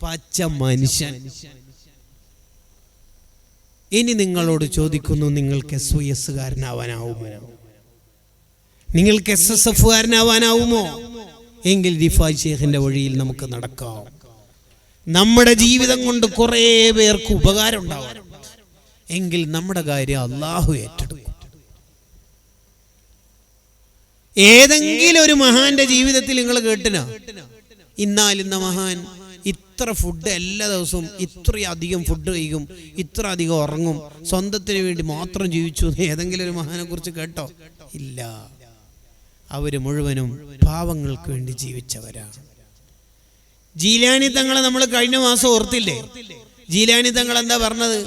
പച്ച മനുഷ്യൻ. ഇനി നിങ്ങളോട് ചോദിക്കുന്നു, നിങ്ങൾക്ക് SYS-കാരനാവാനാവുമോ? നിങ്ങൾക്ക് SSF-കാരനാവാനാവുമോ? എങ്കിൽ റിഫായി ഷേഖിന്റെ വഴിയിൽ നമുക്ക് നടക്കാം. നമ്മുടെ ജീവിതം കൊണ്ട് കുറേ പേർക്ക് ഉപകാരം ഉണ്ടാവാം. എങ്കിൽ നമ്മുടെ കാര്യം അള്ളാഹു ഏറ്റെടുക്കും. ഏതെങ്കിലും ഒരു മഹാന്റെ ജീവിതത്തിൽ നിങ്ങൾ കേട്ടിനോ? ഇന്ന മഹാൻ ഇത്ര ഫുഡ് എല്ലാ ദിവസവും ഇത്രയധികം ഫുഡ് കഴിക്കും, ഇത്ര അധികം ഉറങ്ങും, സ്വന്തത്തിന് വേണ്ടി മാത്രം ജീവിച്ചു, ഏതെങ്കിലും ഒരു മഹാനെ കുറിച്ച് കേട്ടോ? ഇല്ല. അവര് മുഴുവനും പാവങ്ങൾക്ക് വേണ്ടി ജീവിച്ചവരാണ്. ജീലാനി തങ്ങളെ നമ്മൾ കഴിഞ്ഞ മാസം ഓർത്തില്ലേ? ജീലാനി തങ്ങൾ എന്താ പറഞ്ഞത്?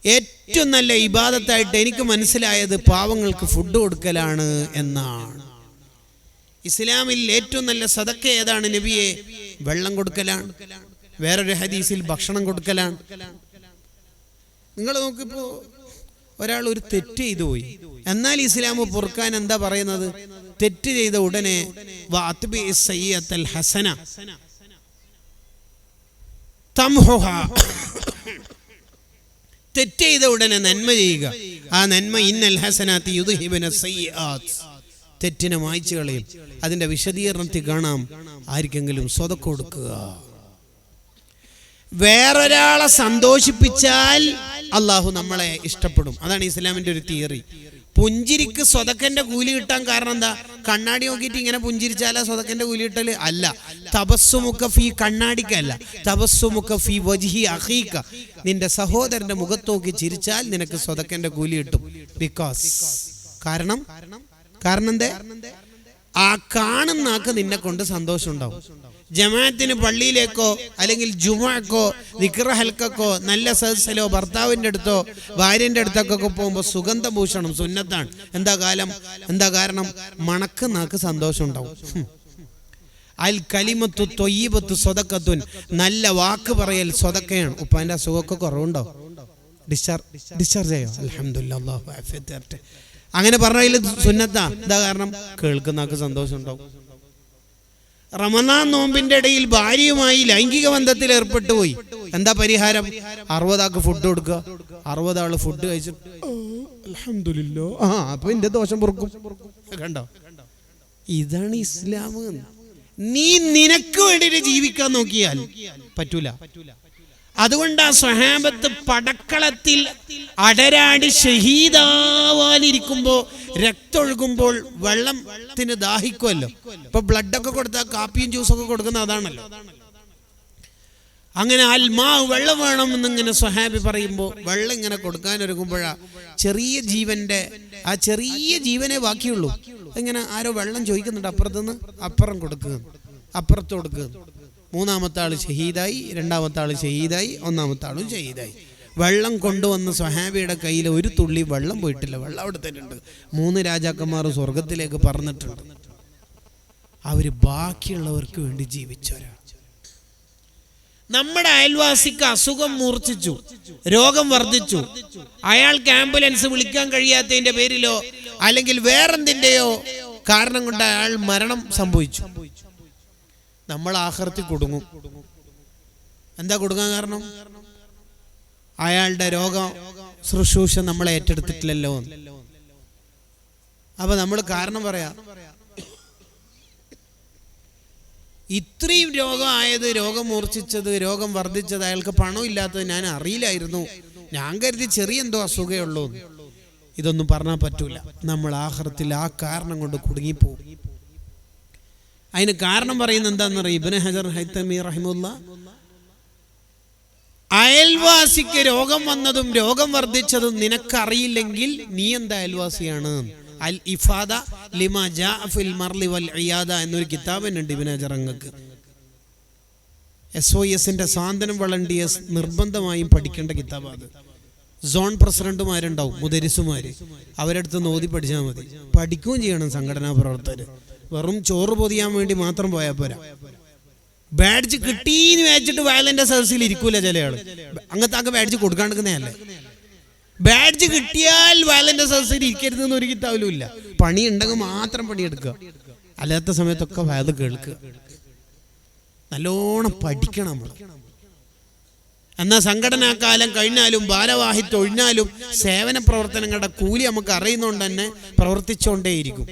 ഏറ്റവും നല്ല ഇബാദത്തായിട്ട് എനിക്ക് മനസ്സിലായത് പാവങ്ങൾക്ക് ഫുഡ് കൊടുക്കലാണ് എന്നാണ്. ഇസ്ലാമിൽ ഏറ്റവും നല്ല സദക്ക ഏതാണ് നബിയെ? വെള്ളം കൊടുക്കലാണ്. വേറൊരു ഹദീസിൽ ഭക്ഷണം കൊടുക്കലാണ്. നിങ്ങൾ നോക്കിപ്പോ ഒരാൾ ഒരു തെറ്റ് ചെയ്തു പോയി, എന്നാൽ ഇസ്ലാം പൊറുക്കാൻ എന്താ പറയുന്നത്? തെറ്റ് ചെയ്ത ഉടനെ തെറ്റ് ചെയ്ത ഉടനെ നന്മ ചെയ്യുക. ആ നന്മ ഇന്നൽ ഹസനാത്തി യുദ്ഹിബന സയ്യിആത്ത്, തെറ്റിനെ മായ്ച്ചു കളയും. അതിന്റെ വിശദീകരണത്തിൽ കാണാം, ആർക്കെങ്കിലും സ്വതക്ക കൊടുക്കുക. വേറൊരാളെ സന്തോഷിപ്പിച്ചാൽ അള്ളാഹു നമ്മളെ ഇഷ്ടപ്പെടും. അതാണ് ഇസ്ലാമിന്റെ ഒരു തിയറി. പുഞ്ചിരിക്ക് സ്വതക്കന്റെ കൂലി കിട്ടാൻ കാരണം എന്താ? കണ്ണാടി നോക്കിയിട്ട് ഇങ്ങനെ പുഞ്ചിരിച്ചാലാ സ്വതക്കന്റെ കൂലി കിട്ടല്? അല്ല. തബസ്സുമുക ഫീ, കണ്ണാടിക്കല്ല, തബസ്സുമുക ഫീ വജ്ഹി അഖീക, നിന്റെ സഹോദരന്റെ മുഖത്ത് നോക്കി ചിരിച്ചാൽ നിനക്ക് സ്വതക്കന്റെ കൂലി കിട്ടും. ബിക്കോസ് കാരണം എന്തേ? ആ കാണുന്ന ആൾക്ക് നിന്നെ കൊണ്ട് സന്തോഷം ഉണ്ടാവും. ജമാഅത്തിന് പള്ളിയിലേക്കോ അല്ലെങ്കിൽ ജുമുഅക്കോ ദിക്ർ ഹൽക്കോ നല്ല സദസ്സിലോ ഭർത്താവിൻ്റെ അടുത്തോ ഭാര്യൻ്റെ അടുത്തൊക്കെ പോകുമ്പോൾ സുഗന്ധഭൂഷണം സുന്നത്താണ്. എന്താ കാരണം? മണക്കുന്ന ആൾക്ക് സന്തോഷം ഉണ്ടാവും. അൽ കലിമത്തു ത്വയ്യിബത്തു സ്വദഖത്തുൻ, നല്ല വാക്ക് പറയൽ സ്വദഖയാണ്. ഉപ്പാൻ്റെ അസുഖമൊക്കെ കുറവുണ്ടോ? ഡിസ്ചാർജ് ചെയ്യോ? അൽഹംദുലില്ലാഹ്, അല്ലാഹു ആഫിയത്ത് തരട്ടെ. അങ്ങനെ പറഞ്ഞതിൽ സുന്നത്താ. എന്താ കാരണം? കേൾക്കുന്ന ആൾക്ക് സന്തോഷം ഉണ്ടാവും. റമദാൻ നോമ്പിന്റെ ഇടയിൽ ഭാര്യയുമായി ലൈംഗിക ബന്ധത്തിൽ ഏർപ്പെട്ടു പോയി. എന്താ പരിഹാരം? 60 ആൾക്ക് ഫുഡ് കൊടുക്കുക. 60 ആള് ഫുഡ് കഴിച്ചിട്ട് അൽഹംദുലില്ലാ, അപ്പൊ എന്റെ ദോഷം പൊറുക്കും. കണ്ടോ? ഇതാണ് ഇസ്ലാം. നീ നിനക്ക് വേണ്ടിയിട്ട് ജീവിക്കാൻ നോക്കിയാൽ പറ്റൂല. അതുകൊണ്ട് ആ സ്വഹാബത്ത് പടക്കളത്തിൽ അടരാടി ഷഹീദാവാനിരിക്കുമ്പോ രക്തൊഴുകുമ്പോൾ വെള്ളത്തിന് ദാഹിക്കുമല്ലോ. ഇപ്പൊ ബ്ലഡൊക്കെ കൊടുത്താൽ കാപ്പിയും ജ്യൂസൊക്കെ കൊടുക്കുന്ന അതാണല്ലോ. അങ്ങനെ അൽമാ വെള്ളം വേണം എന്നിങ്ങനെ സ്വഹാബി പറയുമ്പോൾ വെള്ളം ഇങ്ങനെ കൊടുക്കാനൊരുങ്ങുമ്പോഴാ ചെറിയ ജീവനെ ബാക്കിയുള്ളൂ. ഇങ്ങനെ ആരോ വെള്ളം ചോദിക്കുന്നുണ്ട് അപ്പുറത്തുനിന്ന്. അപ്പുറം കൊടുക്കുക, അപ്പുറത്ത് കൊടുക്കുക. മൂന്നാമത്തെ ആള് ഷഹീദായി, രണ്ടാമത്തെ ആള് ഷഹീദായി, ഒന്നാമത്തെ ആളും ഷഹീദായി. വെള്ളം കൊണ്ടുവന്ന സ്വഹാബിയുടെ കയ്യിൽ ഒരു തുള്ളി വെള്ളം പോയിട്ടില്ല. വെള്ളം അവിടെ തന്നെ ഉണ്ട്. 3 രാജാക്കന്മാർ സ്വർഗത്തിലേക്ക് പറന്നിട്ടുണ്ട്. അവര് ബാക്കിയുള്ളവർക്ക് വേണ്ടി ജീവിച്ചവരാ. നമ്മുടെ അയൽവാസിക്ക് അസുഖം മൂർച്ഛിച്ചു, രോഗം വർദ്ധിച്ചു. അയാൾക്ക് ആംബുലൻസ് വിളിക്കാൻ കഴിയാത്തതിന്റെ പേരിലോ അല്ലെങ്കിൽ വേറെന്തിന്റെയോ കാരണം കൊണ്ട് അയാൾ മരണം സംഭവിച്ചു. നമ്മൾ ആഖിറത്തിൽ കുടുങ്ങും. എന്താ കുടുങ്ങാൻ കാരണം? അയാളുടെ രോഗം ശുശ്രൂഷ നമ്മളെ ഏറ്റെടുത്തിട്ടില്ലല്ലോ. അപ്പൊ നമ്മൾ കാരണം പറയാം, ഇത്രയും രോഗമായത്, രോഗം മൂർച്ഛിച്ചത്, രോഗം വർദ്ധിച്ചത്, അയാൾക്ക് പണം ഇല്ലാത്തത് ഞാൻ അറിയില്ലായിരുന്നു, ഞാൻ കരുതി ചെറിയ എന്തോ അസുഖമേ ഉള്ളൂ. ഇതൊന്നും പറഞ്ഞാൽ പറ്റൂല. നമ്മൾ ആഖിറത്തിൽ ആ കാരണം കൊണ്ട് കുടുങ്ങിപ്പോവും. അതിന് കാരണം പറയുന്നത് എന്താണെന്നറിയാം? ഇബ്നു ഹജർ ഹൈതമി റഹിമഹുല്ലാ, അയൽവാസിക്ക് രോഗം വന്നതും രോഗം വർദ്ധിച്ചതും നിനക്കറിയില്ലെങ്കിൽ നീ എന്താ അയൽവാസിയാണ്? അൽ ഇഫാദ ലിമാ ജാഅ ഫിൽ മർളി വൽ ഇയാദ എന്നൊരു കിതാബുണ്ട് ഇബ്നു ഹജർ. അങ്ങക്ക് SOSന്റെ സാന്ത്വനം വളണ്ടിയേഴ്സ് നിർബന്ധമായും പഠിക്കേണ്ട കിതാബാണ്. സോൺ പ്രസിഡന്റുമാരുണ്ടാവും, മുദരിസുമാര്, അവരടുത്ത് നോതി പഠിച്ചാൽ മതി. പഠിക്കുകയും ചെയ്യണം സംഘടനാ പ്രവർത്തകർ. വെറും ചോറ് പൊതിയാൻ വേണ്ടി മാത്രം പോയാൽ പോരാ. ബാഡ്ജ് കിട്ടീന്ന് വെച്ചിട്ട് വയലന്റ് സദസ്സിൽ ഇരിക്കൂല ചില ആള്. അങ്ങനത്തെ ബാഡ്ജ് കൊടുക്കാണ്ടിരിക്കുന്നതല്ലേ. ബാഡ്ജ് കിട്ടിയാൽ വയലന്റ് സദസ്സിൽ ഇരിക്കരുതെന്ന് ഒരു കിതാബിലും ഇല്ല. പണി ഉണ്ടെങ്കിൽ മാത്രം പണിയെടുക്കുക, അല്ലാത്ത സമയത്തൊക്കെ വയത് കേൾക്കുക. നല്ലോണം പഠിക്കണം നമ്മൾ. എന്നാൽ സംഘടനാ കാലം കഴിഞ്ഞാലും ഭാരവാഹിത്വം ഒഴിഞ്ഞാലും സേവന പ്രവർത്തനങ്ങളുടെ കൂലി നമുക്ക് അറിയുന്നതുകൊണ്ട് തന്നെ പ്രവർത്തിച്ചുകൊണ്ടേയിരിക്കും.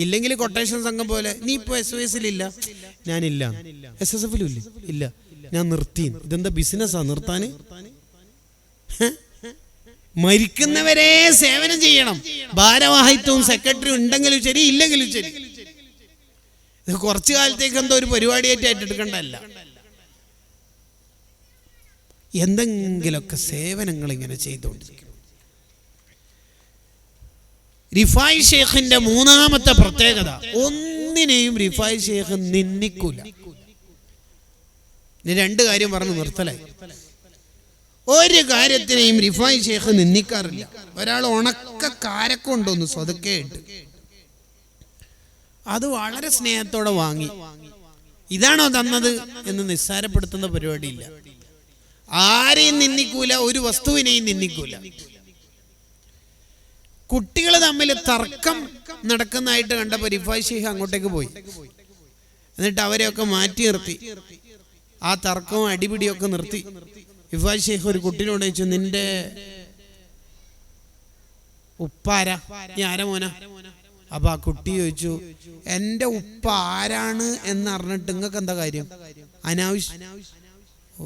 ഇല്ലെങ്കിൽ കൊട്ടേഷൻ സംഘം പോലെ, നീ ഇപ്പോൾ SOSലില്ല, ഞാനില്ല, SSFലും ഇല്ല, ഞാൻ നിർത്തി. ഇതെന്താ ബിസിനസ്സാ നിർത്താന്? മരിക്കുന്നവരെ സേവനം ചെയ്യണം. ഭാരവാഹിത്വവും സെക്രട്ടറി ഉണ്ടെങ്കിലും ശരി, ഇല്ലെങ്കിലും ശരി. ഇത് കുറച്ചു കാലത്തേക്ക് എന്തോ ഒരു പരിപാടിയായിട്ട് ഏറ്റെടുക്കേണ്ടതല്ല. എന്തെങ്കിലുമൊക്കെ സേവനങ്ങൾ ഇങ്ങനെ ചെയ്തുകൊണ്ടിരിക്കും. റിഫായി ഷേഖിന്റെ മൂന്നാമത്തെ പ്രത്യേകത, ഒന്നിനെയും റിഫായി ഷേഖ് നിന്ദിക്കൂല. ഇനി 2 കാര്യം പറഞ്ഞു നിർത്തലായി. ഒരു കാര്യത്തിനെയും റിഫായി ഷേഖ് നിന്ദിക്കാറില്ല. ഒരാൾ ഉണക്ക കാരക്കൊണ്ടൊന്ന് സ്വതക്കേ ഇട്ട് അത് വളരെ സ്നേഹത്തോടെ വാങ്ങി, ഇതാണോ തന്നത് എന്ന് നിസ്സാരപ്പെടുത്തുന്ന പരിപാടിയില്ല. ആരെയും നിന്ദിക്കൂല, ഒരു വസ്തുവിനെയും നിന്ദിക്കൂല. കുട്ടികൾ തമ്മിൽ തർക്കം നടക്കുന്നതായിട്ട് കണ്ടപ്പോൾ റിഫായി ഷേഖ് അങ്ങോട്ടേക്ക് പോയി. എന്നിട്ട് അവരെയൊക്കെ മാറ്റി നിർത്തി, ആ തർക്കവും അടിപിടിയൊക്കെ നിർത്തി. റിഫായി ഷേഖ് ഒരു കുട്ടീനോട് ചോദിച്ചു, നിന്റെ ഉപ്പാരാ? നീ ആരാ മോനാ? അപ്പൊ ആ കുട്ടി ചോദിച്ചു, എൻ്റെ ഉപ്പ ആരാണ് എന്നറിഞ്ഞിട്ട് നിങ്ങൾക്ക് എന്താ കാര്യം? അനാവശ്യം. ഓ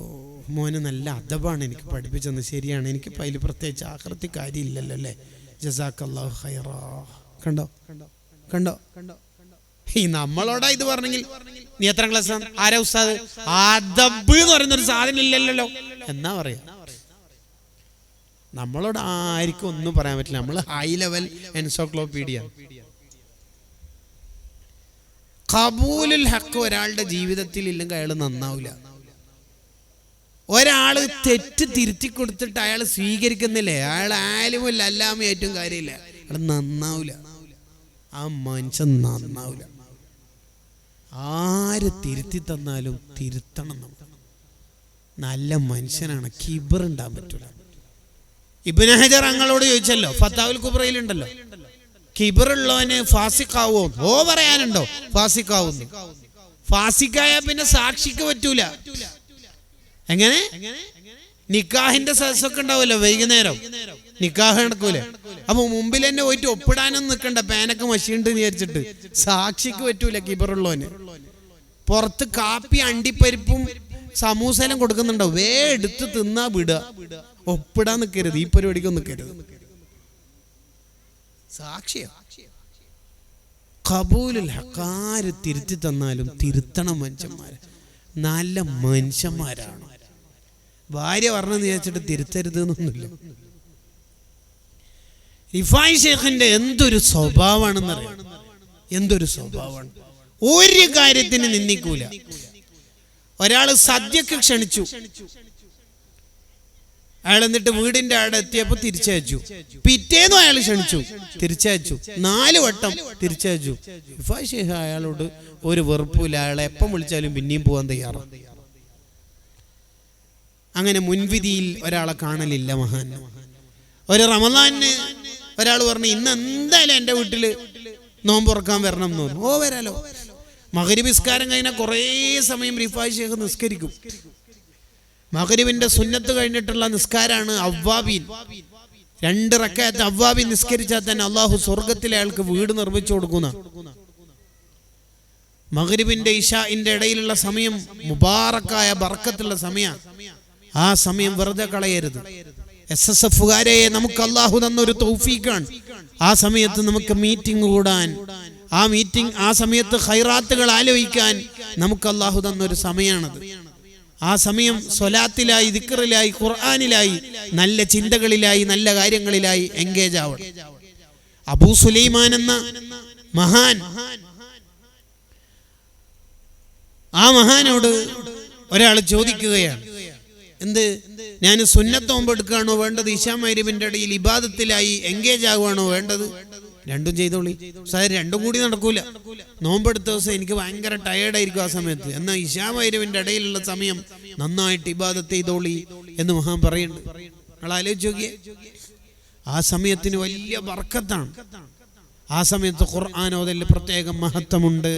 മോന് നല്ല അദബാണ് എനിക്ക് പഠിപ്പിച്ചെന്ന്. ശരിയാണ്, എനിക്ക് അതിൽ പ്രത്യേകിച്ച് ആഖിറത്തിൽ കാര്യമില്ലല്ലോ അല്ലേ. ജസാക്കല്ലാഹു ഖൈറാ. കണ്ടോ കണ്ടോ കണ്ടോ? ഈ നമ്മളോടാ ഇത് പറഞ്ഞെങ്കിൽ നീ എത്രാം ക്ലാസ്സാണ്? ആരാ ഉസ്താദ്? അദബ് എന്ന് പറയുന്നൊരു സാധനം ഇല്ലല്ലോ എന്നാ പറയാ. നമ്മളോട് ആർക്കും ഒന്നും പറയാൻ പറ്റില്ല. നമ്മൾ ഹൈ ലെവൽ എൻസൈക്ലോപീഡിയ. ഖബൂലുൽ ഹഖ് ഒരാളുടെ ജീവിതത്തിൽ ഇല്ലെങ്കിൽ അയാൾ നന്നാവില്ല. ഒരാള് തെറ്റ് തിരുത്തി കൊടുത്തിട്ട് അയാൾ സ്വീകരിക്കുന്നില്ലേ, അയാൾ ആലുമില്ല അല്ലാമ ഏറ്റവും കാര്യമില്ല, അയാൾ നന്നാവില്ല. ആ മനുഷ്യൻ നന്നാവില്ല. ആര് തിരുത്തി തന്നാലും തിരുത്തണം. നമ്മൾ നല്ല മനുഷ്യനാണ്, കിബർ ഉണ്ടാകാൻ പറ്റൂല. ഇബ്നു ഹജർ അങ്ങളോട് ചോദിച്ചല്ലോ, ഫത്താവുൽ കുബ്രയിലുണ്ടല്ലോ, കിബറുള്ളവന് ഫാസിഖാവോ? ഓ പറയാനുണ്ടോ ഫാസിഖാവുന്നു? ഫാസിക്കായ പിന്നെ സാക്ഷിക്ക് പറ്റൂല. എങ്ങനെ? നിക്കാഹിന്റെ സദസ്സൊക്കെ ഉണ്ടാവുമല്ലോ വൈകുന്നേരം, നിക്കാഹ് നടക്കൂലേ? അപ്പൊ മുമ്പിൽ തന്നെ പോയിട്ട് ഒപ്പിടാനൊന്നും നിൽക്കണ്ട, പേനൊക്കെ മഷിയുണ്ട് വിചാരിച്ചിട്ട്. സാക്ഷിക്ക് പറ്റൂല, കിബറുള്ളവന്. പുറത്ത് കാപ്പി അണ്ടിപ്പരിപ്പും സമൂസലും കൊടുക്കുന്നുണ്ടാവും, എടുത്ത് തിന്നാ വിടുക, ഒപ്പിടാൻ നിൽക്കരുത്, ഈ പരിപാടിക്കൊന്നും നിൽക്കരുത്. സാക്ഷിയാ ഖബൂലുൽ ഹഖാര് തിരുത്തി തന്നാലും തിരുത്തണം മനുഷ്യന്മാര്. നല്ല മനുഷ്യന്മാരാണ്. ഭാര്യ പറഞ്ഞെന്ന് വിചാരിച്ചിട്ട് തിരുത്തരുത് എന്നൊന്നുമില്ല. റിഫായി ഷേഖിന്റെ എന്തൊരു സ്വഭാവമാണെന്നറിയാം, എന്തൊരു സ്വഭാവമാണ്. ഒരു കാര്യത്തിന് നിന്ദിക്കൂല. ഒരാള് സദ്യക്ക് ക്ഷണിച്ചു, അയാൾ എന്നിട്ട് വീടിന്റെ അവിടെ എത്തിയപ്പോ തിരിച്ചയച്ചു. പിറ്റേന്നും അയാൾ ക്ഷണിച്ചു, തിരിച്ചയച്ചു. 4 വട്ടം തിരിച്ചയച്ചു. റിഫായി ഷേഖ് അയാളോട് ഒരു വെറുപ്പില്ല, അയാളെ എപ്പം വിളിച്ചാലും പിന്നെയും പോകാൻ തയ്യാറാണ്. അങ്ങനെ മുൻവിധിയിൽ ഒരാളെ കാണലില്ല മഹാൻ. ഒരു റമദാനിന് ഒരാൾ പറഞ്ഞു, ഇന്ന് എന്തായാലും എൻ്റെ വീട്ടിൽ നോമ്പ് തുറക്കാൻ വരണം എന്ന് പറഞ്ഞു. ഓ വരാലോ. മഗ്രിബ് നിസ്കാരം കഴിഞ്ഞാൽ കുറേ സമയം റിഫായി ഷേഖ് നിസ്കരിക്കും. മഗ്രിബിന്റെ സുന്നത്ത് കഴിഞ്ഞിട്ടുള്ള നിസ്കാരാണ് അവ്വാബീൻ. 2 റക്അത്ത് അവ്വാബീൻ നിസ്കരിച്ചാൽ തന്നെ അള്ളാഹു സ്വർഗത്തിലെ അയാൾക്ക് വീട് നിർമ്മിച്ചു കൊടുക്കുന്ന. മഗ്രിബിന്റെ ഇശാഇന്റെ ഇടയിലുള്ള സമയം മുബാറക്കായ ബർക്കത്തുള്ള സമയം. ആ സമയം വെറുതെ കളയരുത്. SSFകാരെ നമുക്ക് അള്ളാഹു തന്നൊരു തൗഫീഖാണ്. ആ സമയത്ത് നമുക്ക് മീറ്റിംഗ് കൂടാൻ, ആ സമയത്ത് ഖൈറാത്തുകൾ ആലോചിക്കാൻ നമുക്ക് അള്ളാഹു തന്നൊരു സമയമാണത്. ആ സമയം സ്വലാത്തിലായി, ദിക്റിലായി, ഖുർആനിലായി, നല്ല ചിന്തകളിലായി, നല്ല കാര്യങ്ങളിലായി എൻഗേജ് ആവണം. അബൂ സുലൈമാൻ എന്ന മഹാൻ, ആ മഹാനോട് ഒരാൾ ചോദിക്കുകയാണ്, എന്ത്, ഞാൻ സുന്നത്ത് നോമ്പ് എടുക്കുകയാണോ വേണ്ടത്, ഇശാ മഗ്രിബിന്റെ ഇടയിൽ ഇബാദത്തിലായി എൻഗേജ് ആവുകയാണോ വേണ്ടത്? രണ്ടും ചെയ്തോളി. രണ്ടും കൂടി നടക്കൂല. നോമ്പെടുത്ത ദിവസം എനിക്ക് ഭയങ്കര ടയേർഡായിരിക്കും ആ സമയത്ത്, എന്നാൽ ഇശാ മഗ്രിബിന്റെ ഇടയിലുള്ള സമയം നന്നായിട്ട് ഇബാദത്ത് ചെയ്തോളി എന്ന് മഹാൻ പറയുന്നുണ്ട്. നിങ്ങൾ ആലോചിച്ച് നോക്കിയേ, ആ സമയത്തിന് വലിയ ബർക്കത്താണ്. ആ സമയത്ത് ഖുർആൻ ഓതലിന് പ്രത്യേക മഹത്വമുണ്ട്.